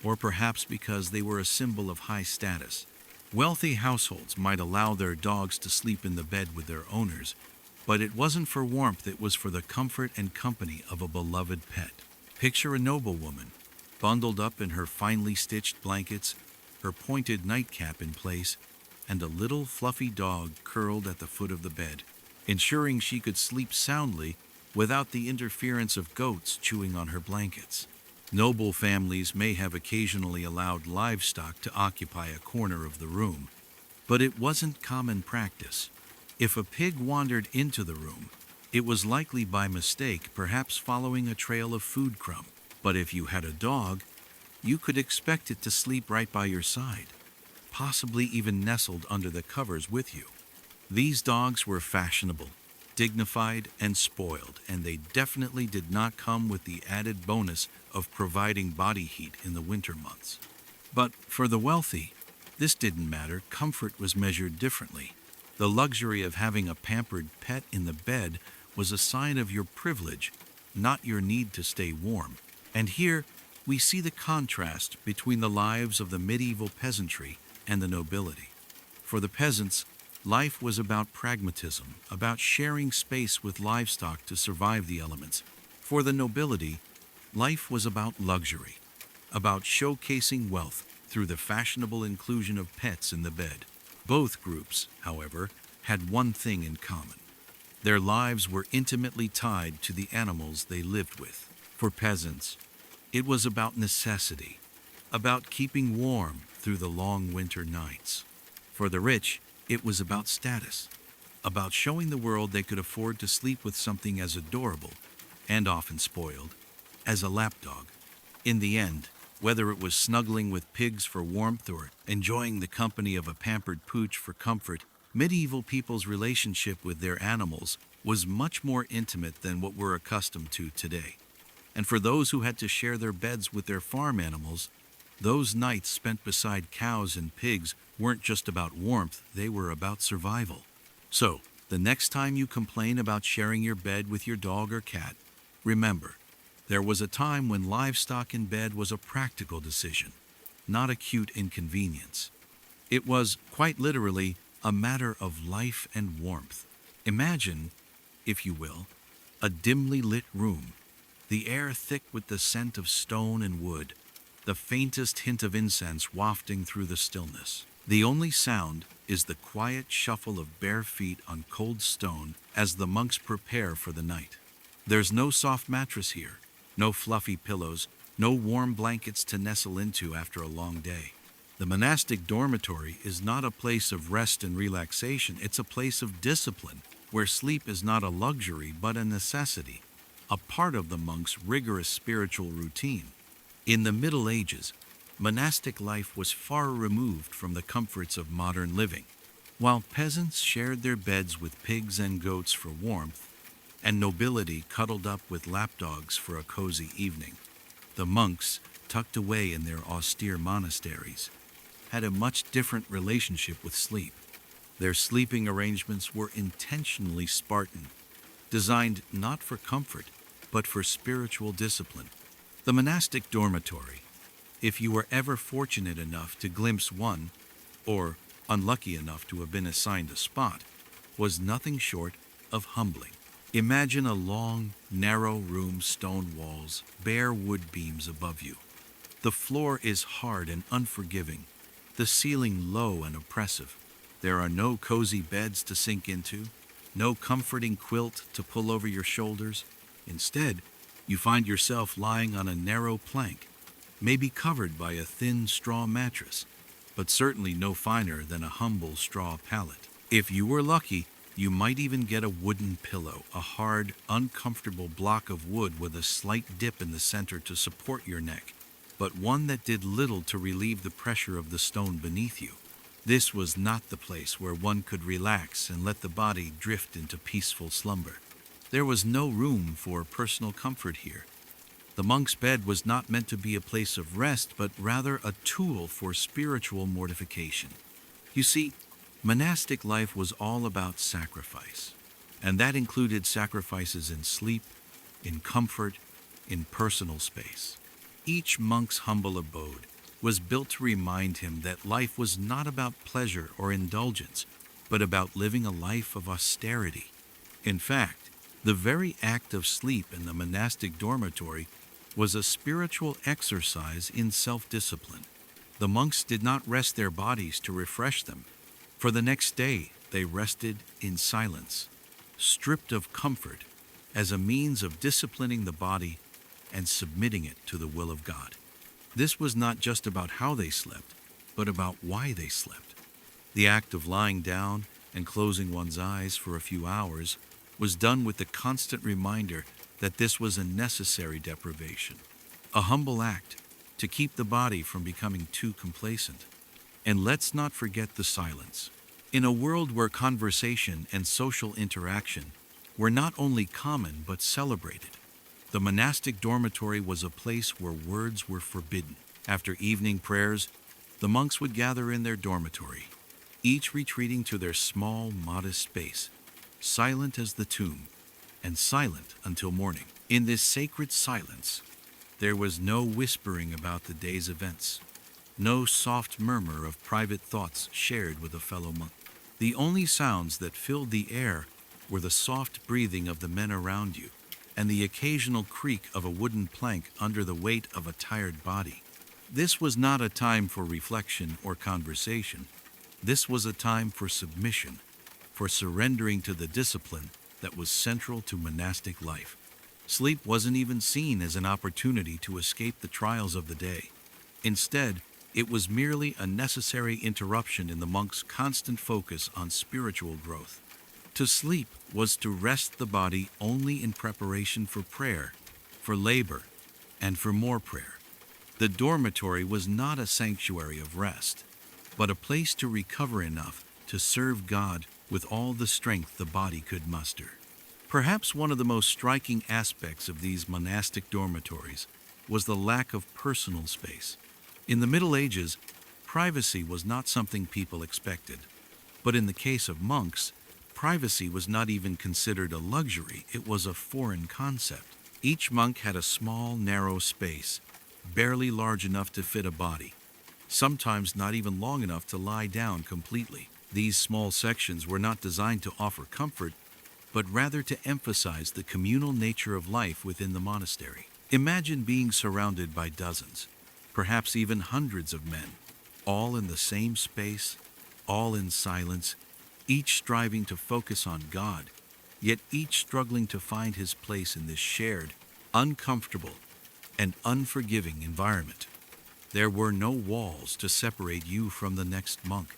or perhaps because they were a symbol of high status. Wealthy households might allow their dogs to sleep in the bed with their owners, but it wasn't for warmth, it was for the comfort and company of a beloved pet. Picture a noblewoman, bundled up in her finely stitched blankets, her pointed nightcap in place, and a little fluffy dog curled at the foot of the bed, ensuring she could sleep soundly without the interference of goats chewing on her blankets. Noble families may have occasionally allowed livestock to occupy a corner of the room, but it wasn't common practice. If a pig wandered into the room, it was likely by mistake, perhaps following a trail of food crumb. But if you had a dog, you could expect it to sleep right by your side, possibly even nestled under the covers with you. These dogs were fashionable, dignified, and spoiled, and they definitely did not come with the added bonus of providing body heat in the winter months. But for the wealthy, this didn't matter. Comfort was measured differently. The luxury of having a pampered pet in the bed was a sign of your privilege, not your need to stay warm. And here, we see the contrast between the lives of the medieval peasantry and the nobility. For the peasants, life was about pragmatism, about sharing space with livestock to survive the elements. For the nobility, life was about luxury, about showcasing wealth through the fashionable inclusion of pets in the bed. Both groups, however, had one thing in common. Their lives were intimately tied to the animals they lived with. For peasants, it was about necessity, about keeping warm through the long winter nights. For the rich, it was about status, about showing the world they could afford to sleep with something as adorable, and often spoiled, as a lapdog. In the end, Whether it was snuggling with pigs for warmth or enjoying the company of a pampered pooch for comfort, medieval people's relationship with their animals was much more intimate than what we're accustomed to today. And for those who had to share their beds with their farm animals, those nights spent beside cows and pigs weren't just about warmth, they were about survival. So, the next time you complain about sharing your bed with your dog or cat, remember, there was a time when livestock in bed was a practical decision, not a cute inconvenience. It was, quite literally, a matter of life and warmth. Imagine, if you will, a dimly lit room, the air thick with the scent of stone and wood, the faintest hint of incense wafting through the stillness. The only sound is the quiet shuffle of bare feet on cold stone as the monks prepare for the night. There's no soft mattress here, no fluffy pillows, no warm blankets to nestle into after a long day. The monastic dormitory is not a place of rest and relaxation, it's a place of discipline, where sleep is not a luxury but a necessity, a part of the monk's rigorous spiritual routine. In the Middle Ages, monastic life was far removed from the comforts of modern living. While peasants shared their beds with pigs and goats for warmth, and nobility cuddled up with lapdogs for a cozy evening, the monks, tucked away in their austere monasteries, had a much different relationship with sleep. Their sleeping arrangements were intentionally Spartan, designed not for comfort, but for spiritual discipline. The monastic dormitory, if you were ever fortunate enough to glimpse one, or unlucky enough to have been assigned a spot, was nothing short of humbling. Imagine a long, narrow room, stone walls, bare wood beams above you. The floor is hard and unforgiving, the ceiling low and oppressive. There are no cozy beds to sink into, no comforting quilt to pull over your shoulders. Instead, you find yourself lying on a narrow plank, maybe covered by a thin straw mattress, but certainly no finer than a humble straw pallet. If you were lucky, you might even get a wooden pillow, a hard, uncomfortable block of wood with a slight dip in the center to support your neck, but one that did little to relieve the pressure of the stone beneath you. This was not the place where one could relax and let the body drift into peaceful slumber. There was no room for personal comfort here. The monk's bed was not meant to be a place of rest, but rather a tool for spiritual mortification. You see, monastic life was all about sacrifice, and that included sacrifices in sleep, in comfort, in personal space. Each monk's humble abode was built to remind him that life was not about pleasure or indulgence, but about living a life of austerity. In fact, the very act of sleep in the monastic dormitory was a spiritual exercise in self-discipline. The monks did not rest their bodies to refresh them. For the next day, they rested in silence, stripped of comfort, as a means of disciplining the body and submitting it to the will of God. This was not just about how they slept, but about why they slept. The act of lying down and closing one's eyes for a few hours was done with the constant reminder that this was a necessary deprivation, a humble act to keep the body from becoming too complacent. And let's not forget the silence. In a world where conversation and social interaction were not only common but celebrated, the monastic dormitory was a place where words were forbidden. After evening prayers, the monks would gather in their dormitory, each retreating to their small, modest space, silent as the tomb, and silent until morning. In this sacred silence, there was no whispering about the day's events, no soft murmur of private thoughts shared with a fellow monk. The only sounds that filled the air were the soft breathing of the men around you, and the occasional creak of a wooden plank under the weight of a tired body. This was not a time for reflection or conversation. This was a time for submission, for surrendering to the discipline that was central to monastic life. Sleep wasn't even seen as an opportunity to escape the trials of the day. Instead, it was merely a necessary interruption in the monk's constant focus on spiritual growth. To sleep was to rest the body only in preparation for prayer, for labor, and for more prayer. The dormitory was not a sanctuary of rest, but a place to recover enough to serve God with all the strength the body could muster. Perhaps one of the most striking aspects of these monastic dormitories was the lack of personal space. In the Middle Ages, privacy was not something people expected, but in the case of monks, privacy was not even considered a luxury, it was a foreign concept. Each monk had a small, narrow space, barely large enough to fit a body, sometimes not even long enough to lie down completely. These small sections were not designed to offer comfort, but rather to emphasize the communal nature of life within the monastery. Imagine being surrounded by dozens, perhaps even hundreds of men, all in the same space, all in silence, each striving to focus on God, yet each struggling to find his place in this shared, uncomfortable, and unforgiving environment. There were no walls to separate you from the next monk,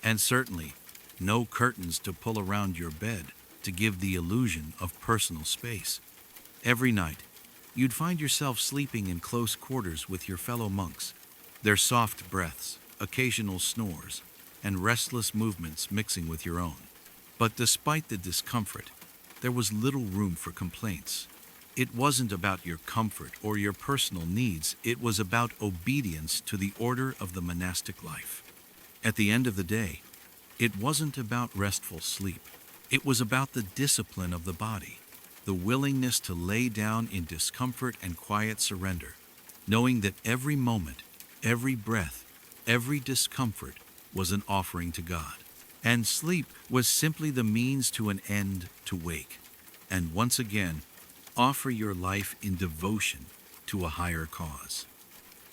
and certainly no curtains to pull around your bed to give the illusion of personal space. Every night, you'd find yourself sleeping in close quarters with your fellow monks, their soft breaths, occasional snores, and restless movements mixing with your own. But despite the discomfort, there was little room for complaints. It wasn't about your comfort or your personal needs, it was about obedience to the order of the monastic life. At the end of the day, it wasn't about restful sleep. It was about the discipline of the body, the willingness to lay down in discomfort and quiet surrender, knowing that every moment, every breath, every discomfort was an offering to God. And sleep was simply the means to an end to wake. And once again, offer your life in devotion to a higher cause.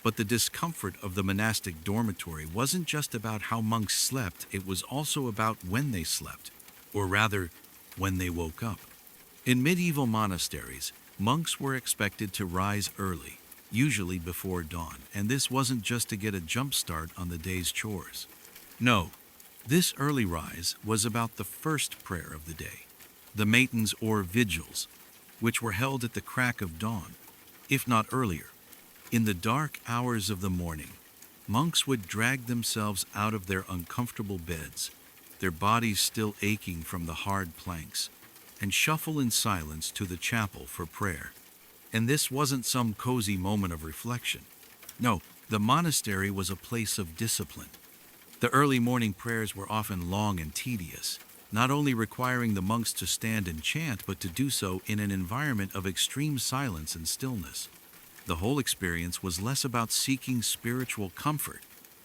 But the discomfort of the monastic dormitory wasn't just about how monks slept, it was also about when they slept, or rather, when they woke up. In medieval monasteries, monks were expected to rise early, usually before dawn, and this wasn't just to get a jump start on the day's chores. No, this early rise was about the first prayer of the day, the matins or vigils, which were held at the crack of dawn, if not earlier. In the dark hours of the morning, monks would drag themselves out of their uncomfortable beds, their bodies still aching from the hard planks, and shuffle in silence to the chapel for prayer. And this wasn't some cozy moment of reflection. No, the monastery was a place of discipline. The early morning prayers were often long and tedious, not only requiring the monks to stand and chant, but to do so in an environment of extreme silence and stillness. The whole experience was less about seeking spiritual comfort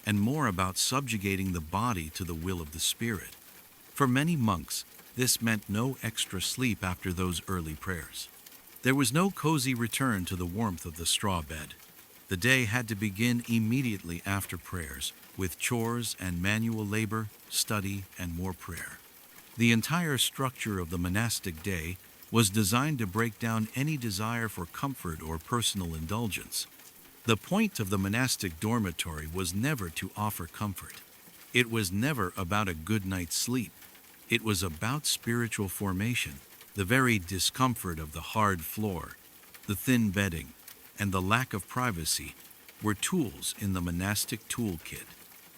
and more about subjugating the body to the will of the spirit. For many monks, this meant no extra sleep after those early prayers. There was no cozy return to the warmth of the straw bed. The day had to begin immediately after prayers, with chores and manual labor, study, and more prayer. The entire structure of the monastic day was designed to break down any desire for comfort or personal indulgence. The point of the monastic dormitory was never to offer comfort. It was never about a good night's sleep. It was about spiritual formation. The very discomfort of the hard floor, the thin bedding, and the lack of privacy were tools in the monastic toolkit,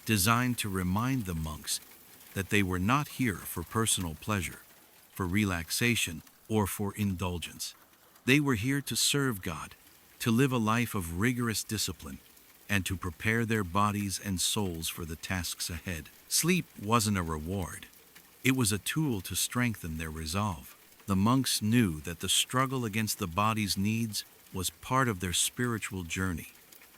designed to remind the monks that they were not here for personal pleasure, for relaxation, or for indulgence. They were here to serve God, to live a life of rigorous discipline, and to prepare their bodies and souls for the tasks ahead. Sleep wasn't a reward. It was a tool to strengthen their resolve. The monks knew that the struggle against the body's needs was part of their spiritual journey,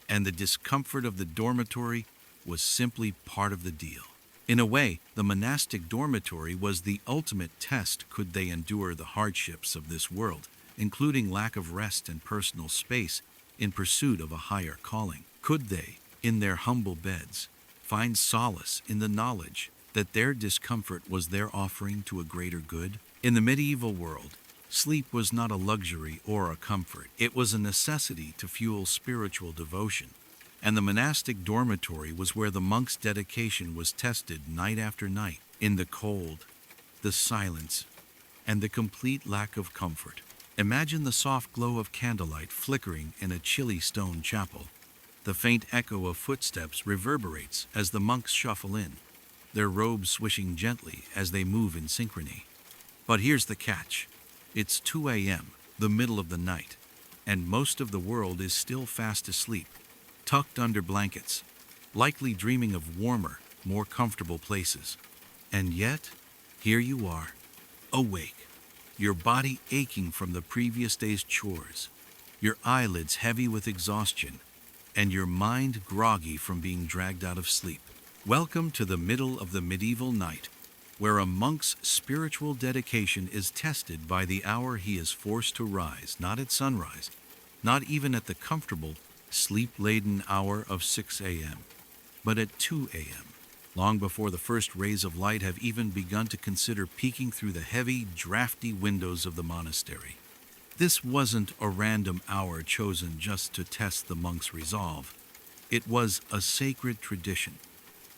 and the discomfort of the dormitory was simply part of the deal. In a way, the monastic dormitory was the ultimate test. Could they endure the hardships of this world, including lack of rest and personal space, in pursuit of a higher calling? Could they, in their humble beds, find solace in the knowledge that their discomfort was their offering to a greater good? In the medieval world, sleep was not a luxury or a comfort. It was a necessity to fuel spiritual devotion. And the monastic dormitory was where the monk's dedication was tested night after night, in the cold, the silence, and the complete lack of comfort. Imagine the soft glow of candlelight flickering in a chilly stone chapel, The faint echo of footsteps reverberates as the monks shuffle in, their robes swishing gently as they move in synchrony. But here's the catch. It's 2 a.m., the middle of the night, and most of the world is still fast asleep, tucked under blankets, likely dreaming of warmer, more comfortable places. And yet, here you are, awake, your body aching from the previous day's chores, your eyelids heavy with exhaustion, and your mind groggy from being dragged out of sleep. Welcome to the middle of the medieval night, where a monk's spiritual dedication is tested by the hour he is forced to rise, not at sunrise, not even at the comfortable, sleep-laden hour of 6 a.m., but at 2 a.m., long before the first rays of light have even begun to consider peeking through the heavy, drafty windows of the monastery. This wasn't a random hour chosen just to test the monk's resolve. It was a sacred tradition.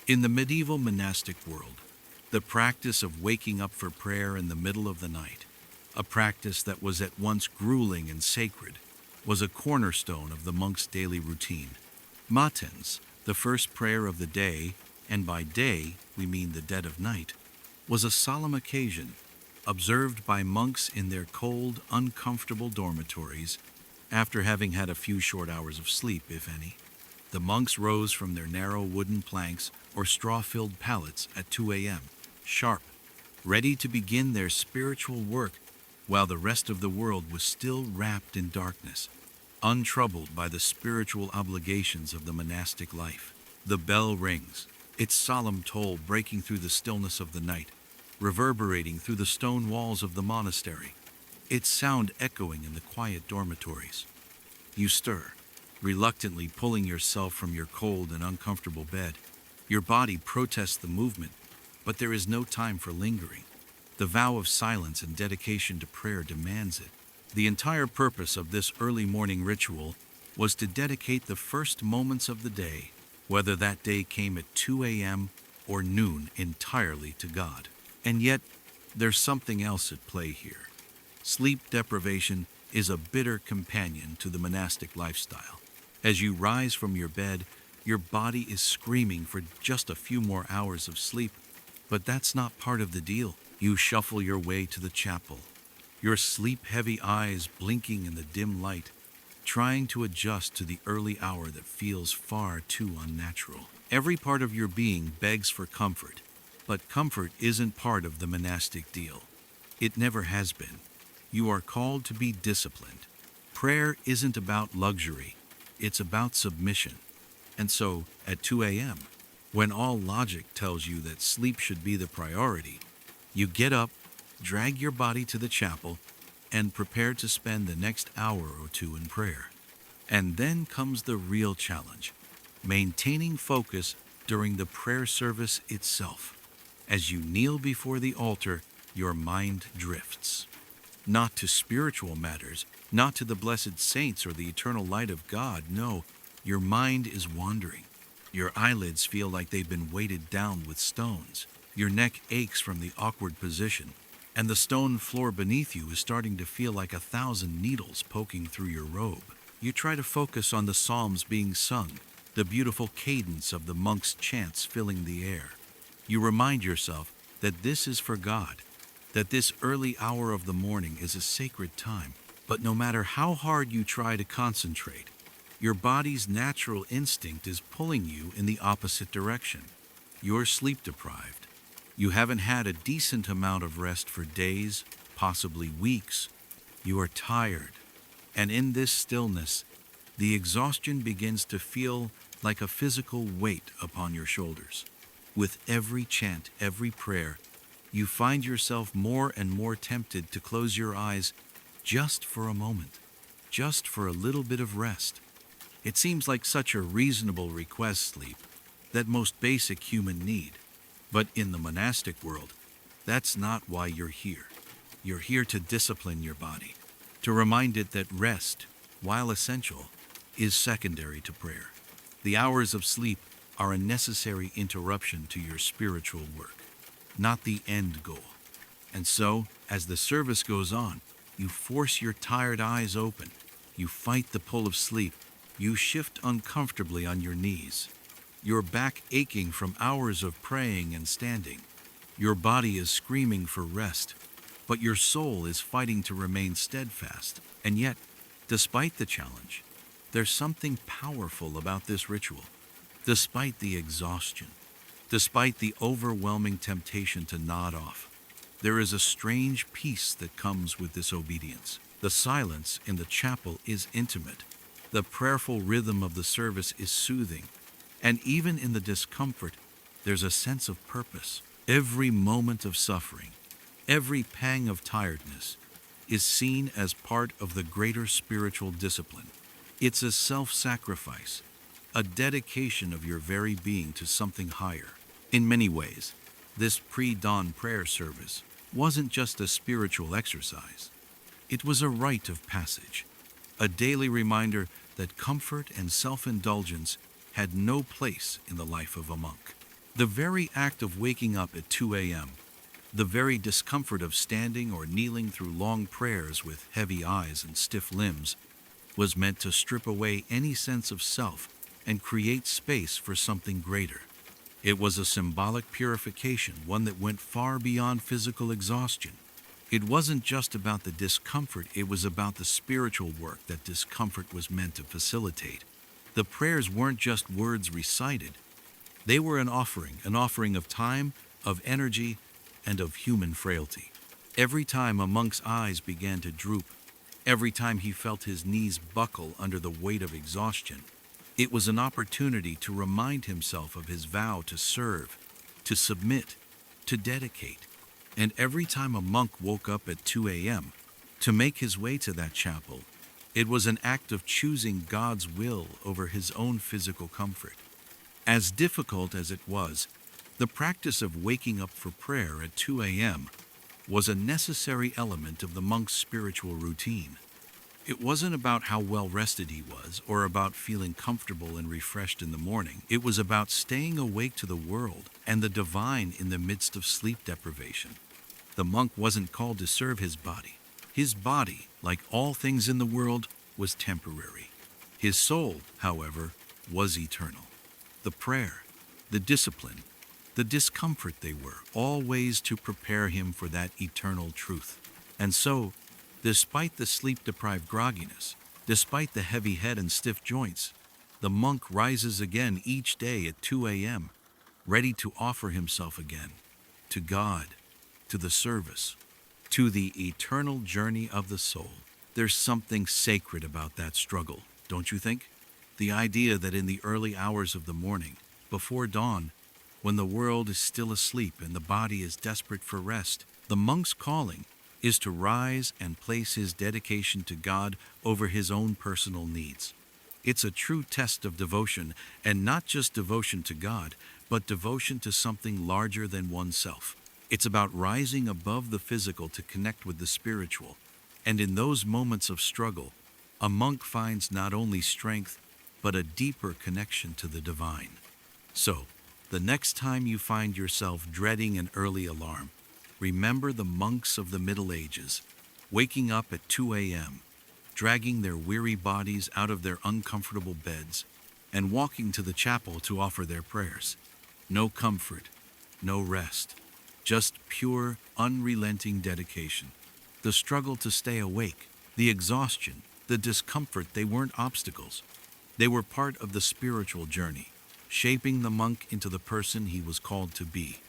In the medieval monastic world, the practice of waking up for prayer in the middle of the night, a practice that was at once grueling and sacred, was a cornerstone of the monk's daily routine. Matins, the first prayer of the day, and by day we mean the dead of night, was a solemn occasion observed by monks in their cold, uncomfortable dormitories after having had a few short hours of sleep, if any. The monks rose from their narrow wooden planks or straw-filled pallets at 2 a.m., sharp, ready to begin their spiritual work while the rest of the world was still wrapped in darkness, untroubled by the spiritual obligations of the monastic life. The bell rings, its solemn toll breaking through the stillness of the night, reverberating through the stone walls of the monastery, its sound echoing in the quiet dormitories. You stir, reluctantly pulling yourself from your cold and uncomfortable bed. Your body protests the movement, but there is no time for lingering. The vow of silence and dedication to prayer demands it. The entire purpose of this early morning ritual was to dedicate the first moments of the day, whether that day came at 2 a.m. or noon, entirely to God. And yet, there's something else at play here. Sleep deprivation is a bitter companion to the monastic lifestyle. As you rise from your bed, your body is screaming for just a few more hours of sleep. But that's not part of the deal. You shuffle your way to the chapel, your sleep-heavy eyes blinking in the dim light, trying to adjust to the early hour that feels far too unnatural. Every part of your being begs for comfort, but comfort isn't part of the monastic deal. It never has been. You are called to be disciplined. Prayer isn't about luxury, it's about submission. And so, at 2 a.m., when all logic tells you that sleep should be the priority, you get up, drag your body to the chapel, and prepare to spend the next hour or two in prayer. And then comes the real challenge, maintaining focus during the prayer service itself. As you kneel before the altar, your mind drifts. Not to spiritual matters, not to the blessed saints or the eternal light of God. No, your mind is wandering. Your eyelids feel like they've been weighted down with stones. Your neck aches from the awkward position, and the stone floor beneath you is starting to feel like 1,000 needles poking through your robe. You try to focus on the psalms being sung, the beautiful cadence of the monks' chants filling the air. You remind yourself that this is for God, that this early hour of the morning is a sacred time. But no matter how hard you try to concentrate, your body's natural instinct is pulling you in the opposite direction. You're sleep deprived. You haven't had a decent amount of rest for days, possibly weeks. You are tired. And in this stillness, the exhaustion begins to feel like a physical weight upon your shoulders. With every chant, every prayer, you find yourself more and more tempted to close your eyes just for a moment, just for a little bit of rest. It seems like such a reasonable request, sleep, that most basic human need. But in the monastic world, that's not why you're here. You're here to discipline your body, to remind it that rest, while essential, is secondary to prayer. The hours of sleep are a necessary interruption to your spiritual work, not the end goal. And so, as the service goes on, you force your tired eyes open. You fight the pull of sleep. You shift uncomfortably on your knees, your back aching from hours of praying and standing. Your body is screaming for rest, but your soul is fighting to remain steadfast. And yet, despite the challenge, there's something powerful about this ritual. Despite the exhaustion, despite the overwhelming temptation to nod off, there is a strange peace that comes with this obedience. The silence in the chapel is intimate. The prayerful rhythm of the service is soothing. And even in the discomfort, there's a sense of purpose. Every moment of suffering, every pang of tiredness, is seen as part of the greater spiritual discipline. It's a self-sacrifice, a dedication of your very being to something higher. In many ways, this pre-dawn prayer service wasn't just a spiritual exercise. It was a rite of passage, a daily reminder that comfort and self-indulgence had no place in the life of a monk. The very act of waking up at 2 a.m., the very discomfort of standing or kneeling through long prayers with heavy eyes and stiff limbs, was meant to strip away any sense of self and create space for something greater. It was a symbolic purification, one that went far beyond physical exhaustion. It wasn't just about the discomfort, it was about the spiritual work that discomfort was meant to facilitate. The prayers weren't just words recited. They were an offering of time, of energy, and of human frailty. Every time a monk's eyes began to droop, every time he felt his knees buckle under the weight of exhaustion, it was an opportunity to remind himself of his vow to serve, to submit, to dedicate. And every time a monk woke up at 2 a.m. to make his way to that chapel, it was an act of choosing God's will over his own physical comfort. As difficult as it was, the practice of waking up for prayer at 2 a.m. was a necessary element of the monk's spiritual routine. It wasn't about how well rested he was or about feeling comfortable and refreshed in the morning. It was about staying awake to the world and the divine in the midst of sleep deprivation. The monk wasn't called to serve his body. His body, like all things in the world, was temporary. His soul, however, was eternal. The prayer, the discipline, the discomfort, they were all ways to prepare him for that eternal truth. And so, despite the sleep-deprived grogginess, despite the heavy head and stiff joints, the monk rises again each day at 2 a.m., ready to offer himself again to God, to the service, to the eternal journey of the soul. There's something sacred about that struggle, don't you think? The idea that in the early hours of the morning, before dawn, when the world is still asleep and the body is desperate for rest, the monk's calling is to rise and place his dedication to God over his own personal needs. It's a true test of devotion, and not just devotion to God, but devotion to something larger than oneself. It's about rising above the physical to connect with the spiritual. And in those moments of struggle, a monk finds not only strength, but a deeper connection to the divine. So, the next time you find yourself dreading an early alarm, remember the monks of the Middle Ages, waking up at 2 a.m., dragging their weary bodies out of their uncomfortable beds, and walking to the chapel to offer their prayers. No comfort, no rest, just pure, unrelenting dedication. The struggle to stay awake, the exhaustion, the discomfort, they weren't obstacles. They were part of the spiritual journey, shaping the monk into the person he was called to be.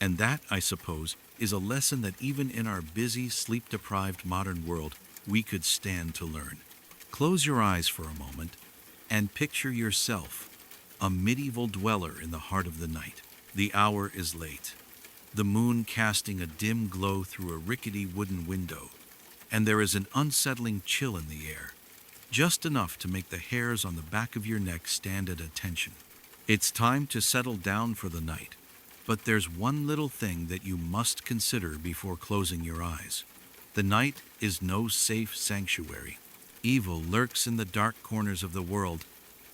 And that, I suppose, is a lesson that even in our busy, sleep-deprived modern world, we could stand to learn. Close your eyes for a moment and picture yourself, a medieval dweller in the heart of the night. The hour is late, the moon casting a dim glow through a rickety wooden window, and there is an unsettling chill in the air, just enough to make the hairs on the back of your neck stand at attention. It's time to settle down for the night, but there's one little thing that you must consider before closing your eyes. The night is no safe sanctuary. Evil lurks in the dark corners of the world,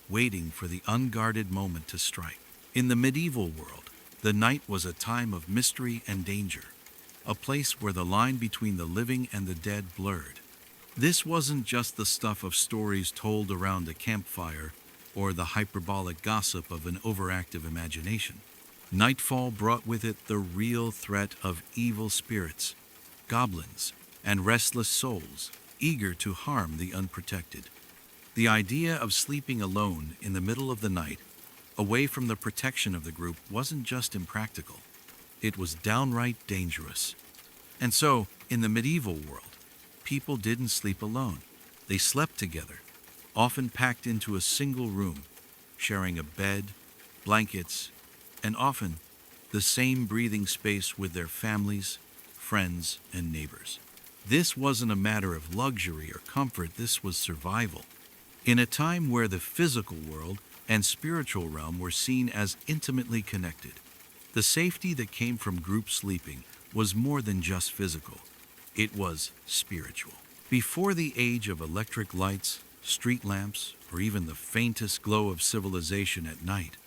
waiting for the unguarded moment to strike. In the medieval world, the night was a time of mystery and danger, a place where the line between the living and the dead blurred. This wasn't just the stuff of stories told around a campfire or the hyperbolic gossip of an overactive imagination. Nightfall brought with it the real threat of evil spirits, goblins, and restless souls eager to harm the unprotected. The idea of sleeping alone in the middle of the night, away from the protection of the group, wasn't just impractical, it was downright dangerous. And so, in the medieval world, people didn't sleep alone. They slept together, often packed into a single room, sharing a bed, blankets, and often the same breathing space with their families, friends, and neighbors. This wasn't a matter of luxury or comfort, this was survival. In a time where the physical world and spiritual realm were seen as intimately connected, the safety that came from group sleeping was more than just physical. It was spiritual. Before the age of electric lights, street lamps, or even the faintest glow of civilization at night,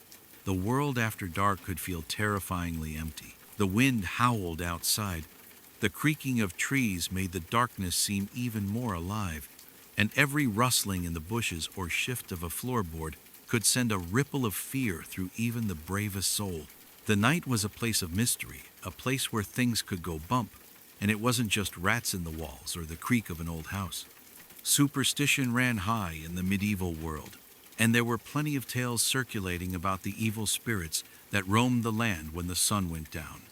the world after dark could feel terrifyingly empty. The wind howled outside, the creaking of trees made the darkness seem even more alive, and every rustling in the bushes or shift of a floorboard could send a ripple of fear through even the bravest soul. The night was a place of mystery, a place where things could go bump, and it wasn't just rats in the walls or the creak of an old house. Superstition ran high in the medieval world, and there were plenty of tales circulating about the evil spirits that roamed the land when the sun went down.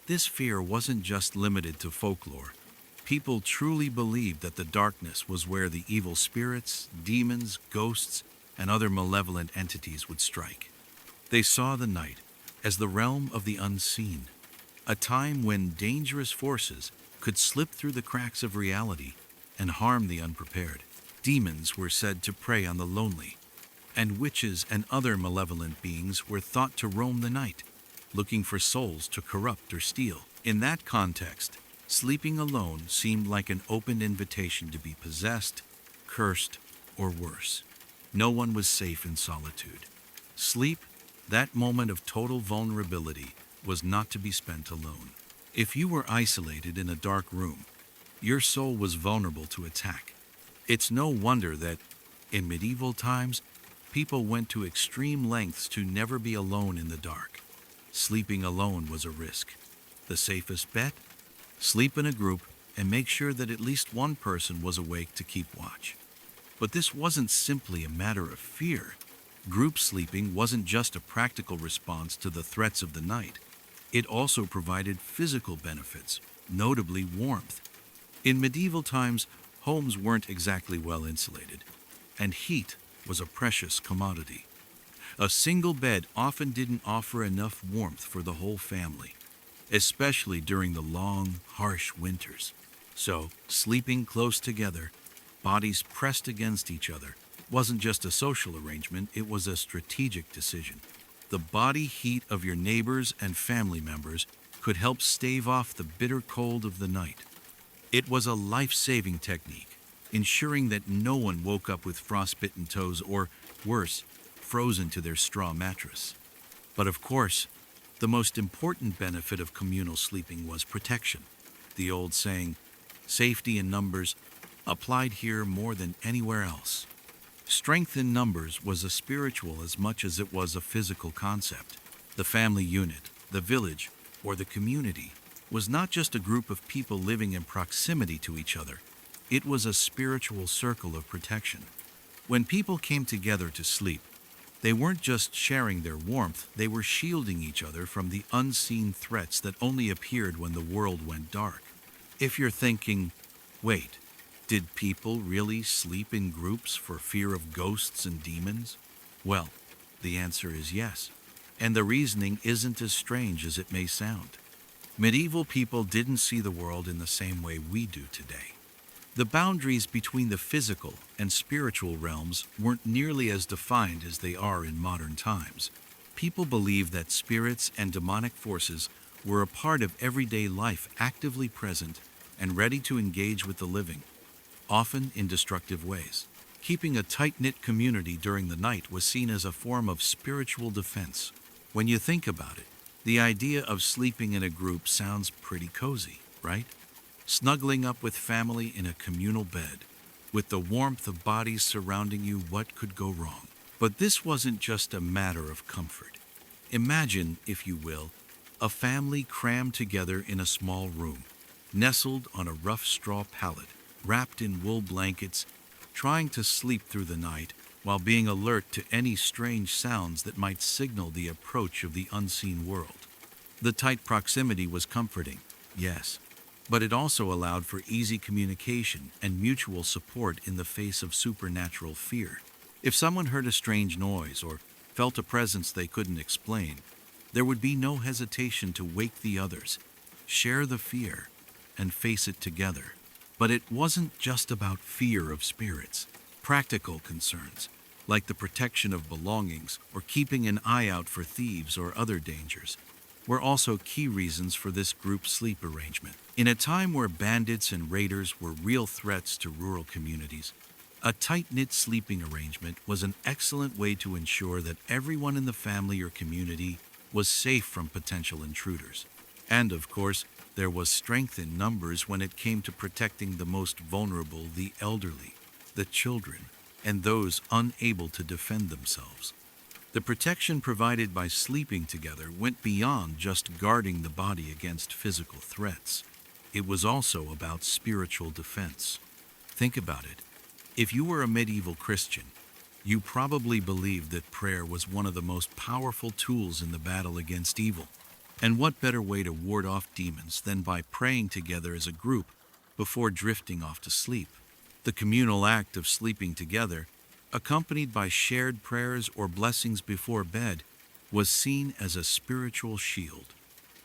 This fear wasn't just limited to folklore. People truly believed that the darkness was where the evil spirits, demons, ghosts, and other malevolent entities would strike. They saw the night as the realm of the unseen, a time when dangerous forces could slip through the cracks of reality and harm the unprepared. Demons were said to prey on the lonely, and witches and other malevolent beings were thought to roam the night, looking for souls to corrupt or steal. In that context, sleeping alone seemed like an open invitation to be possessed, cursed, or worse. No one was safe in solitude. Sleep, that moment of total vulnerability, was not to be spent alone. If you were isolated in a dark room, your soul was vulnerable to attack. It's no wonder that, in medieval times, people went to extreme lengths to never be alone in the dark. Sleeping alone was a risk. The safest bet? Sleep in a group and make sure that at least one person was awake to keep watch. But this wasn't simply a matter of fear. Group sleeping wasn't just a practical response to the threats of the night. It also provided physical benefits, notably warmth. In medieval times, homes weren't exactly well insulated, and heat was a precious commodity. A single bed often didn't offer enough warmth for the whole family, especially during the long, harsh winters. So, sleeping close together, bodies pressed against each other, wasn't just a social arrangement, it was a strategic decision. The body heat of your neighbors and family members could help stave off the bitter cold of the night. It was a life-saving technique, ensuring that no one woke up with frostbitten toes or, worse, frozen to their straw mattress. But of course, the most important benefit of communal sleeping was protection. The old saying, "Safety in numbers," applied here more than anywhere else. Strength in numbers was a spiritual as much as it was a physical concept. The family unit, the village, or the community was not just a group of people living in proximity to each other. It was a spiritual circle of protection. When people came together to sleep, they weren't just sharing their warmth, they were shielding each other from the unseen threats that only appeared when the world went dark. If you're thinking, wait, did people really sleep in groups for fear of ghosts and demons? Well, the answer is yes, and the reasoning isn't as strange as it may sound. Medieval people didn't see the world in the same way we do today. The boundaries between the physical and spiritual realms weren't nearly as defined as they are in modern times. People believed that spirits and demonic forces were a part of everyday life, actively present and ready to engage with the living, often in destructive ways. Keeping a tight-knit community during the night was seen as a form of spiritual defense. When you think about it, the idea of sleeping in a group sounds pretty cozy, right? Snuggling up with family in a communal bed, With the warmth of bodies surrounding you, what could go wrong? But this wasn't just a matter of comfort. Imagine, if you will, a family crammed together in a small room, nestled on a rough straw pallet, wrapped in wool blankets, trying to sleep through the night while being alert to any strange sounds that might signal the approach of the unseen world. The tight proximity was comforting, yes, but it also allowed for easy communication and mutual support in the face of supernatural fear. If someone heard a strange noise or felt a presence they couldn't explain, there would be no hesitation to wake the others, share the fear, and face it together. But it wasn't just about fear of spirits. Practical concerns, like the protection of belongings or keeping an eye out for thieves or other dangers, were also key reasons for this group sleep arrangement. In a time where bandits and raiders were real threats to rural communities, a tight-knit sleeping arrangement was an excellent way to ensure that everyone in the family or community was safe from potential intruders. And of course, there was strength in numbers when it came to protecting the most vulnerable, the elderly, the children, and those unable to defend themselves. The protection provided by sleeping together went beyond just guarding the body against physical threats. It was also about spiritual defense. Think about it. If you were a medieval Christian, you probably believed that prayer was one of the most powerful tools in the battle against evil. And what better way to ward off demons than by praying together as a group before drifting off to sleep? The communal act of sleeping together, accompanied by shared prayers or blessings before bed, was seen as a spiritual shield.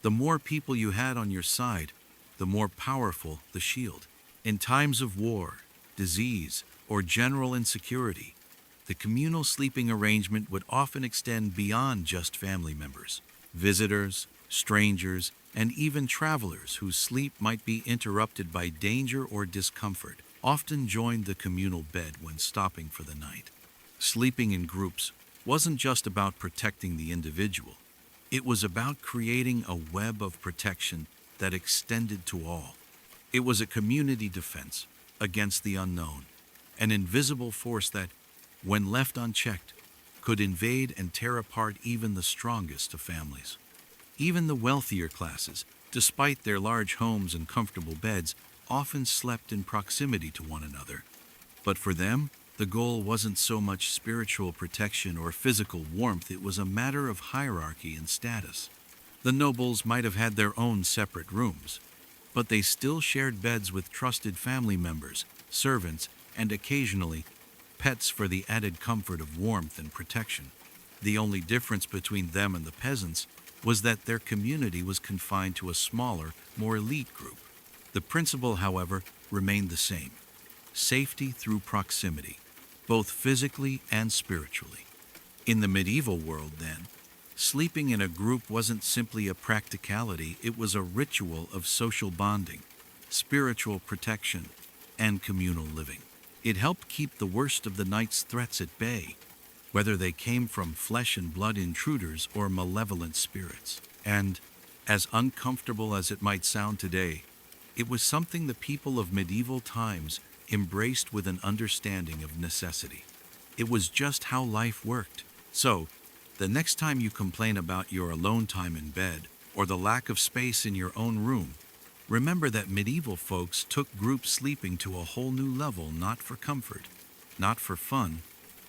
The more people you had on your side, the more powerful the shield. In times of war, disease, or general insecurity, the communal sleeping arrangement would often extend beyond just family members. Visitors, strangers, and even travelers whose sleep might be interrupted by danger or discomfort often joined the communal bed when stopping for the night. Sleeping in groups wasn't just about protecting the individual. It was about creating a web of protection that extended to all. It was a community defense against the unknown, an invisible force that, when left unchecked, could invade and tear apart even the strongest of families. Even the wealthier classes, despite their large homes and comfortable beds, often slept in proximity to one another. But for them, the goal wasn't so much spiritual protection or physical warmth, it was a matter of hierarchy and status. The nobles might have had their own separate rooms, but they still shared beds with trusted family members, servants, and occasionally, pets for the added comfort of warmth and protection. The only difference between them and the peasants was that their community was confined to a smaller, more elite group. The principle, however, remained the same: safety through proximity, both physically and spiritually. In the medieval world, then, sleeping in a group wasn't simply a practicality, it was a ritual of social bonding, spiritual protection, and communal living. It helped keep the worst of the night's threats at bay, whether they came from flesh and blood intruders or malevolent spirits. And, as uncomfortable as it might sound today, it was something the people of medieval times embraced with an understanding of necessity. It was just how life worked. So, the next time you complain about your alone time in bed or the lack of space in your own room, remember that medieval folks took group sleeping to a whole new level, not for comfort, not for fun,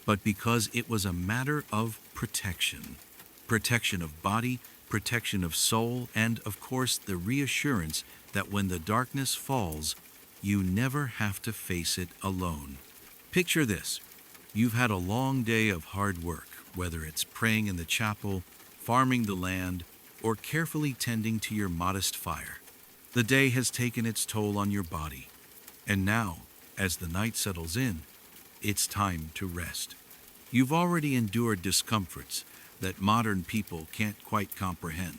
but because it was a matter of protection. Protection of body, protection of soul, and, of course, the reassurance that when the darkness falls, you never have to face it alone. Picture this. You've had a long day of hard work, whether it's praying in the chapel, farming the land, or carefully tending to your modest fire. The day has taken its toll on your body, and now, as the night settles in, it's time to rest. You've already endured discomforts that modern people can't quite comprehend.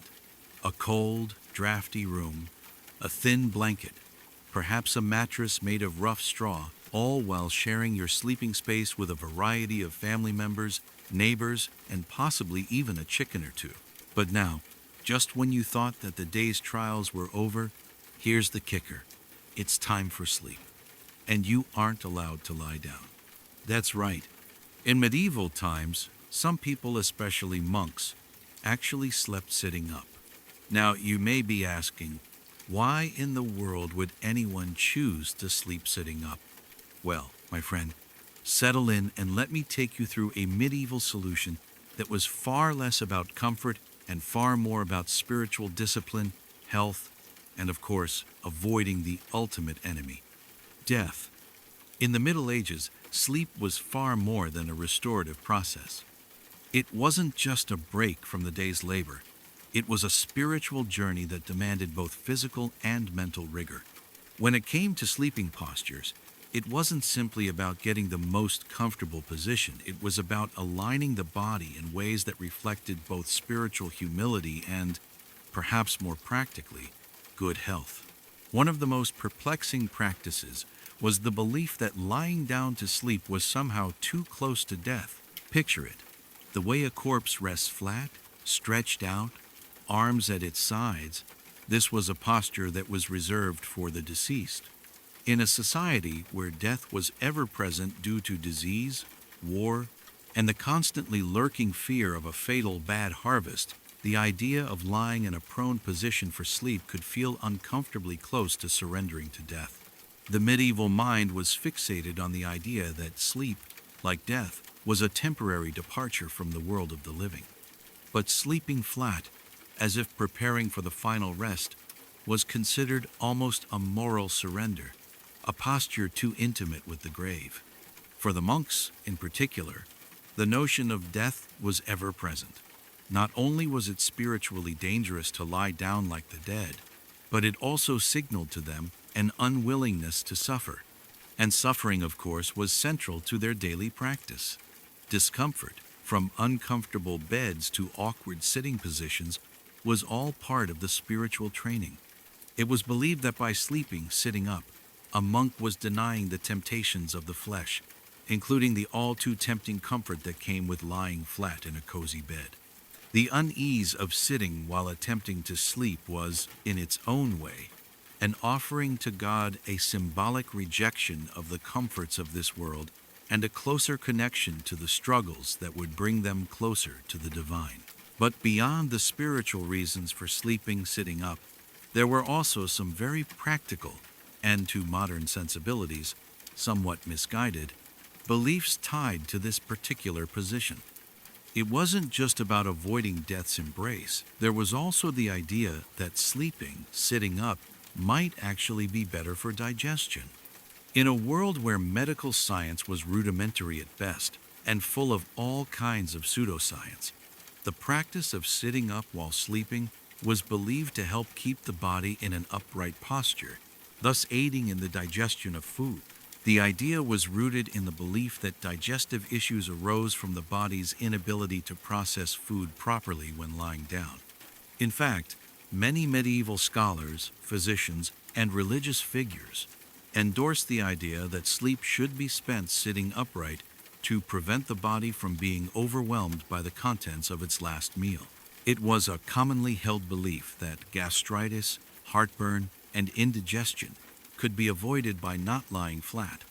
A cold, drafty room, a thin blanket, perhaps a mattress made of rough straw, all while sharing your sleeping space with a variety of family members, neighbors, and possibly even a chicken or two. But now, just when you thought that the day's trials were over, here's the kicker. It's time for sleep. and you aren't allowed to lie down. That's right. In medieval times, some people, especially monks, actually slept sitting up. Now, you may be asking, why in the world would anyone choose to sleep sitting up? Well, my friend, settle in and let me take you through a medieval solution that was far less about comfort and far more about spiritual discipline, health, and of course, avoiding the ultimate enemy, death. In the Middle Ages, sleep was far more than a restorative process. It wasn't just a break from the day's labor. It was a spiritual journey that demanded both physical and mental rigor. When it came to sleeping postures, it wasn't simply about getting the most comfortable position. It was about aligning the body in ways that reflected both spiritual humility and, perhaps more practically, good health. One of the most perplexing practices was the belief that lying down to sleep was somehow too close to death. Picture it, the way a corpse rests flat, stretched out, arms at its sides. This was a posture that was reserved for the deceased. In a society where death was ever present due to disease, war, and the constantly lurking fear of a fatal bad harvest, the idea of lying in a prone position for sleep could feel uncomfortably close to surrendering to death. The medieval mind was fixated on the idea that sleep, like death, was a temporary departure from the world of the living. But sleeping flat, as if preparing for the final rest, was considered almost a moral surrender, a posture too intimate with the grave. For the monks, in particular, the notion of death was ever present. Not only was it spiritually dangerous to lie down like the dead, but it also signaled to them an unwillingness to suffer. And suffering, of course, was central to their daily practice. Discomfort, from uncomfortable beds to awkward sitting positions, was all part of the spiritual training. It was believed that by sleeping sitting up, a monk was denying the temptations of the flesh, including the all-too tempting comfort that came with lying flat in a cozy bed. The unease of sitting while attempting to sleep was, in its own way, an offering to God, a symbolic rejection of the comforts of this world and a closer connection to the struggles that would bring them closer to the divine. But beyond the spiritual reasons for sleeping sitting up, there were also some very practical, and to modern sensibilities, somewhat misguided, beliefs tied to this particular position. It wasn't just about avoiding death's embrace. There was also the idea that sleeping, sitting up, might actually be better for digestion. In a world where medical science was rudimentary at best and full of all kinds of pseudoscience, the practice of sitting up while sleeping was believed to help keep the body in an upright posture, thus aiding in the digestion of food. The idea was rooted in the belief that digestive issues arose from the body's inability to process food properly when lying down. In fact, many medieval scholars, physicians, and religious figures endorsed the idea that sleep should be spent sitting upright to prevent the body from being overwhelmed by the contents of its last meal. It was a commonly held belief that gastritis, heartburn, and indigestion could be avoided by not lying flat,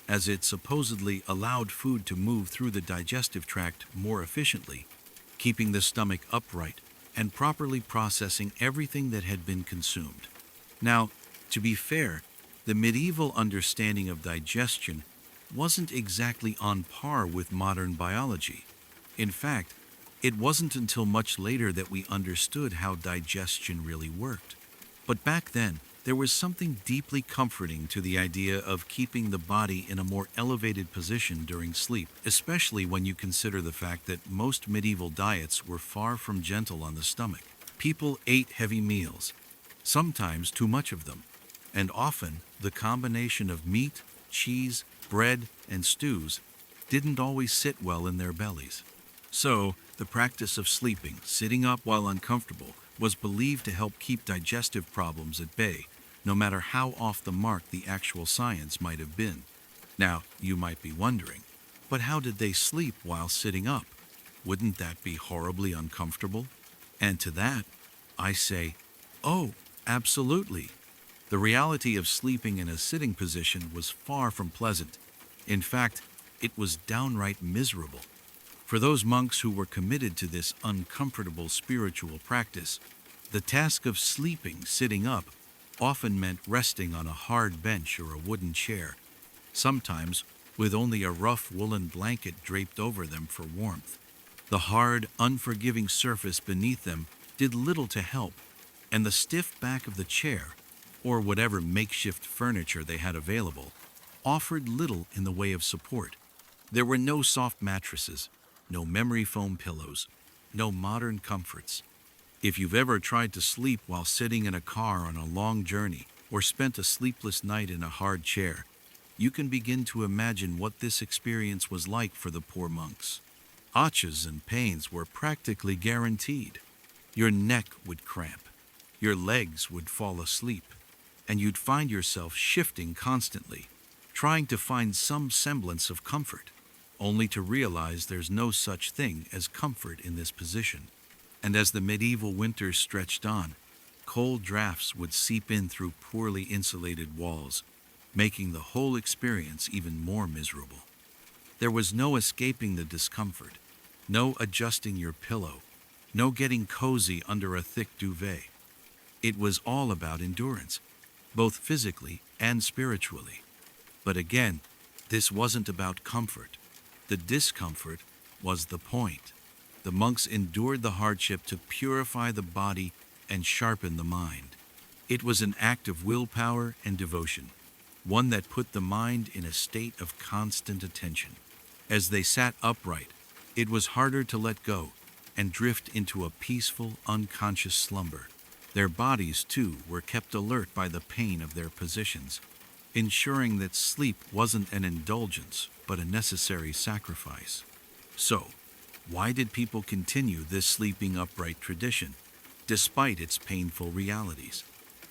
as it supposedly allowed food to move through the digestive tract more efficiently, keeping the stomach upright and properly processing everything that had been consumed. Now, to be fair, the medieval understanding of digestion wasn't exactly on par with modern biology. In fact, it wasn't until much later that we understood how digestion really worked. But back then, there was something deeply comforting to the idea of keeping the body in a more elevated position during sleep, especially when you consider the fact that most medieval diets were far from gentle on the stomach. People ate heavy meals, sometimes too much of them, and often the combination of meat, cheese, bread, and stews didn't always sit well in their bellies. So, the practice of sleeping, sitting up while uncomfortable, was believed to help keep digestive problems at bay, no matter how off the mark the actual science might have been. Now, you might be wondering, but how did they sleep while sitting up? Wouldn't that be horribly uncomfortable? And to that, I say, oh, absolutely. The reality of sleeping in a sitting position was far from pleasant. In fact, it was downright miserable. For those monks who were committed to this uncomfortable spiritual practice, the task of sleeping sitting up often meant resting on a hard bench or a wooden chair, sometimes with only a rough woolen blanket draped over them for warmth. The hard, unforgiving surface beneath them did little to help, and the stiff back of the chair, or whatever makeshift furniture they had available, offered little in the way of support. There were no soft mattresses, no memory foam pillows, no modern comforts. If you've ever tried to sleep while sitting in a car on a long journey or spent a sleepless night in a hard chair, you can begin to imagine what this experience was like for the poor monks. Aches and pains were practically guaranteed. Your neck would cramp, your legs would fall asleep, and you'd find yourself shifting constantly, trying to find some semblance of comfort, only to realize there's no such thing as comfort in this position. And as the medieval winters stretched on, cold drafts would seep in through poorly insulated walls, making the whole experience even more miserable. There was no escaping the discomfort, no adjusting your pillow, no getting cozy under a thick duvet. It was all about endurance, both physically and spiritually. But again, this wasn't about comfort. The discomfort was the point. The monks endured the hardship to purify the body and sharpen the mind. It was an act of willpower and devotion, one that put the mind in a state of constant attention. As they sat upright, it was harder to let go and drift into a peaceful, unconscious slumber. Their bodies, too, were kept alert by the pain of their positions, ensuring that sleep wasn't an indulgence, but a necessary sacrifice. So, why did people continue this sleeping upright tradition, despite its painful realities?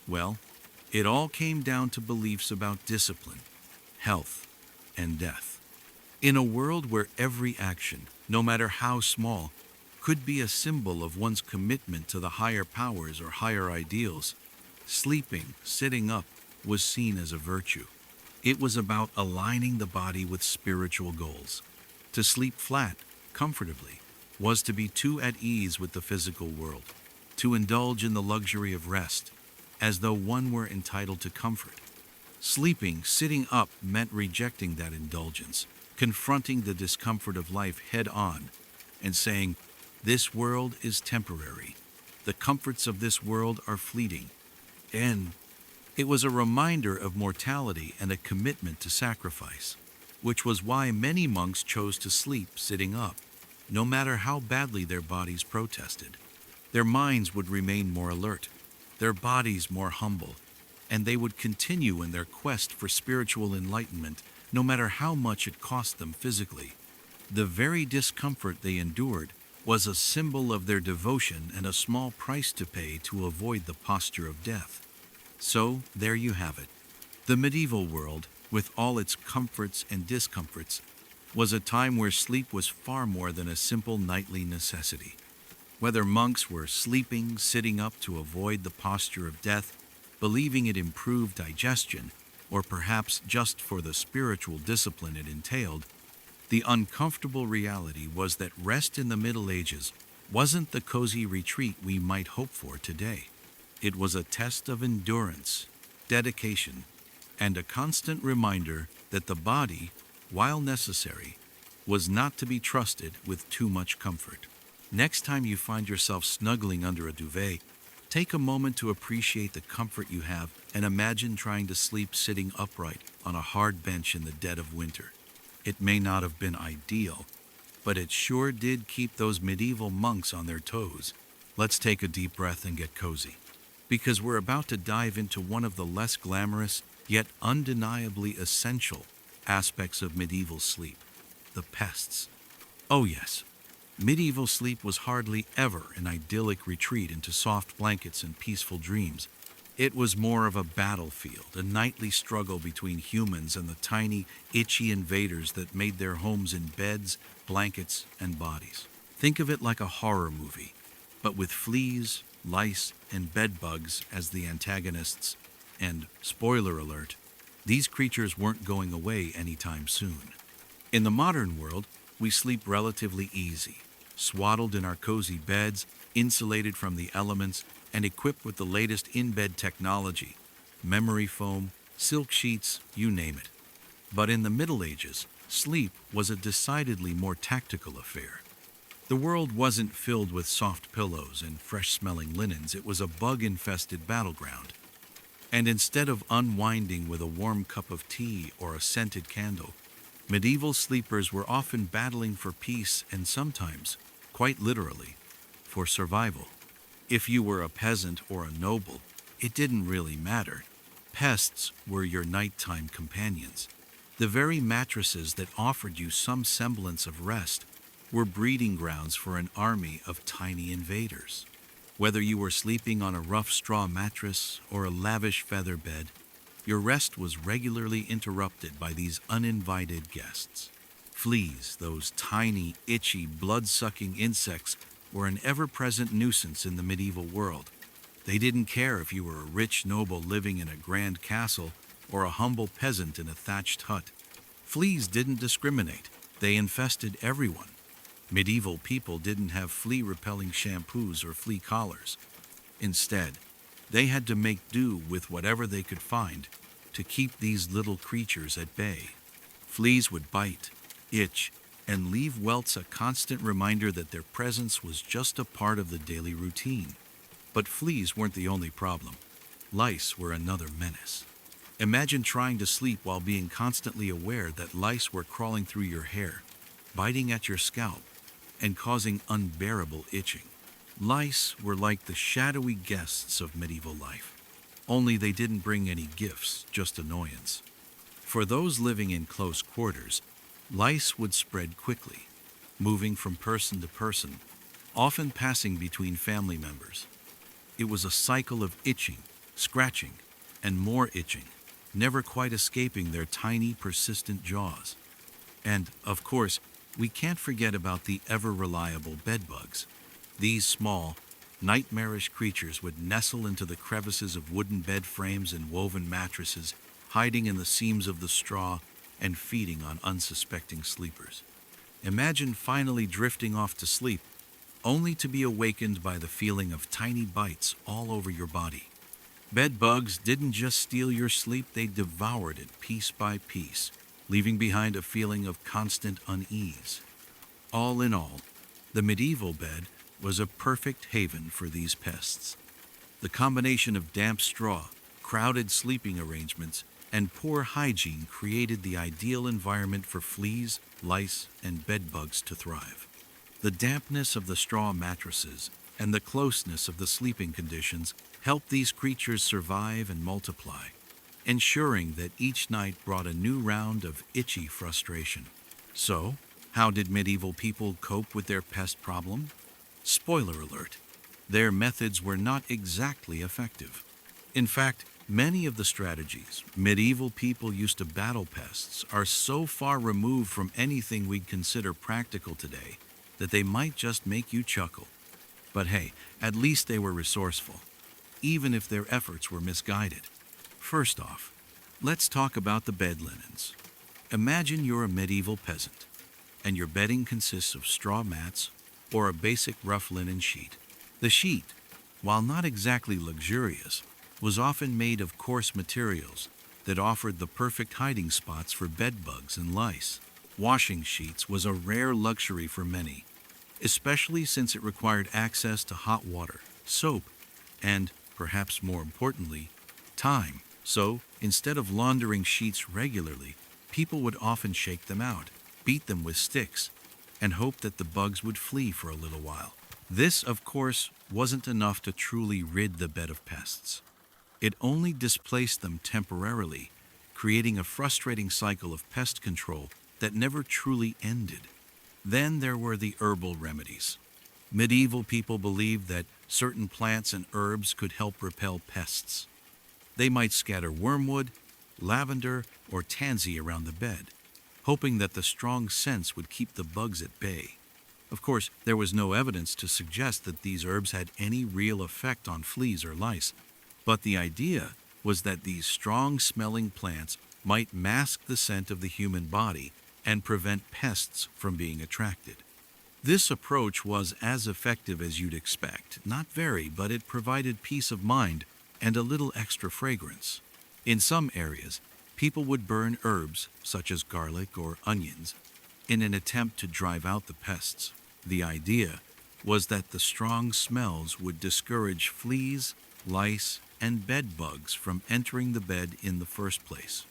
Well, it all came down to beliefs about discipline, health, and death. In a world where every action, no matter how small, could be a symbol of one's commitment to the higher powers or higher ideals, sleeping, sitting up, was seen as a virtue. It was about aligning the body with spiritual goals. To sleep flat, comfortably, was to be too at ease with the physical world, to indulge in the luxury of rest, as though one were entitled to comfort. Sleeping, sitting up, meant rejecting that indulgence, confronting the discomfort of life head on, and saying, "This world is temporary. The comforts of this world are fleeting." And it was a reminder of mortality and a commitment to sacrifice, which was why many monks chose to sleep sitting up, no matter how badly their bodies protested. Their minds would remain more alert, their bodies more humble, and they would continue in their quest for spiritual enlightenment, no matter how much it cost them physically. The very discomfort they endured was a symbol of their devotion and a small price to pay to avoid the posture of death. So, there you have it. The medieval world, with all its comforts and discomforts, was a time where sleep was far more than a simple nightly necessity. Whether monks were sleeping, sitting up to avoid the posture of death, believing it improved digestion, or perhaps just for the spiritual discipline it entailed, the uncomfortable reality was that rest in the Middle Ages wasn't the cozy retreat we might hope for today. It was a test of endurance, dedication, and a constant reminder that the body, while necessary, was not to be trusted with too much comfort. Next time you find yourself snuggling under a duvet, take a moment to appreciate the comfort you have and imagine trying to sleep sitting upright on a hard bench in the dead of winter. It may not have been ideal, but it sure did keep those medieval monks on their toes. Let's take a deep breath and get cozy, because we're about to dive into one of the less glamorous, yet undeniably essential aspects of medieval sleep: the pests. Oh yes, medieval sleep was hardly ever an idyllic retreat into soft blankets and peaceful dreams. It was more of a battlefield, a nightly struggle between humans and the tiny, itchy invaders that made their homes in beds, blankets, and bodies. Think of it like a horror movie, but with fleas, lice, and bed bugs as the antagonists, And, spoiler alert, these creatures weren't going away anytime soon. In the modern world, we sleep relatively easy, swaddled in our cozy beds, insulated from the elements, and equipped with the latest in-bed technology, memory foam, silk sheets, you name it. But in the Middle Ages, sleep was a decidedly more tactical affair. The world wasn't filled with soft pillows and fresh-smelling linens. It was a bug-infested battleground. And instead of unwinding with a warm cup of tea or a scented candle, medieval sleepers were often battling for peace and sometimes, quite literally, for survival. If you were a peasant or a noble, it didn't really matter. Pests were your nighttime companions. The very mattresses that offered you some semblance of rest were breeding grounds for an army of tiny invaders. Whether you were sleeping on a rough straw mattress or a lavish feather bed, your rest was regularly interrupted by these uninvited guests. Fleas, those tiny, itchy, blood-sucking insects, were an ever-present nuisance in the medieval world. They didn't care if you were a rich noble living in a grand castle or a humble peasant in a thatched hut. Fleas didn't discriminate. They infested everyone. Medieval people didn't have flea-repelling shampoos or flea collars. Instead, they had to make do with whatever they could find to keep these little creatures at bay. Fleas would bite, itch, and leave welts, a constant reminder that their presence was just a part of the daily routine. But fleas weren't the only problem. Lice were another menace. Imagine trying to sleep while being constantly aware that lice were crawling through your hair, biting at your scalp, and causing unbearable itching. Lice were like the shadowy guests of medieval life, only they didn't bring any gifts, just annoyance. For those living in close quarters, lice would spread quickly, moving from person to person, often passing between family members. It was a cycle of itching, scratching, and more itching, never quite escaping their tiny, persistent jaws. And, of course, we can't forget about the ever-reliable bedbugs. These small, nightmarish creatures would nestle into the crevices of wooden bed frames and woven mattresses, hiding in the seams of the straw and feeding on unsuspecting sleepers. Imagine finally drifting off to sleep, only to be awakened by the feeling of tiny bites all over your body. Bed bugs didn't just steal your sleep, they devoured it piece by piece, leaving behind a feeling of constant unease. All in all, the medieval bed was a perfect haven for these pests. The combination of damp straw, crowded sleeping arrangements, and poor hygiene created the ideal environment for fleas, lice, and bedbugs to thrive. The dampness of the straw mattresses and the closeness of the sleeping conditions helped these creatures survive and multiply, ensuring that each night brought a new round of itchy frustration. So, how did medieval people cope with their pest problem? Spoiler alert, their methods were not exactly effective. In fact, many of the strategies medieval people used to battle pests are so far removed from anything we'd consider practical today that they might just make you chuckle. But hey, at least they were resourceful, even if their efforts were misguided. First off, let's talk about the bed linens. Imagine you're a medieval peasant, and your bedding consists of straw mats or a basic rough linen sheet. The sheet, while not exactly luxurious, was often made of coarse materials that offered the perfect hiding spots for bed bugs and lice. Washing sheets was a rare luxury for many, especially since it required access to hot water, soap, and, perhaps more importantly, time. So, instead of laundering sheets regularly, people would often shake them out, beat them with sticks, and hope that the bugs would flee for a little while. This, of course, wasn't enough to truly rid the bed of pests. It only displaced them temporarily, creating a frustrating cycle of pest control that never truly ended. Then there were the herbal remedies. Medieval people believed that certain plants and herbs could help repel pests. They might scatter wormwood, lavender, or tansy around the bed, hoping that the strong scents would keep the bugs at bay. Of course, there was no evidence to suggest that these herbs had any real effect on fleas or lice, but the idea was that these strong-smelling plants might mask the scent of the human body and prevent pests from being attracted. This approach was as effective as you'd expect. Not very, but it provided peace of mind and a little extra fragrance. In some areas, people would burn herbs, such as garlic or onions, in an attempt to drive out the pests. The idea was that the strong smells would discourage fleas, lice, and bed bugs from entering the bed in the first place.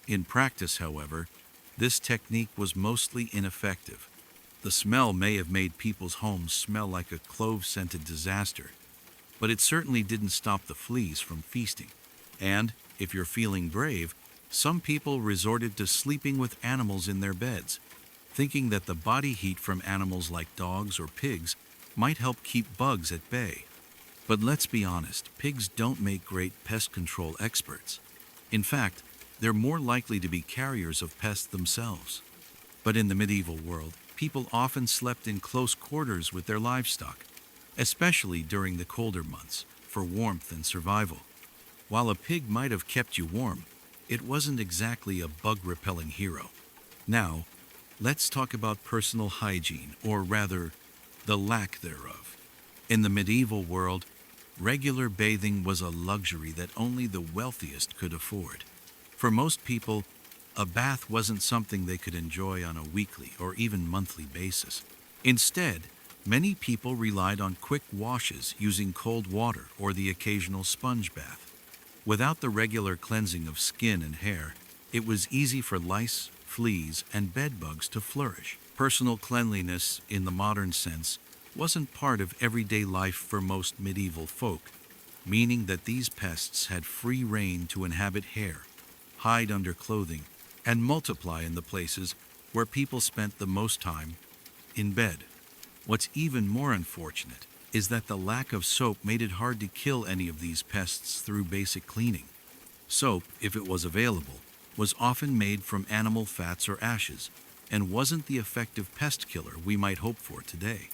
In practice, however, this technique was mostly ineffective. The smell may have made people's homes smell like a clove-scented disaster, but it certainly didn't stop the fleas from feasting. And, if you're feeling brave, some people resorted to sleeping with animals in their beds, thinking that the body heat from animals like dogs or pigs might help keep bugs at bay. But let's be honest, pigs don't make great pest control experts. In fact, they're more likely to be carriers of pests themselves. But in the medieval world, people often slept in close quarters with their livestock, especially during the colder months, for warmth and survival. While a pig might have kept you warm, it wasn't exactly a bug-repelling hero. Now, let's talk about personal hygiene, or rather, the lack thereof. In the medieval world, regular bathing was a luxury that only the wealthiest could afford. For most people, a bath wasn't something they could enjoy on a weekly or even monthly basis. Instead, many people relied on quick washes using cold water or the occasional sponge bath. Without the regular cleansing of skin and hair, it was easy for lice, fleas, and bed bugs to flourish. Personal cleanliness, in the modern sense, wasn't part of everyday life for most medieval folk, meaning that these pests had free rein to inhabit hair, hide under clothing, and multiply in the places where people spent the most time, in bed. What's even more unfortunate is that the lack of soap made it hard to kill any of these pests through basic cleaning. Soap, if it was available, was often made from animal fats or ashes, and wasn't the effective pest killer we might hope for today.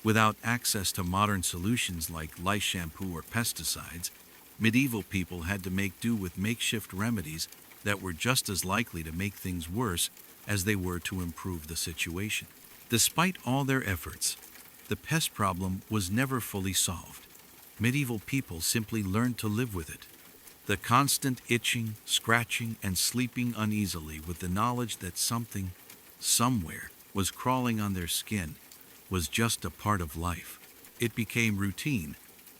Without access to modern solutions like lice shampoo or pesticides, medieval people had to make do with makeshift remedies that were just as likely to make things worse as they were to improve the situation. Despite all their efforts, the pest problem was never fully solved. Medieval people simply learned to live with it. The constant itching, scratching, and sleeping uneasily with the knowledge that something, somewhere, was crawling on their skin was just a part of life. It became routine,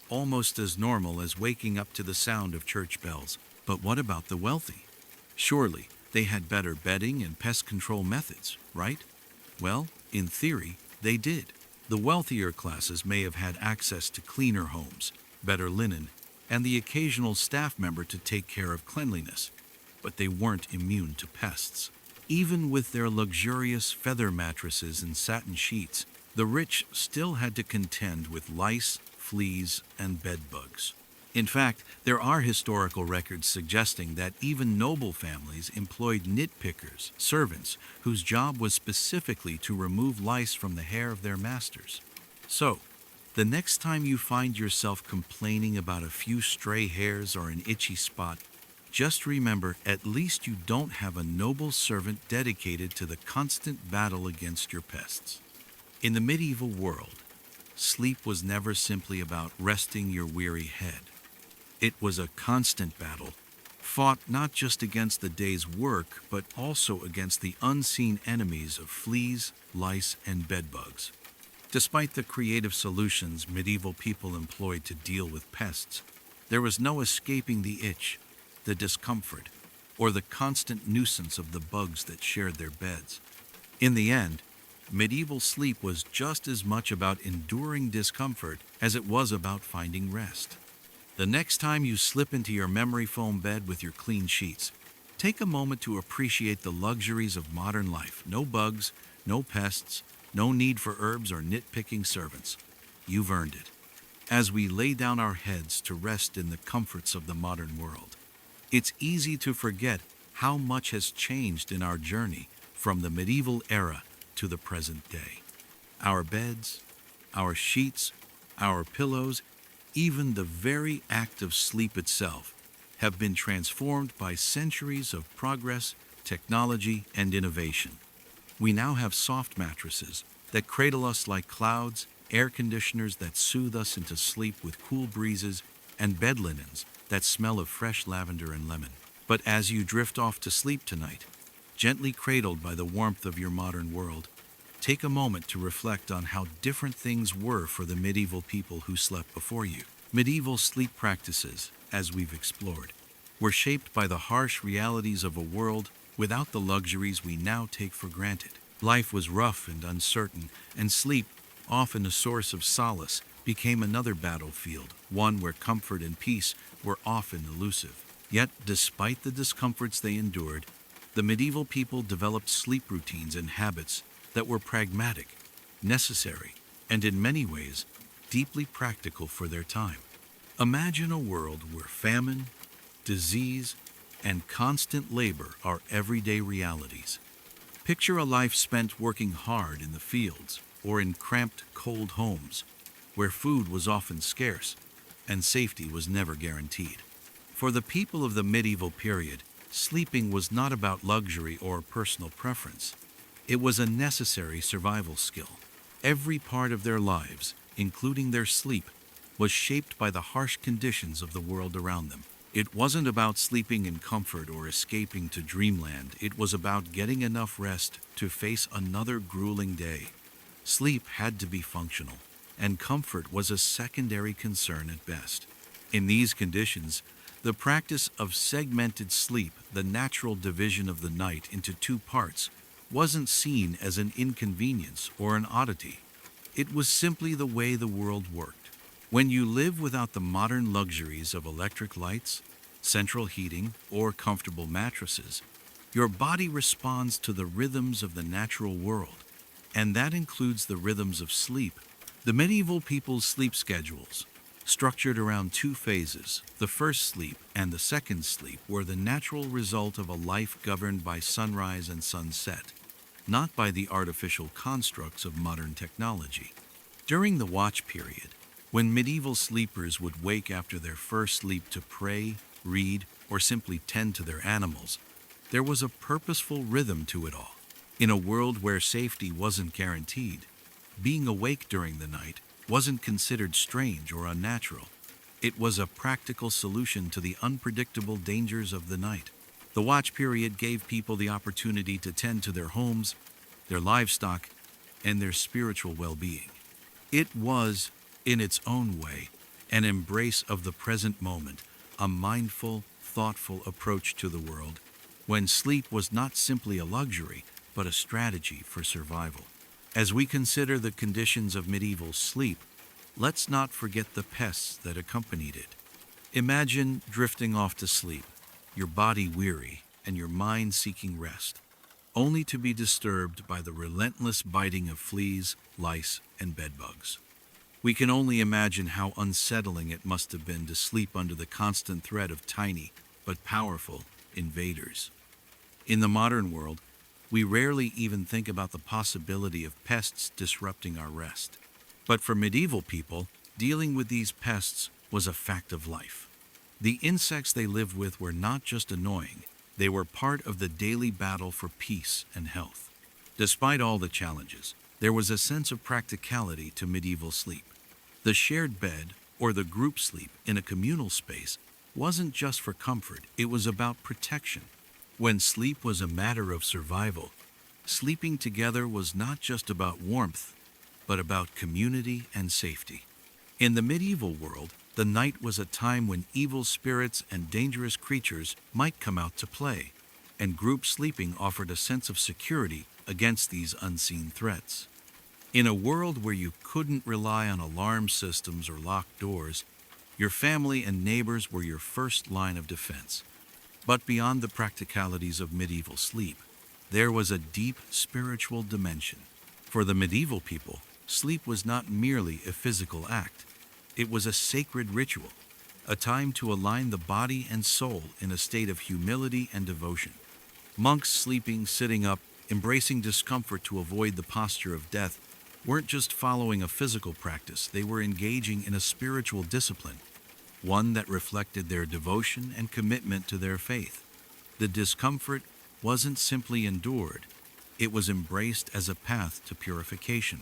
almost as normal as waking up to the sound of church bells. But what about the wealthy? Surely, they had better bedding and pest control methods, right? Well, in theory, they did. The wealthier classes may have had access to cleaner homes, better linen, and the occasional staff member to take care of cleanliness, but they weren't immune to pests. Even with their luxurious feather mattresses and satin sheets, the rich still had to contend with lice, fleas, and bed bugs. In fact, there are historical records suggesting that even noble families employed nitpickers, servants, whose job was specifically to remove lice from the hair of their masters. So, the next time you find yourself complaining about a few stray hairs or an itchy spot, just remember at least you don't have a noble servant dedicated to the constant battle against your pests. In the medieval world, sleep was never simply about resting your weary head. It was a constant battle, fought not just against the day's work, but also against the unseen enemies of fleas, lice, and bedbugs. Despite the creative solutions medieval people employed to deal with pests, there was no escaping the itch, the discomfort, or the constant nuisance of the bugs that shared their beds. In the end, medieval sleep was just as much about enduring discomfort as it was about finding rest. The next time you slip into your memory foam bed with your clean sheets, take a moment to appreciate the luxuries of modern life. No bugs, no pests, no need for herbs or nitpicking servants. You've earned it. As we lay down our heads to rest in the comforts of the modern world, it's easy to forget how much has changed in our journey from the medieval era to the present day. Our beds, our sheets, our pillows, even the very act of sleep itself have been transformed by centuries of progress, technology, and innovation. We now have soft mattresses that cradle us like clouds, air conditioners that soothe us into sleep with cool breezes, and bed linens that smell of fresh lavender and lemon. But as you drift off to sleep tonight, gently cradled by the warmth of your modern world, take a moment to reflect on how different things were for the medieval people who slept before you. Medieval sleep practices, as we've explored, were shaped by the harsh realities of a world without the luxuries we now take for granted. Life was rough and uncertain, and sleep, often a source of solace, became another battlefield, one where comfort and peace were often elusive. Yet, despite the discomforts they endured, the medieval people developed sleep routines and habits that were pragmatic, necessary, and in many ways, deeply practical for their time. Imagine a world where famine, disease, and constant labor are everyday realities. Picture a life spent working hard in the fields or in cramped, cold homes, where food was often scarce and safety was never guaranteed. For the people of the medieval period, sleeping was not about luxury or personal preference. It was a necessary survival skill. Every part of their lives, including their sleep, was shaped by the harsh conditions of the world around them. It wasn't about sleeping in comfort or escaping to dreamland. It was about getting enough rest to face another grueling day. Sleep had to be functional, and comfort was a secondary concern at best. In these conditions, the practice of segmented sleep, the natural division of the night into two parts, wasn't seen as an inconvenience or an oddity. It was simply the way the world worked. When you live without the modern luxuries of electric lights, central heating, or comfortable mattresses, your body responds to the rhythms of the natural world, and that includes the rhythms of sleep. The medieval people's sleep schedules, structured around two phases, the first sleep and the second sleep, were the natural result of a life governed by sunrise and sunset, not by the artificial constructs of modern technology. During the watch period, when medieval sleepers would wake after their first sleep to pray, read, or simply tend to their animals, there was a purposeful rhythm to it all. In a world where safety wasn't guaranteed, being awake during the night wasn't considered strange or unnatural. It was a practical solution to the unpredictable dangers of the night. The watch period gave people the opportunity to tend to their homes, their livestock, and their spiritual well-being. It was, in its own way, an embrace of the present moment, a mindful, thoughtful approach to the world, when sleep was not simply a luxury, but a strategy for survival. As we consider the conditions of medieval sleep, let's not forget the pests that accompanied it. Imagine drifting off to sleep, your body weary and your mind seeking rest, only to be disturbed by the relentless biting of fleas, lice, and bedbugs. We can only imagine how unsettling it must have been to sleep under the constant threat of tiny but powerful invaders. In the modern world, we rarely even think about the possibility of pests disrupting our rest. But for medieval people, dealing with these pests was a fact of life. The insects they lived with were not just annoying, they were part of the daily battle for peace and health. Despite all the challenges, there was a sense of practicality to medieval sleep. The shared bed, or the group sleep in a communal space, wasn't just for comfort, it was about protection. When sleep was a matter of survival, sleeping together was not just about warmth, but about community and safety. In the medieval world, the night was a time when evil spirits and dangerous creatures might come out to play, and group sleeping offered a sense of security against these unseen threats. In a world where you couldn't rely on alarm systems or locked doors, your family and neighbors were your first line of defense. But beyond the practicalities of medieval sleep, there was a deep spiritual dimension. For the medieval people, sleep was not merely a physical act. It was a sacred ritual, a time to align the body and soul in a state of humility and devotion. Monks sleeping, sitting up, embracing discomfort to avoid the posture of death, weren't just following a physical practice, they were engaging in a spiritual discipline. one that reflected their devotion and commitment to their faith. The discomfort wasn't simply endured, it was embraced as a path to purification.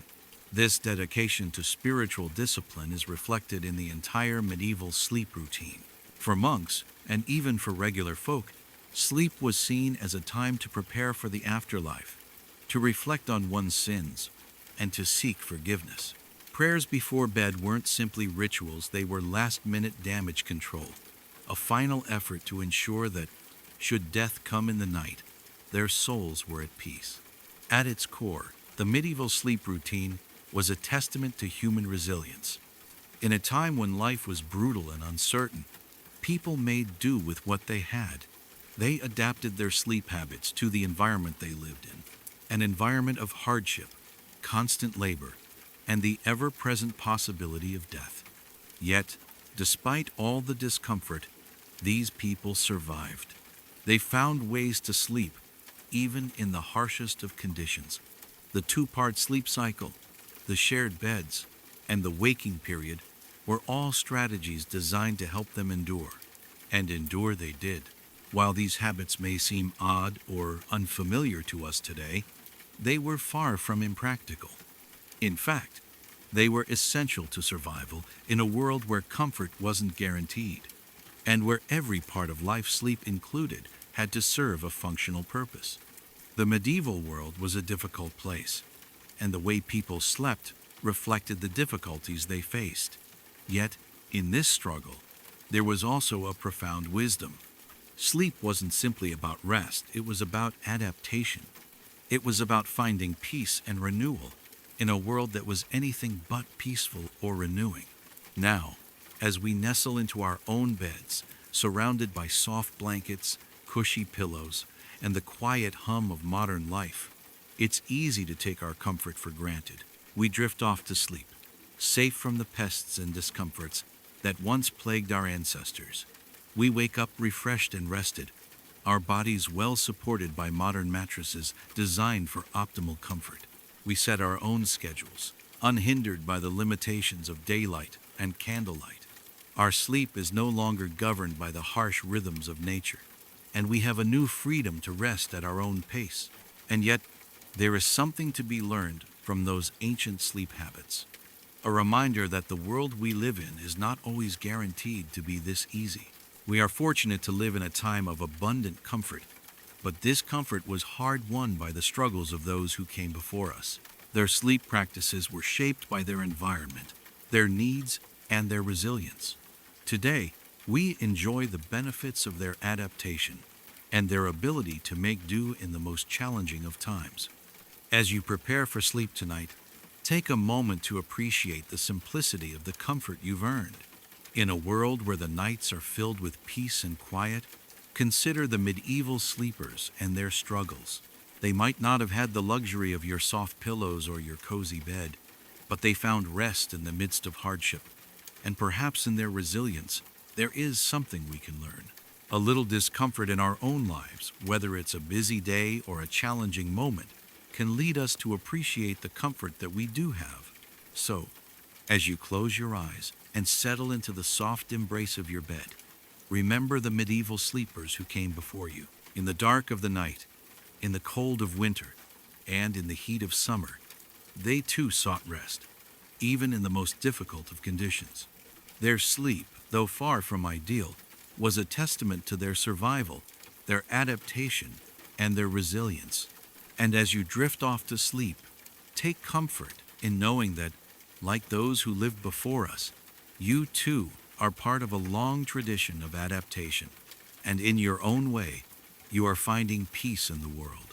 This dedication to spiritual discipline is reflected in the entire medieval sleep routine. For monks, and even for regular folk, sleep was seen as a time to prepare for the afterlife, to reflect on one's sins, and to seek forgiveness. Prayers before bed weren't simply rituals, they were last-minute damage control, a final effort to ensure that, should death come in the night, their souls were at peace. At its core, the medieval sleep routine was a testament to human resilience. In a time when life was brutal and uncertain, people made do with what they had. They adapted their sleep habits to the environment they lived in, an environment of hardship, constant labor, and the ever-present possibility of death. Yet, despite all the discomfort, these people survived. They found ways to sleep, even in the harshest of conditions. The two-part sleep cycle, the shared beds, and the waking period were all strategies designed to help them endure. And endure they did. While these habits may seem odd or unfamiliar to us today, they were far from impractical. In fact, they were essential to survival in a world where comfort wasn't guaranteed, and where every part of life, sleep included, had to serve a functional purpose. The medieval world was a difficult place, and the way people slept reflected the difficulties they faced. Yet, in this struggle, there was also a profound wisdom. Sleep wasn't simply about rest, it was about adaptation. It was about finding peace and renewal in a world that was anything but peaceful or renewing. Now, as we nestle into our own beds, surrounded by soft blankets, cushy pillows, and the quiet hum of modern life, it's easy to take our comfort for granted. We drift off to sleep, safe from the pests and discomforts that once plagued our ancestors. We wake up refreshed and rested, our bodies well supported by modern mattresses designed for optimal comfort. We set our own schedules, unhindered by the limitations of daylight and candlelight. Our sleep is no longer governed by the harsh rhythms of nature, and we have a new freedom to rest at our own pace. And yet, there is something to be learned from those ancient sleep habits. A reminder that the world we live in is not always guaranteed to be this easy. We are fortunate to live in a time of abundant comfort, but this comfort was hard-won by the struggles of those who came before us. Their sleep practices were shaped by their environment, their needs, and their resilience. Today, we enjoy the benefits of their adaptation and their ability to make do in the most challenging of times. As you prepare for sleep tonight, take a moment to appreciate the simplicity of the comfort you've earned. In a world where the nights are filled with peace and quiet, consider the medieval sleepers and their struggles. They might not have had the luxury of your soft pillows or your cozy bed, but they found rest in the midst of hardship. And perhaps in their resilience, there is something we can learn. A little discomfort in our own lives, whether it's a busy day or a challenging moment, can lead us to appreciate the comfort that we do have. So, as you close your eyes and settle into the soft embrace of your bed, remember the medieval sleepers who came before you. In the dark of the night, in the cold of winter, and in the heat of summer, they too sought rest, even in the most difficult of conditions. Their sleep, though far from ideal, was a testament to their survival, their adaptation, and their resilience. And as you drift off to sleep, take comfort in knowing that, like those who lived before us, you too are part of a long tradition of adaptation, and in your own way, you are finding peace in the world.